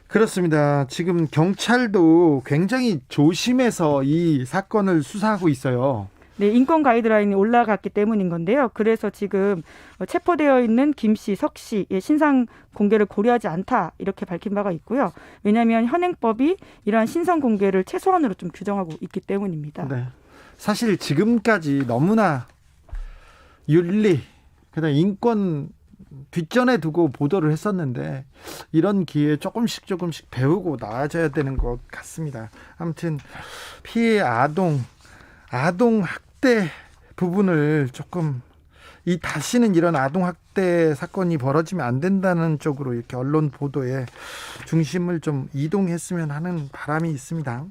Speaker 1: 그렇습니다. 지금 경찰도 굉장히 조심해서 이 사건을 수사하고 있어요.
Speaker 12: 네, 인권 가이드라인이 올라갔기 때문인 건데요. 그래서 지금 체포되어 있는 김 씨, 석 씨의 신상 공개를 고려하지 않다, 이렇게 밝힌 바가 있고요. 왜냐하면 현행법이 이러한 신상 공개를 최소한으로 좀 규정하고 있기 때문입니다.
Speaker 1: 네. 사실 지금까지 너무나 윤리, 그다음 인권 뒷전에 두고 보도를 했었는데 이런 기회에 조금씩 배우고 나아져야 되는 것 같습니다. 아무튼 피해 아동 학대 부분을 조금 다시는 이런 아동 학대 사건이 벌어지면 안 된다는 쪽으로 이렇게 언론 보도에 중심을 좀 이동했으면 하는 바람이 있습니다.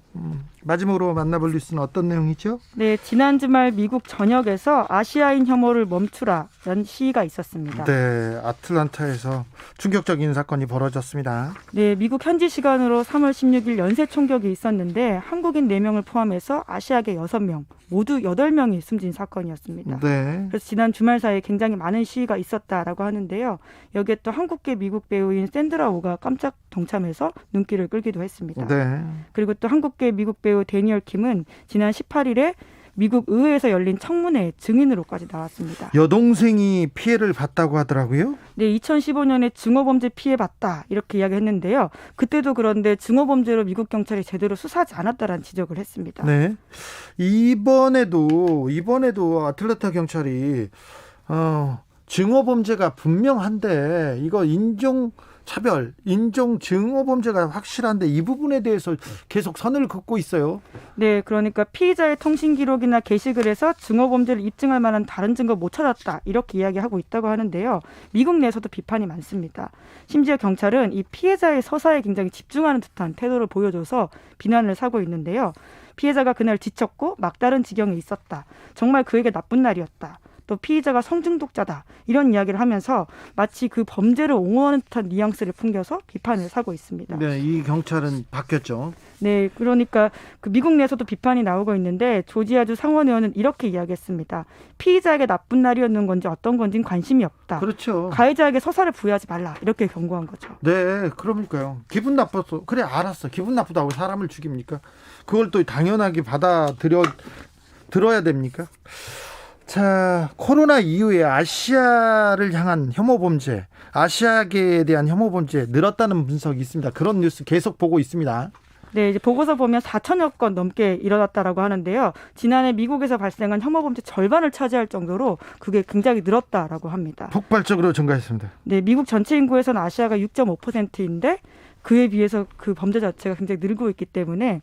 Speaker 1: 마지막으로 만나볼 뉴스는 어떤 내용이죠?
Speaker 12: 네, 지난 주말 미국 전역에서 아시아인 혐오를 멈추라는 시위가 있었습니다.
Speaker 1: 네, 아틀란타에서 충격적인 사건이 벌어졌습니다.
Speaker 12: 네, 미국 현지 시간으로 3월 16일 연쇄 총격이 있었는데 한국인 4명을 포함해서 아시아계 6명, 모두 8명이 숨진 사건이었습니다.
Speaker 1: 네.
Speaker 12: 그래서 지난 주말 사이에 굉장히 많은 시위가 있었다라고 하는데요. 여기에 또 한국계 미국 배우인 샌드라 오가 깜짝 동참해서 눈길을 끌기도 했습니다.
Speaker 1: 네.
Speaker 12: 그리고 또 한국계 미국 배우 데니얼 킴은 지난 18일에 미국 의회에서 열린 청문회 증인으로까지 나왔습니다.
Speaker 1: 여동생이 피해를 봤다고 하더라고요.
Speaker 12: 네, 2015년에 증오범죄 피해봤다 이렇게 이야기했는데요. 그때도 그런데 증오범죄로 미국 경찰이 제대로 수사하지 않았다라는 지적을 했습니다.
Speaker 1: 네. 이번에도 아틀란타 경찰이 증오범죄가 분명한데 이거 인종차별, 증오범죄가 확실한데 이 부분에 대해서 계속 선을 긋고 있어요.
Speaker 12: 네, 그러니까 피의자의 통신 기록이나 게시글에서 증오범죄를 입증할 만한 다른 증거 못 찾았다 이렇게 이야기하고 있다고 하는데요. 미국 내에서도 비판이 많습니다. 심지어 경찰은 이 피해자의 서사에 굉장히 집중하는 듯한 태도를 보여줘서 비난을 사고 있는데요. 피해자가 그날 지쳤고 막다른 지경에 있었다. 정말 그에게 나쁜 날이었다. 또 피의자가 성중독자다 이런 이야기를 하면서 마치 그 범죄를 옹호하는 듯한 뉘앙스를 풍겨서 비판을 사고 있습니다.
Speaker 1: 네, 이 경찰은 바뀌었죠.
Speaker 12: 네, 그러니까 그 미국 내에서도 비판이 나오고 있는데 조지아주 상원 의원은 이렇게 이야기했습니다. 피의자에게 나쁜 날이었는 건지 어떤 건지는 관심이 없다.
Speaker 1: 그렇죠.
Speaker 12: 가해자에게 서사를 부여하지 말라 이렇게 경고한 거죠.
Speaker 1: 네, 그러니까요. 기분 나빴어. 그래, 알았어. 기분 나쁘다고 사람을 죽입니까? 그걸 또 당연하게 들어야 됩니까? 자, 코로나 이후에 아시아를 향한 혐오범죄, 아시아계에 대한 혐오범죄 늘었다는 분석이 있습니다. 그런 뉴스 계속 보고 있습니다.
Speaker 12: 네, 이제 보고서 보면 4천여 건 넘게 일어났다라고 하는데요. 지난해 미국에서 발생한 혐오범죄 절반을 차지할 정도로 그게 굉장히 늘었다라고 합니다.
Speaker 1: 폭발적으로 증가했습니다.
Speaker 12: 네, 미국 전체 인구에서는 아시아가 6.5%인데 그에 비해서 그 범죄 자체가 굉장히 늘고 있기 때문에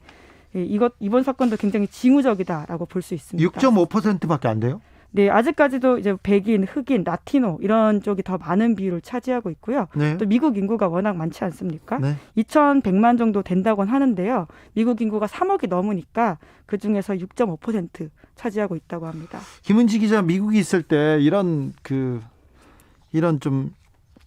Speaker 12: 이번 사건도 굉장히 징후적이다라고 볼 수 있습니다.
Speaker 1: 6.5%밖에 안 돼요?
Speaker 12: 네, 아직까지도 이제 백인, 흑인, 라티노 이런 쪽이 더 많은 비율을 차지하고 있고요.
Speaker 1: 네.
Speaker 12: 또 미국 인구가 워낙 많지 않습니까?
Speaker 1: 네.
Speaker 12: 2,100만 정도 된다고는 하는데요. 미국 인구가 3억이 넘으니까 그중에서 6.5% 차지하고 있다고 합니다.
Speaker 1: 김은지 기자, 미국에 있을 때 이런 좀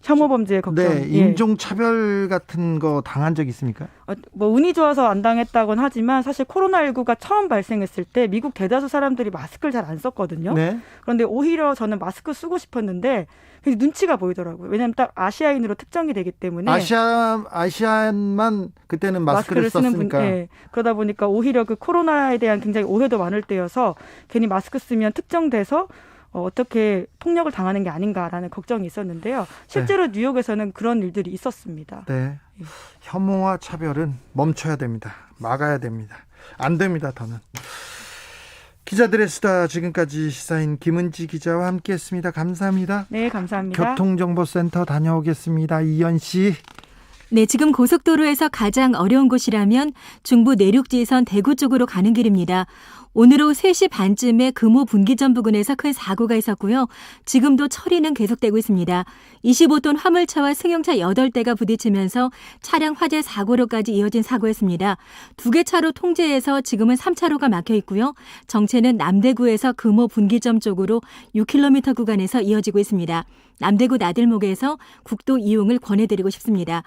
Speaker 12: 혐오범죄 걱정.
Speaker 1: 네, 인종차별 같은 거 당한 적 있습니까?
Speaker 12: 뭐 운이 좋아서 안 당했다곤 하지만 사실 코로나19가 처음 발생했을 때 미국 대다수 사람들이 마스크를 잘 안 썼거든요.
Speaker 1: 네.
Speaker 12: 그런데 오히려 저는 마스크 쓰고 싶었는데 눈치가 보이더라고요. 왜냐하면 딱 아시아인으로 특정이 되기 때문에.
Speaker 1: 아시안만 그때는 마스크를 썼으니까.
Speaker 12: 네. 그러다 보니까 오히려 그 코로나에 대한 굉장히 오해도 많을 때여서 괜히 마스크 쓰면 특정돼서 어떻게 폭력을 당하는 게 아닌가라는 걱정이 있었는데요. 실제로 네. 뉴욕에서는 그런 일들이 있었습니다.
Speaker 1: 네, 혐오와 차별은 멈춰야 됩니다. 막아야 됩니다. 안 됩니다, 더는. 기자들의 수다, 지금까지 시사인 김은지 기자와 함께했습니다. 감사합니다.
Speaker 12: 네, 감사합니다.
Speaker 1: 교통정보센터 다녀오겠습니다. 이현 씨.
Speaker 4: 네, 지금 고속도로에서 가장 어려운 곳이라면 중부 내륙지선 대구 쪽으로 가는 길입니다. 오늘 오후 3시 반쯤에 금호 분기점 부근에서 큰 사고가 있었고요. 지금도 처리는 계속되고 있습니다. 25톤 화물차와 승용차 8대가 부딪히면서 차량 화재 사고로까지 이어진 사고였습니다. 2개 차로 통제해서 지금은 3차로가 막혀 있고요. 정체는 남대구에서 금호 분기점 쪽으로 6km 구간에서 이어지고 있습니다. 남대구 나들목에서 국도 이용을 권해드리고 싶습니다.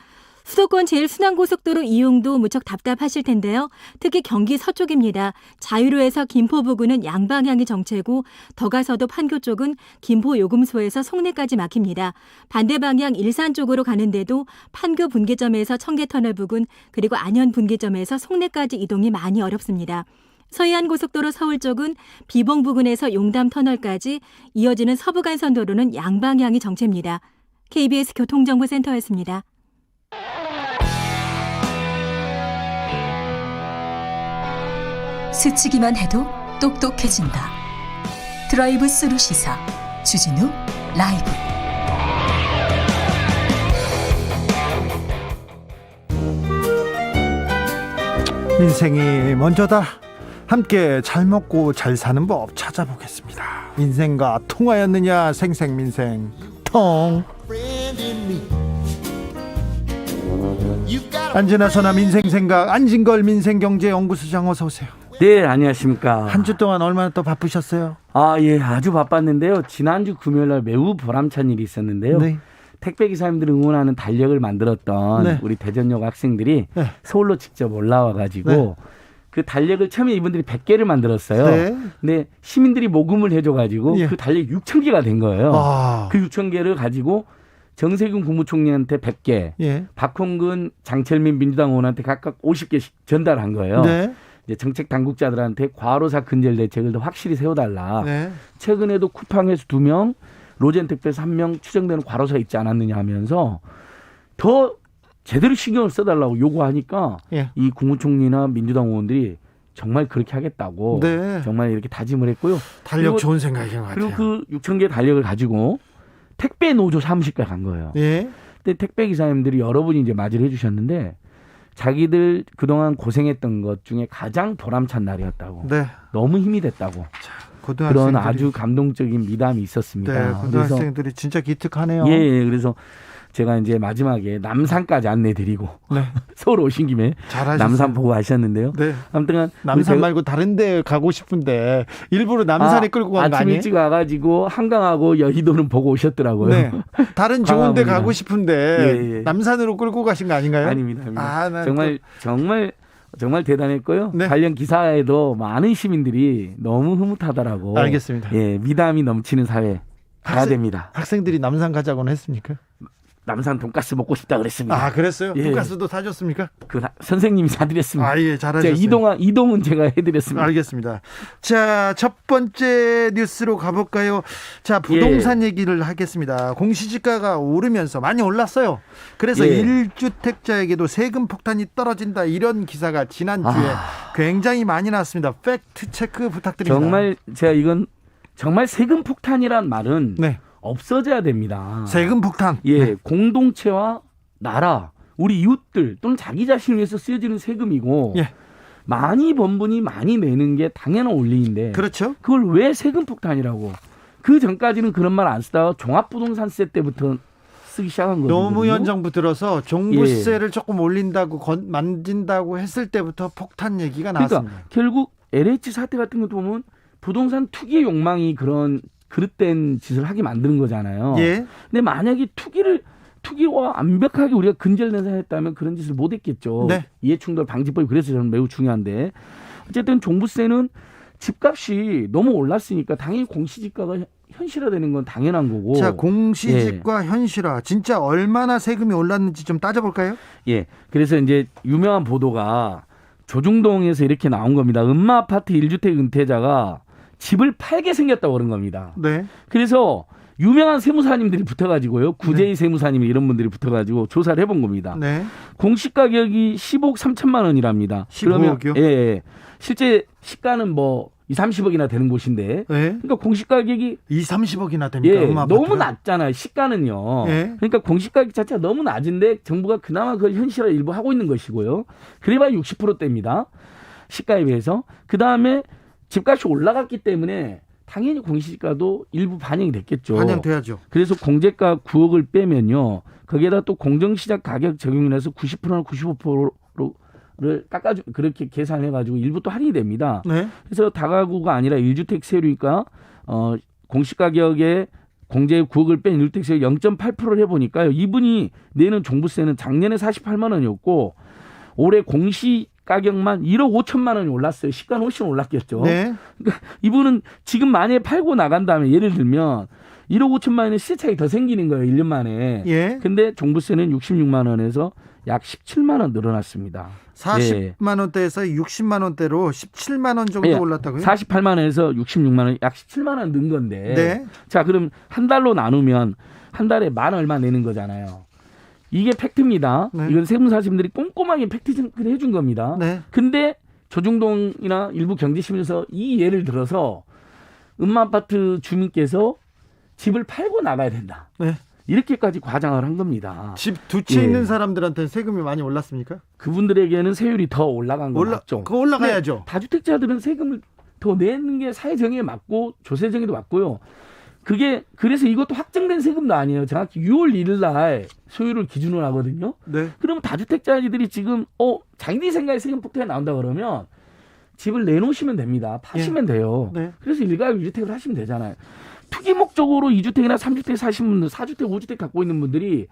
Speaker 4: 수도권 제일순환고속도로 이용도 무척 답답하실 텐데요. 특히 경기 서쪽입니다. 자유로에서 김포 부근은 양방향이 정체고 더 가서도 판교 쪽은 김포 요금소에서 송내까지 막힙니다. 반대 방향 일산 쪽으로 가는데도 판교 분기점에서 청계터널 부근 그리고 안현 분기점에서 송내까지 이동이 많이 어렵습니다. 서해안고속도로 서울 쪽은 비봉 부근에서 용담 터널까지 이어지는 서부간선도로는 양방향이 정체입니다. KBS 교통정보센터였습니다.
Speaker 2: 스치기만 해도 똑똑해진다. 드라이브 스루 시사 주진우 라이브.
Speaker 1: 인생이 먼저다. 함께 잘 먹고 잘 사는 법 찾아보겠습니다. 인생과 통하였느냐 생생민생 통. 안진아 선남 인생생각 안진걸 민생경제연구소장 어서 오세요.
Speaker 13: 네, 안녕하십니까.
Speaker 1: 한 주 동안 얼마나 또 바쁘셨어요?
Speaker 13: 예, 아주 바빴는데요. 지난주 금요일날 매우 보람찬 일이 있었는데요.
Speaker 1: 네.
Speaker 13: 택배기사님들 응원하는 달력을 만들었던
Speaker 1: 네.
Speaker 13: 우리 대전역 학생들이
Speaker 1: 네.
Speaker 13: 서울로 직접 올라와가지고
Speaker 1: 네.
Speaker 13: 그 달력을 처음에 이분들이 100개를 만들었어요.
Speaker 1: 네.
Speaker 13: 근데 시민들이 모금을 해줘가지고
Speaker 1: 예.
Speaker 13: 그 달력이 6,000개가 된 거예요.
Speaker 1: 아.
Speaker 13: 그 6,000개를 가지고 정세균 국무총리한테 100개,
Speaker 1: 예.
Speaker 13: 박홍근, 장철민 민주당 의원한테 각각 50개씩 전달한 거예요.
Speaker 1: 네.
Speaker 13: 이제 정책 당국자들한테 과로사 근절 대책을 더 확실히 세워달라.
Speaker 1: 네.
Speaker 13: 최근에도 쿠팡에서 2명, 로젠택배에서 1명 추정되는 과로사 있지 않았느냐 하면서 더 제대로 신경을 써달라고 요구하니까
Speaker 1: 예.
Speaker 13: 이 국무총리나 민주당 의원들이 정말 그렇게 하겠다고
Speaker 1: 네.
Speaker 13: 정말 이렇게 다짐을 했고요.
Speaker 1: 달력
Speaker 13: 그리고,
Speaker 1: 좋은 생각인 것 같아요.
Speaker 13: 그리고 그 6,000개 달력을 가지고 택배 노조 사무실까지 간 거예요.
Speaker 1: 예.
Speaker 13: 근데 택배 기사님들이 여러분이 이제 맞이를 해주셨는데 자기들 그동안 고생했던 것 중에 가장 보람찬 날이었다고.
Speaker 1: 네.
Speaker 13: 너무 힘이 됐다고.
Speaker 1: 고등학생들이,
Speaker 13: 그런 아주 감동적인 미담이 있었습니다.
Speaker 1: 네, 고등학생들이
Speaker 13: 그래서,
Speaker 1: 진짜 기특하네요.
Speaker 13: 예, 그래서 제가 이제 마지막에 남산까지 안내드리고
Speaker 1: 네.
Speaker 13: 서울 오신 김에
Speaker 1: 잘하셨어요.
Speaker 13: 남산 보고 가셨는데요.
Speaker 1: 네.
Speaker 13: 아무튼
Speaker 1: 남산 말고 다른 데 가고 싶은데 일부러 남산에 끌고 간 거
Speaker 13: 아침
Speaker 1: 아니에요?
Speaker 13: 일찍 와가지고 한강하고 여의도는 보고 오셨더라고요.
Speaker 1: 네. 다른 좋은 데 가고 싶은데
Speaker 13: 예.
Speaker 1: 남산으로 끌고 가신 거 아닌가요?
Speaker 13: 아닙니다.
Speaker 1: 난
Speaker 13: 정말 대단했고요.
Speaker 1: 네.
Speaker 13: 관련 기사에도 많은 시민들이 너무 흐뭇하더라고.
Speaker 1: 알겠습니다.
Speaker 13: 예, 미담이 넘치는 사회 가야 됩니다.
Speaker 1: 학생들이 남산 가자고는 했습니까?
Speaker 13: 남산 돈가스 먹고 싶다 그랬습니다.
Speaker 1: 아, 그랬어요?
Speaker 13: 예.
Speaker 1: 돈가스도 사줬습니까?
Speaker 13: 선생님이 사드렸습니다.
Speaker 1: 아, 예, 잘하셨어요.
Speaker 13: 이동은 제가 해드렸습니다.
Speaker 1: 알겠습니다. 자, 첫 번째 뉴스로 가볼까요? 자, 부동산 얘기를 하겠습니다. 공시지가가 오르면서 많이 올랐어요. 그래서 1주택자에게도 세금 폭탄이 떨어진다, 이런 기사가 지난주에 굉장히 많이 나왔습니다. 팩트 체크 부탁드립니다.
Speaker 13: 정말 제가 이건 정말 세금 폭탄이란 말은
Speaker 1: 네.
Speaker 13: 없어져야 됩니다.
Speaker 1: 세금 폭탄.
Speaker 13: 예,
Speaker 1: 네.
Speaker 13: 공동체와 나라, 우리 이웃들 또는 자기 자신을 위해서 쓰여지는 세금이고
Speaker 1: 예.
Speaker 13: 많이 번 분이 많이 내는 게 당연한 원리인데
Speaker 1: 그렇죠.
Speaker 13: 그걸 왜 세금 폭탄이라고? 그 전까지는 그런 말 안 쓰다가 종합부동산세 때부터 쓰기 시작한 거거든요.
Speaker 1: 노무현 정부 들어서 종부세를 조금 올린다고 만진다고 했을 때부터 폭탄 얘기가 나왔습니다.
Speaker 13: 그러니까 결국 LH 사태 같은 것도 보면 부동산 투기 욕망이 그런 그릇된 짓을 하게 만드는 거잖아요.
Speaker 1: 예.
Speaker 13: 근데 만약에 투기와 완벽하게 우리가 근절내서 했다면 그런 짓을 못 했겠죠.
Speaker 1: 네.
Speaker 13: 이해충돌 방지법이 그래서 저는 매우 중요한데 어쨌든 종부세는 집값이 너무 올랐으니까 당연히 공시지가가 현실화되는 건 당연한 거고.
Speaker 1: 자, 공시지가 현실화 진짜 얼마나 세금이 올랐는지 좀 따져볼까요?
Speaker 13: 예. 그래서 이제 유명한 보도가 조중동에서 이렇게 나온 겁니다. 음마 아파트 1주택 은퇴자가 집을 팔게 생겼다고 그런 겁니다.
Speaker 1: 네.
Speaker 13: 그래서 유명한 세무사님들이 붙어가지고요. 구제희 세무사님 이런 분들이 붙어가지고 조사를 해본 겁니다.
Speaker 1: 네.
Speaker 13: 공시가격이 15억 3천만 원이랍니다.
Speaker 1: 15억이요?
Speaker 13: 예. 실제 시가는 뭐 2, 30억이나 되는 곳인데.
Speaker 1: 네.
Speaker 13: 그러니까 공시가격이
Speaker 1: 2, 30억이나 됩니까?
Speaker 13: 예, 너무 낮잖아요. 시가는요.
Speaker 1: 예.
Speaker 13: 그러니까 공시가격 자체가 너무 낮은데 정부가 그나마 그걸 현실화 일부 하고 있는 것이고요. 그래봐야 60%대입니다. 시가에 비해서. 그다음에 집값이 올라갔기 때문에 당연히 공시지가도 일부 반영이 됐겠죠.
Speaker 1: 반영돼야죠.
Speaker 13: 그래서 공제가 9억을 빼면요. 거기에다 또 공정시장 가격 적용을 해서 90%나 95%를 깎아주 그렇게 계산해가지고 일부 또 할인이 됩니다.
Speaker 1: 네.
Speaker 13: 그래서 다가구가 아니라 1주택 세율이니까 공시가격에 공제 9억을 뺀 1주택 세율 0.8%를 해보니까요. 이분이 내는 종부세는 작년에 48만 원이었고 올해 공시 가격만 1억 5천만 원이 올랐어요. 시가는 훨씬 올랐겠죠.
Speaker 1: 네.
Speaker 13: 그러니까 이분은 지금 만약에 팔고 나간 다음에 예를 들면 1억 5천만 원의 시세 차익이 더 생기는 거예요. 1년 만에.
Speaker 1: 예.
Speaker 13: 근데 종부세는 66만 원에서 약 17만 원 늘어났습니다.
Speaker 1: 40만 원대에서 60만 원대로 17만 원 정도 올랐다고요?
Speaker 13: 48만 원에서 66만 원, 약 17만 원 는 건데.
Speaker 1: 네.
Speaker 13: 자, 그럼 한 달로 나누면 한 달에 만 얼마 내는 거잖아요. 이게 팩트입니다.
Speaker 1: 네.
Speaker 13: 이건 세무사님들이 꼼꼼하게 팩트를 해준 겁니다.
Speaker 1: 네.
Speaker 13: 근데 조중동이나 일부 경제신문에서 이 예를 들어서 음마아파트 주민께서 집을 팔고 나가야 된다.
Speaker 1: 네.
Speaker 13: 이렇게까지 과장을 한 겁니다.
Speaker 1: 집 두 채
Speaker 13: 예.
Speaker 1: 있는 사람들한테는 세금이 많이 올랐습니까?
Speaker 13: 그분들에게는 세율이 더 올라간 거 맞죠?
Speaker 1: 그거 올라가야죠.
Speaker 13: 근데 다주택자들은 세금을 더 내는 게 사회 정의에 맞고 조세 정의도 맞고요. 그게 그래서 이것도 확정된 세금도 아니에요. 정확히 6월 1일 날 소유를 기준으로 하거든요.
Speaker 1: 네.
Speaker 13: 그러면 다주택자들이 지금 자기들이 생각에 세금 폭탄이 나온다 그러면 집을 내놓으시면 됩니다. 파시면 돼요.
Speaker 1: 네.
Speaker 13: 그래서 일가구 1주택을 하시면 되잖아요. 투기 목적으로 2주택이나 3주택 사시는 분들, 4주택, 5주택 갖고 있는 분들이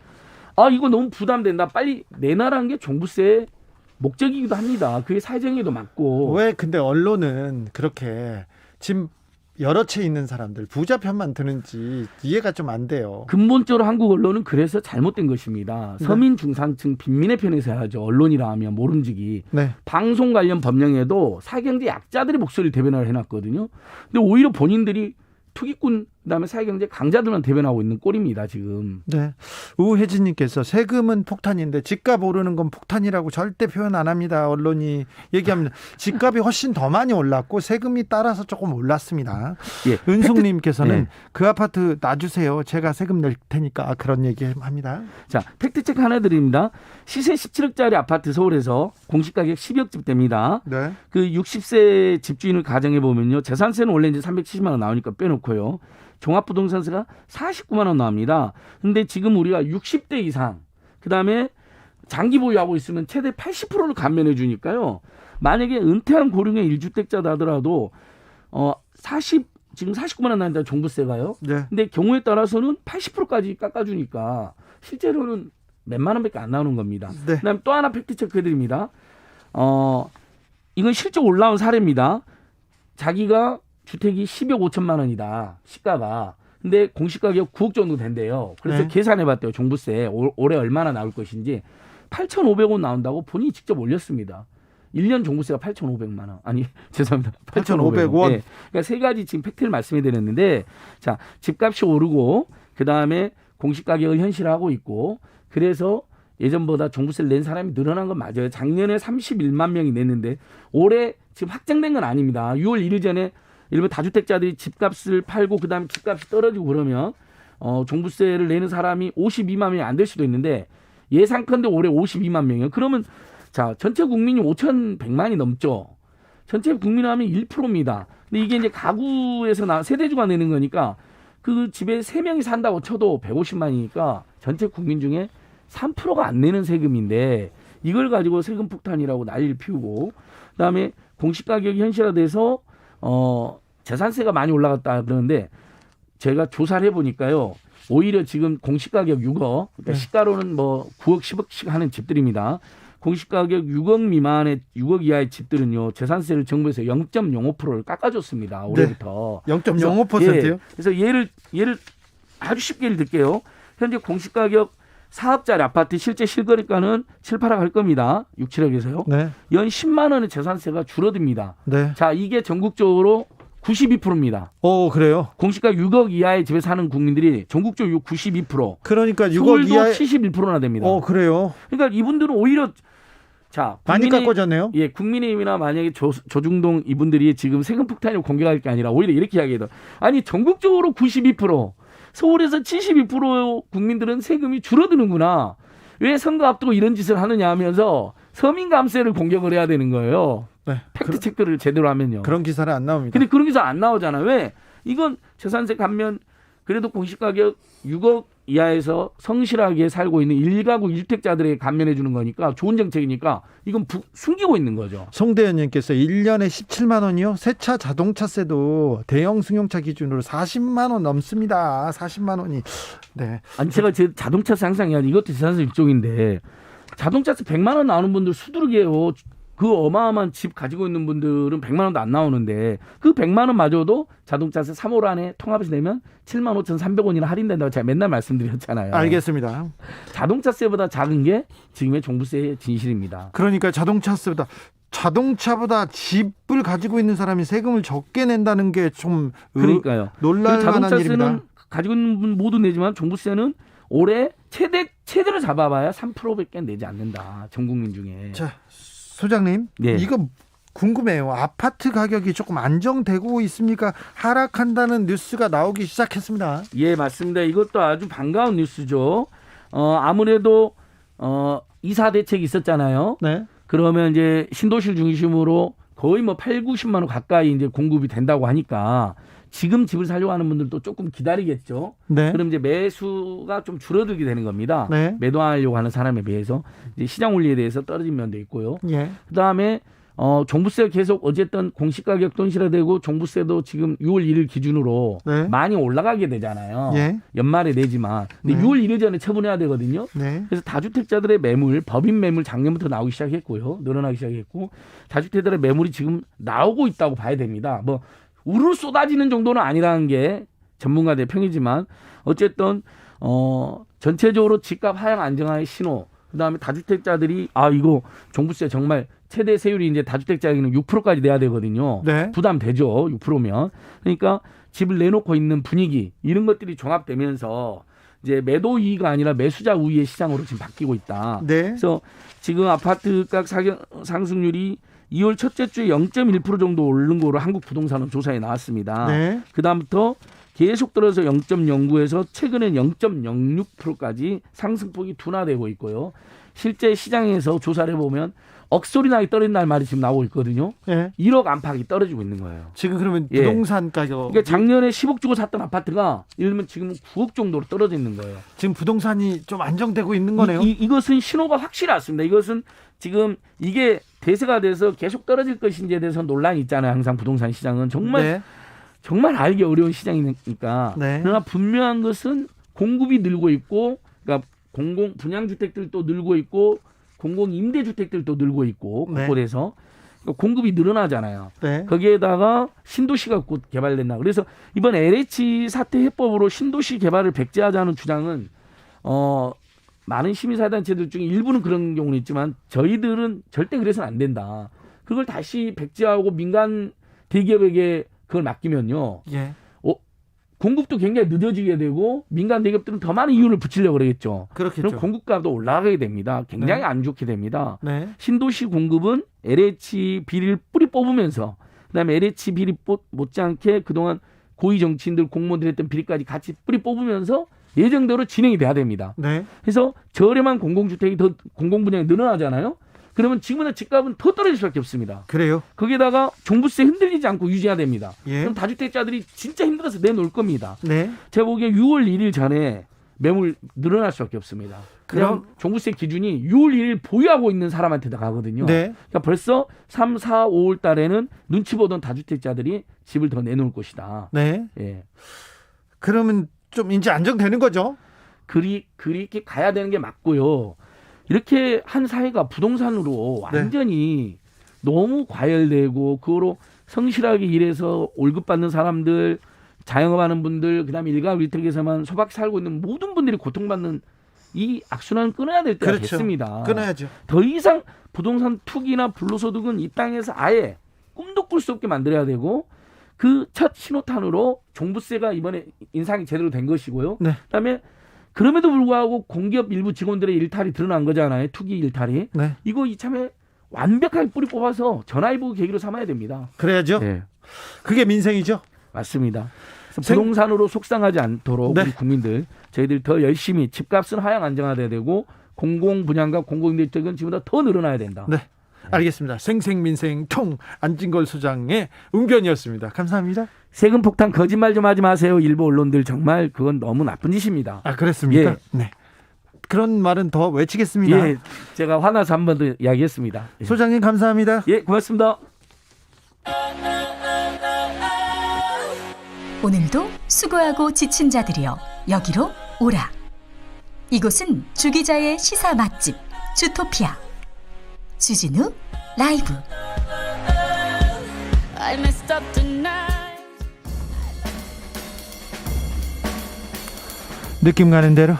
Speaker 13: 이거 너무 부담된다. 빨리 내놔라는 게 종부세의 목적이기도 합니다. 그게 사회정의도 맞고.
Speaker 1: 왜 근데 언론은 그렇게 지금 여러 채 있는 사람들 부자 편만 드는지 이해가 좀 안 돼요.
Speaker 13: 근본적으로 한국 언론은 그래서 잘못된 것입니다.
Speaker 1: 네.
Speaker 13: 서민 중산층 빈민의 편에서 해야죠. 언론이라 하면 모름지기.
Speaker 1: 네.
Speaker 13: 방송 관련 법령에도 사회경제 약자들의 목소리를 대변을 해놨거든요. 근데 오히려 본인들이 투기꾼 그다음에 사회경제 강자들만 대변하고 있는 꼴입니다. 지금.
Speaker 1: 네. 우혜진님께서 세금은 폭탄인데 집값 오르는 건 폭탄이라고 절대 표현 안 합니다. 언론이 얘기합니다. 집값이 훨씬 더 많이 올랐고 세금이 따라서 조금 올랐습니다.
Speaker 13: 예.
Speaker 1: 은숙님께서는
Speaker 13: 예.
Speaker 1: 그 아파트 놔주세요. 제가 세금 낼 테니까 그런 얘기합니다.
Speaker 13: 자, 팩트체크 하나 드립니다. 시세 17억짜리 아파트 서울에서 공시가격 10억쯤 됩니다.
Speaker 1: 네.
Speaker 13: 그 60세 집주인을 가정해 보면요. 재산세는 원래 이제 370만 원 나오니까 빼놓고요. 종합부동산세가 49만 원 나옵니다. 근데 지금 우리가 60대 이상, 그다음에 장기 보유하고 있으면 최대 80%를 감면해 주니까요. 만약에 은퇴한 고령의 1주택자다 하더라도 지금 49만 원 나온다 종부세가요.
Speaker 1: 네.
Speaker 13: 근데 경우에 따라서는 80%까지 깎아주니까 실제로는 몇만 원밖에 안 나오는 겁니다.
Speaker 1: 네.
Speaker 13: 그다음에 또 하나 팩트 체크해드립니다. 이건 실제 올라온 사례입니다. 자기가 주택이 10억 5천만 원이다. 시가가. 근데 공시가격 9억 정도 된대요. 그래서
Speaker 1: 네.
Speaker 13: 계산해봤대요. 종부세 올해 얼마나 나올 것인지. 8,500원 나온다고 본인이 직접 올렸습니다. 1년 종부세가 8,500만 원. 아니 죄송합니다.
Speaker 1: 8,500원.
Speaker 13: 네. 그러니까 세 가지 지금 팩트를 말씀해드렸는데 자 집값이 오르고 그다음에 공시가격을 현실화하고 있고 그래서 예전보다 종부세를 낸 사람이 늘어난 건 맞아요. 작년에 31만 명이 냈는데 올해 지금 확정된 건 아닙니다. 6월 1일 전에 일부 다주택자들이 집값을 팔고 그다음에 집값이 떨어지고 그러면 종부세를 내는 사람이 52만 명이 안 될 수도 있는데 예상컨대 올해 52만 명이요. 그러면 자 전체 국민이 5,100만이 넘죠. 전체 국민 하면 1%입니다. 근데 이게 이제 가구에서 세대주가 내는 거니까 그 집에 3명이 산다고 쳐도 150만이니까 전체 국민 중에 3%가 안 내는 세금인데 이걸 가지고 세금 폭탄이라고 난리를 피우고 그다음에 공시가격이 현실화돼서 재산세가 많이 올라갔다 그러는데 제가 조사를 해보니까요. 오히려 지금 공시가격 6억, 그러니까 시가로는 뭐 9억, 10억씩 하는 집들입니다. 공시가격 6억 미만의 6억 이하의 집들은요. 재산세를 정부에서 0.05%를 깎아줬습니다. 올해부터.
Speaker 1: 네. 0.05%요?
Speaker 13: 그래서 예를 아주 쉽게 예를 들게요. 현재 공시가격 4억짜리 아파트 실제 실거래가는 7, 8억 할 겁니다. 6, 7억에서요.
Speaker 1: 네.
Speaker 13: 연 10만 원의 재산세가 줄어듭니다.
Speaker 1: 네.
Speaker 13: 자, 이게 전국적으로 92%입니다.
Speaker 1: 그래요?
Speaker 13: 공시가 6억 이하의 집에 사는 국민들이 전국적으로 92%.
Speaker 1: 그러니까 6억
Speaker 13: 서울도
Speaker 1: 이하의
Speaker 13: 71%나 됩니다.
Speaker 1: 그래요?
Speaker 13: 그러니까 이분들은 오히려 자,
Speaker 1: 많이 깎아졌네요.
Speaker 13: 예, 국민의힘이나 만약에 조중동 이분들이 지금 세금 폭탄을 공격할 게 아니라 오히려 이렇게 이야기해도 아니 전국적으로 92%, 서울에서 72% 국민들은 세금이 줄어드는구나. 왜 선거 앞두고 이런 짓을 하느냐 하면서 서민감세를 공격을 해야 되는 거예요.
Speaker 1: 네.
Speaker 13: 팩트 체크를 제대로 하면요.
Speaker 1: 그런 기사는 안 나옵니다.
Speaker 13: 근데 그런 기사 안 나오잖아. 왜? 이건 재산세 감면 그래도 공시가격 6억 이하에서 성실하게 살고 있는 1가구 1주택자들에게 감면해 주는 거니까 좋은 정책이니까 이건 숨기고 있는 거죠.
Speaker 1: 송대현님께서 1년에 17만 원이요? 새차 자동차세도 대형 승용차 기준으로 40만 원 넘습니다. 40만 원이. 네.
Speaker 13: 아니 제가 제 자동차세 항상 이야기 이것도 재산세 일종인데 자동차세 100만 원 나오는 분들 수두룩이에요. 그 어마어마한 집 가지고 있는 분들은 100만 원도 안 나오는데 그 100만 원 마저도 자동차세 3월 안에 통합해서 내면 75,300원이나 할인된다고 제가 맨날 말씀드렸잖아요.
Speaker 1: 알겠습니다.
Speaker 13: 자동차세보다 작은 게 지금의 종부세의 진실입니다.
Speaker 1: 그러니까 자동차보다 집을 가지고 있는 사람이 세금을 적게 낸다는 게 좀
Speaker 13: 그러니까요.
Speaker 1: 놀랄 만한 일입니다.
Speaker 13: 자동차세는 가지고 있는 분 모두 내지만 종부세는 올해 최대로 잡아봐야 3%밖에 내지 않는다. 전 국민 중에.
Speaker 1: 자, 소장님,
Speaker 13: 네.
Speaker 1: 이거 궁금해요. 아파트 가격이 조금 안정되고 있습니까? 하락한다는 뉴스가 나오기 시작했습니다.
Speaker 13: 예, 맞습니다. 이것도 아주 반가운 뉴스죠. 아무래도 이사 대책이 있었잖아요.
Speaker 1: 네.
Speaker 13: 그러면 이제 신도시를 중심으로 거의 뭐 8, 90만 원 가까이 이제 공급이 된다고 하니까 지금 집을 사려고 하는 분들도 조금 기다리겠죠.
Speaker 1: 네.
Speaker 13: 그럼 이제 매수가 좀 줄어들게 되는 겁니다.
Speaker 1: 네.
Speaker 13: 매도하려고 하는 사람에 비해서 이제 시장 원리에 대해서 떨어진 면도 있고요.
Speaker 1: 예.
Speaker 13: 그다음에 종부세가 계속 어쨌든 공시가격도 현실화되고 종부세도 지금 6월 1일 기준으로
Speaker 1: 네.
Speaker 13: 많이 올라가게 되잖아요.
Speaker 1: 예.
Speaker 13: 연말에 내지만. 근데
Speaker 1: 네.
Speaker 13: 6월 1일 전에 처분해야 되거든요.
Speaker 1: 네.
Speaker 13: 그래서 다주택자들의 매물, 법인 매물 작년부터 나오기 시작했고요. 늘어나기 시작했고 다주택자들의 매물이 지금 나오고 있다고 봐야 됩니다. 뭐 우르르 쏟아지는 정도는 아니라는 게 전문가들의 평이지만 어쨌든 전체적으로 집값 하향 안정화의 신호. 그다음에 다주택자들이 이거 종부세 정말 최대 세율이 이제 다주택자에게는 6%까지 내야 되거든요.
Speaker 1: 네.
Speaker 13: 부담되죠. 6%면. 그러니까 집을 내놓고 있는 분위기 이런 것들이 종합되면서 이제 매도 우위가 아니라 매수자 우위의 시장으로 지금 바뀌고 있다.
Speaker 1: 네.
Speaker 13: 그래서 지금 아파트 값 상승률이 2월 첫째 주에 0.1% 정도 오른 거로 한국부동산원 조사에 나왔습니다.
Speaker 1: 네.
Speaker 13: 그다음부터 계속 떨어져 0.09에서 최근엔 0.06%까지 상승폭이 둔화되고 있고요. 실제 시장에서 조사를 해보면 억소리 나게 떨어진다는 말이 지금 나오고 있거든요.
Speaker 1: 예.
Speaker 13: 1억 안팎이 떨어지고 있는 거예요.
Speaker 1: 지금 그러면
Speaker 13: 예.
Speaker 1: 부동산 가격
Speaker 13: 그러니까 작년에 10억 주고 샀던 아파트가 예를 들면 지금 9억 정도로 떨어져 있는 거예요.
Speaker 1: 지금 부동산이 좀 안정되고 있는 거네요.
Speaker 13: 이것은 신호가 확실히 왔습니다. 이것은 지금 이게 대세가 돼서 계속 떨어질 것인지에 대해서 논란이 있잖아요. 항상 부동산 시장은 정말
Speaker 1: 네.
Speaker 13: 정말 알기 어려운 시장이니까.
Speaker 1: 네.
Speaker 13: 그러나 분명한 것은 공급이 늘고 있고, 그러니까 공공 분양주택들도 늘고 있고, 공공 임대주택들도 늘고 있고,
Speaker 1: 네.
Speaker 13: 곳곳에서 그러니까 공급이 늘어나잖아요.
Speaker 1: 네.
Speaker 13: 거기에다가 신도시가 곧 개발된다. 그래서 이번 LH 사태 해법으로 신도시 개발을 백지화하자는 주장은 많은 시민사회단체들 중에 일부는 그런 경우는 있지만 저희들은 절대 그래서는 안 된다. 그걸 다시 백지화하고 민간 대기업에게 그걸 맡기면요.
Speaker 1: 예.
Speaker 13: 공급도 굉장히 늦어지게 되고 민간 대기업들은 더 많은 이윤을 붙이려고 그러겠죠.
Speaker 1: 그렇겠죠.
Speaker 13: 그럼 공급가도 올라가게 됩니다. 굉장히
Speaker 1: 네.
Speaker 13: 안 좋게 됩니다.
Speaker 1: 네.
Speaker 13: 신도시 공급은 LH 비리를 뿌리 뽑으면서 그다음에 LH 비리 못지않게 그동안 고위 정치인들 공무원들 했던 비리까지 같이 뿌리 뽑으면서 예정대로 진행이 돼야 됩니다.
Speaker 1: 네.
Speaker 13: 그래서 저렴한 공공주택이 더 공공분양이 늘어나잖아요. 그러면 지금보다 집값은 더 떨어질 수밖에 없습니다.
Speaker 1: 그래요.
Speaker 13: 거기에다가 종부세 흔들리지 않고 유지해야 됩니다.
Speaker 1: 예.
Speaker 13: 그럼 다주택자들이 진짜 힘들어서 내놓을 겁니다.
Speaker 1: 네.
Speaker 13: 제가 보기에 6월 1일 전에 매물 늘어날 수밖에 없습니다. 그럼 종부세 기준이 6월 1일 보유하고 있는 사람한테 다 가거든요.
Speaker 1: 네.
Speaker 13: 그러니까 벌써 3, 4, 5월 달에는 눈치 보던 다주택자들이 집을 더 내놓을 것이다.
Speaker 1: 네.
Speaker 13: 예.
Speaker 1: 그러면 좀 이제 안정되는 거죠?
Speaker 13: 그렇게 가야 되는 게 맞고요. 이렇게 한 사회가 부동산으로 완전히 너무 과열되고 그거로 성실하게 일해서 월급 받는 사람들, 자영업하는 분들, 그다음에 일가구 일택에서만 소박히 살고 있는 모든 분들이 고통받는 이 악순환을 끊어야 될 때가 됐습니다.
Speaker 1: 끊어야죠.
Speaker 13: 더 이상 부동산 투기나 불로소득은 이 땅에서 아예 꿈도 꿀 수 없게 만들어야 되고 그 첫 신호탄으로 종부세가 이번에 인상이 제대로 된 것이고요.
Speaker 1: 네.
Speaker 13: 그다음에 그럼에도 불구하고 공기업 일부 직원들의 일탈이 드러난 거잖아요. 투기 일탈이.
Speaker 1: 네.
Speaker 13: 이거 이참에 완벽하게 뿌리 뽑아서 전화위복 계기로 삼아야 됩니다.
Speaker 1: 그래야죠.
Speaker 13: 네.
Speaker 1: 그게 민생이죠.
Speaker 13: 맞습니다. 그래서 부동산으로 속상하지 않도록
Speaker 1: 네.
Speaker 13: 우리 국민들 저희들 더 열심히 집값은 하향 안정화돼야 되고 공공 분양과 공공임대주택은 지금보다 더 늘어나야 된다.
Speaker 1: 네. 알겠습니다. 생생민생통 안진걸 소장의 응변이었습니다. 감사합니다.
Speaker 13: 세금 폭탄 거짓말 좀 하지 마세요. 일부 언론들 정말 그건 너무 나쁜 짓입니다.
Speaker 1: 아, 그랬습니까?
Speaker 13: 예.
Speaker 1: 네. 그런 말은 더 외치겠습니다.
Speaker 13: 예, 제가 화나서 한 번 더 이야기했습니다. 예.
Speaker 1: 소장님 감사합니다.
Speaker 13: 예, 고맙습니다.
Speaker 2: 오늘도 수고하고 지친 자들이여 여기로 오라. 이곳은 주기자의 시사 맛집 주토피아 주진우 라이브.
Speaker 1: 느낌 가는 대로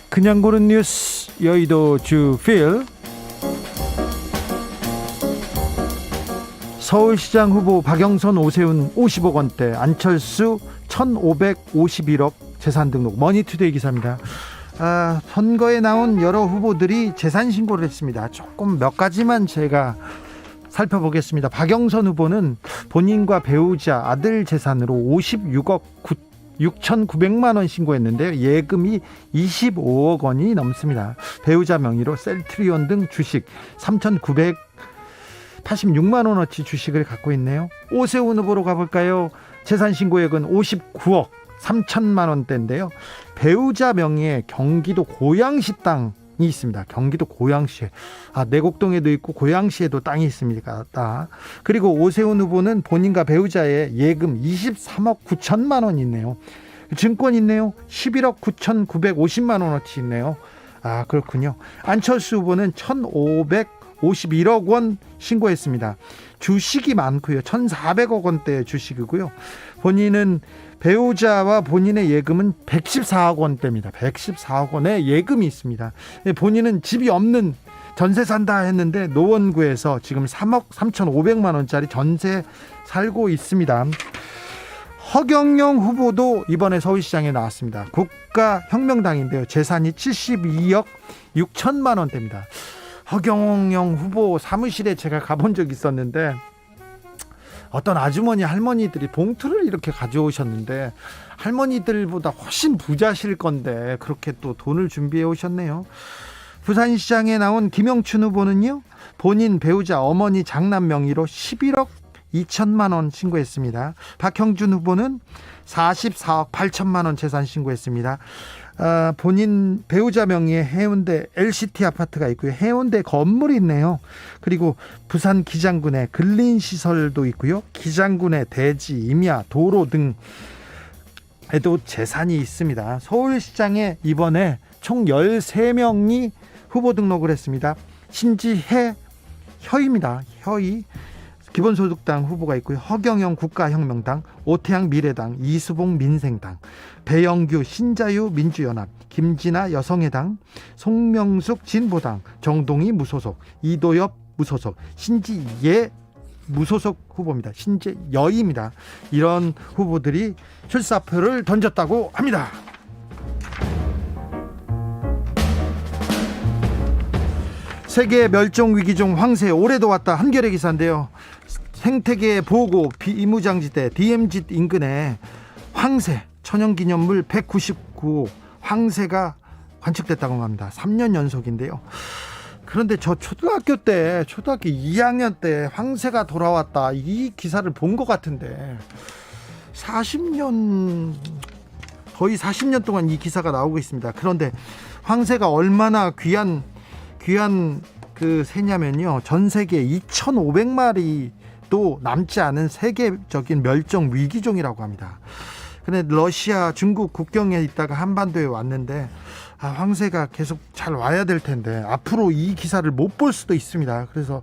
Speaker 1: 그냥 고른 뉴스 여의도 주필. 서울시장 후보 박영선 오세훈 50억 원대, 안철수 1,551억 재산 등록. 머니투데이 기사입니다. 선거에 나온 여러 후보들이 재산 신고를 했습니다. 조금 몇 가지만 제가 살펴보겠습니다. 박영선 후보는 본인과 배우자 아들 재산으로 56억 6,900만 원 신고했는데요. 예금이 25억 원이 넘습니다. 배우자 명의로 셀트리온 등 주식 3,986만 원어치 주식을 갖고 있네요. 오세훈 후보로 가볼까요? 재산 신고액은 59억 3천만 원대인데요. 배우자 명의의 경기도 고양시 땅이 있습니다. 경기도 고양시에 내곡동에도 있고 고양시에도 땅이 있습니다. 그리고 오세훈 후보는 본인과 배우자의 예금 23억 9천만 원 있네요. 증권 있네요. 11억 9,950만 원어치 있네요. 그렇군요. 안철수 후보는 1,551억 원 신고했습니다. 주식이 많고요. 1,400억 원대의 주식이고요. 본인은 배우자와 본인의 예금은 114억 원대입니다. 114억 원의 예금이 있습니다. 본인은 집이 없는 전세 산다 했는데 노원구에서 지금 3억 3,500만 원짜리 전세 살고 있습니다. 허경영 후보도 이번에 서울시장에 나왔습니다. 국가혁명당인데요. 재산이 72억 6천만 원대입니다. 허경영 후보 사무실에 제가 가본 적이 있었는데 어떤 아주머니 할머니들이 봉투를 이렇게 가져오셨는데 할머니들보다 훨씬 부자실 건데 그렇게 또 돈을 준비해 오셨네요. 부산시장에 나온 김영춘 후보는요, 본인 배우자 어머니 장남 명의로 11억 2천만 원 신고했습니다. 박형준 후보는 44억 8천만 원 재산 신고했습니다. 본인 배우자 명의의 해운대 LCT 아파트가 있고요. 해운대 건물이 있네요. 그리고 부산 기장군에 근린시설도 있고요. 기장군에 대지, 임야, 도로 등에도 재산이 있습니다. 서울시장에 이번에 총 13명이 후보 등록을 했습니다. 신지혜 혀입니다. 혀이 기본소득당 후보가 있고요. 허경영 국가혁명당, 오태양 미래당, 이수봉 민생당, 배영규 신자유 민주연합, 김진아 여성의당, 송명숙 진보당, 정동희 무소속, 이도엽 무소속, 신지예 무소속 후보입니다. 신재여입니다. 이런 후보들이 출사표를 던졌다고 합니다. 세계 멸종 위기 중 황새 올해도 왔다. 한겨레 기사인데요. 생태계 보호 비무장지대 DMZ 인근에 황새 천연기념물 199호 황새가 관측됐다고 합니다. 3년 연속인데요. 그런데 저 초등학교 2학년 때 황새가 돌아왔다 이 기사를 본 것 같은데 40년 동안 이 기사가 나오고 있습니다. 그런데 황새가 얼마나 귀한 그 새냐면요, 전 세계 2,500마리도 남지 않은 세계적인 멸종 위기종이라고 합니다. 근데 러시아, 중국 국경에 있다가 한반도에 왔는데 황새가 계속 잘 와야 될 텐데 앞으로 이 기사를 못 볼 수도 있습니다. 그래서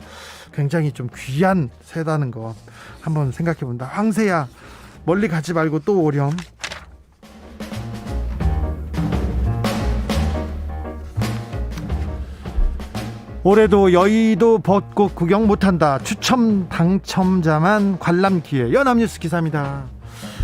Speaker 1: 굉장히 좀 귀한 새다는 거 한번 생각해 본다. 황새야 멀리 가지 말고 또 오렴. 올해도 여의도 벚꽃 구경 못한다. 추첨 당첨자만 관람 기회. 연합뉴스 기사입니다.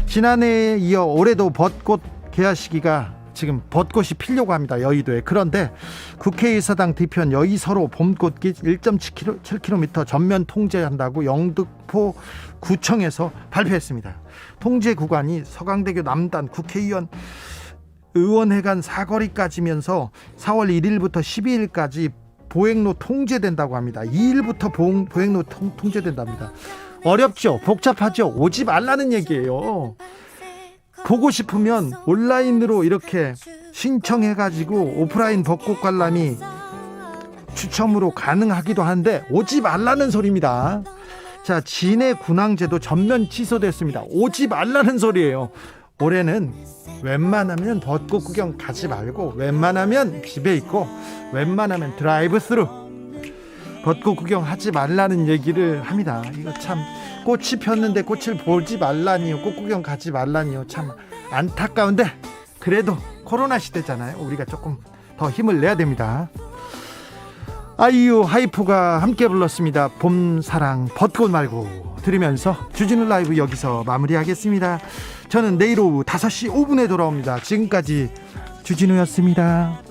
Speaker 1: 지난해에 이어 올해도 벚꽃 개화 시기가 지금 벚꽃이 피려고 합니다. 여의도에. 그런데 국회의사당 뒤편 여의서로 봄꽃길 1.7km 전면 통제한다고 영등포 구청에서 발표했습니다. 통제 구간이 서강대교 남단 국회의원 의원회관 사거리까지면서 4월 1일부터 12일까지 보행로 통제된다고 합니다. 2일부터 보행로 통제된답니다. 어렵죠? 복잡하죠? 오지 말라는 얘기예요. 보고 싶으면 온라인으로 이렇게 신청해가지고 오프라인 벚꽃 관람이 추첨으로 가능하기도 한데 오지 말라는 소리입니다. 자, 진해 군항제도 전면 취소됐습니다. 오지 말라는 소리예요. 올해는 웬만하면 벚꽃 구경 가지 말고 웬만하면 집에 있고 웬만하면 드라이브 스루 벚꽃 구경 하지 말라는 얘기를 합니다. 이거 참 꽃이 폈는데 꽃을 보지 말라니요, 꽃 구경 가지 말라니요, 참 안타까운데 그래도 코로나 시대잖아요. 우리가 조금 더 힘을 내야 됩니다. 아이유 하이프가 함께 불렀습니다. 봄사랑 벚꽃 말고 들으면서 주진우 라이브 여기서 마무리하겠습니다. 저는 내일 오후 5시 5분에 돌아옵니다. 지금까지 주진우였습니다.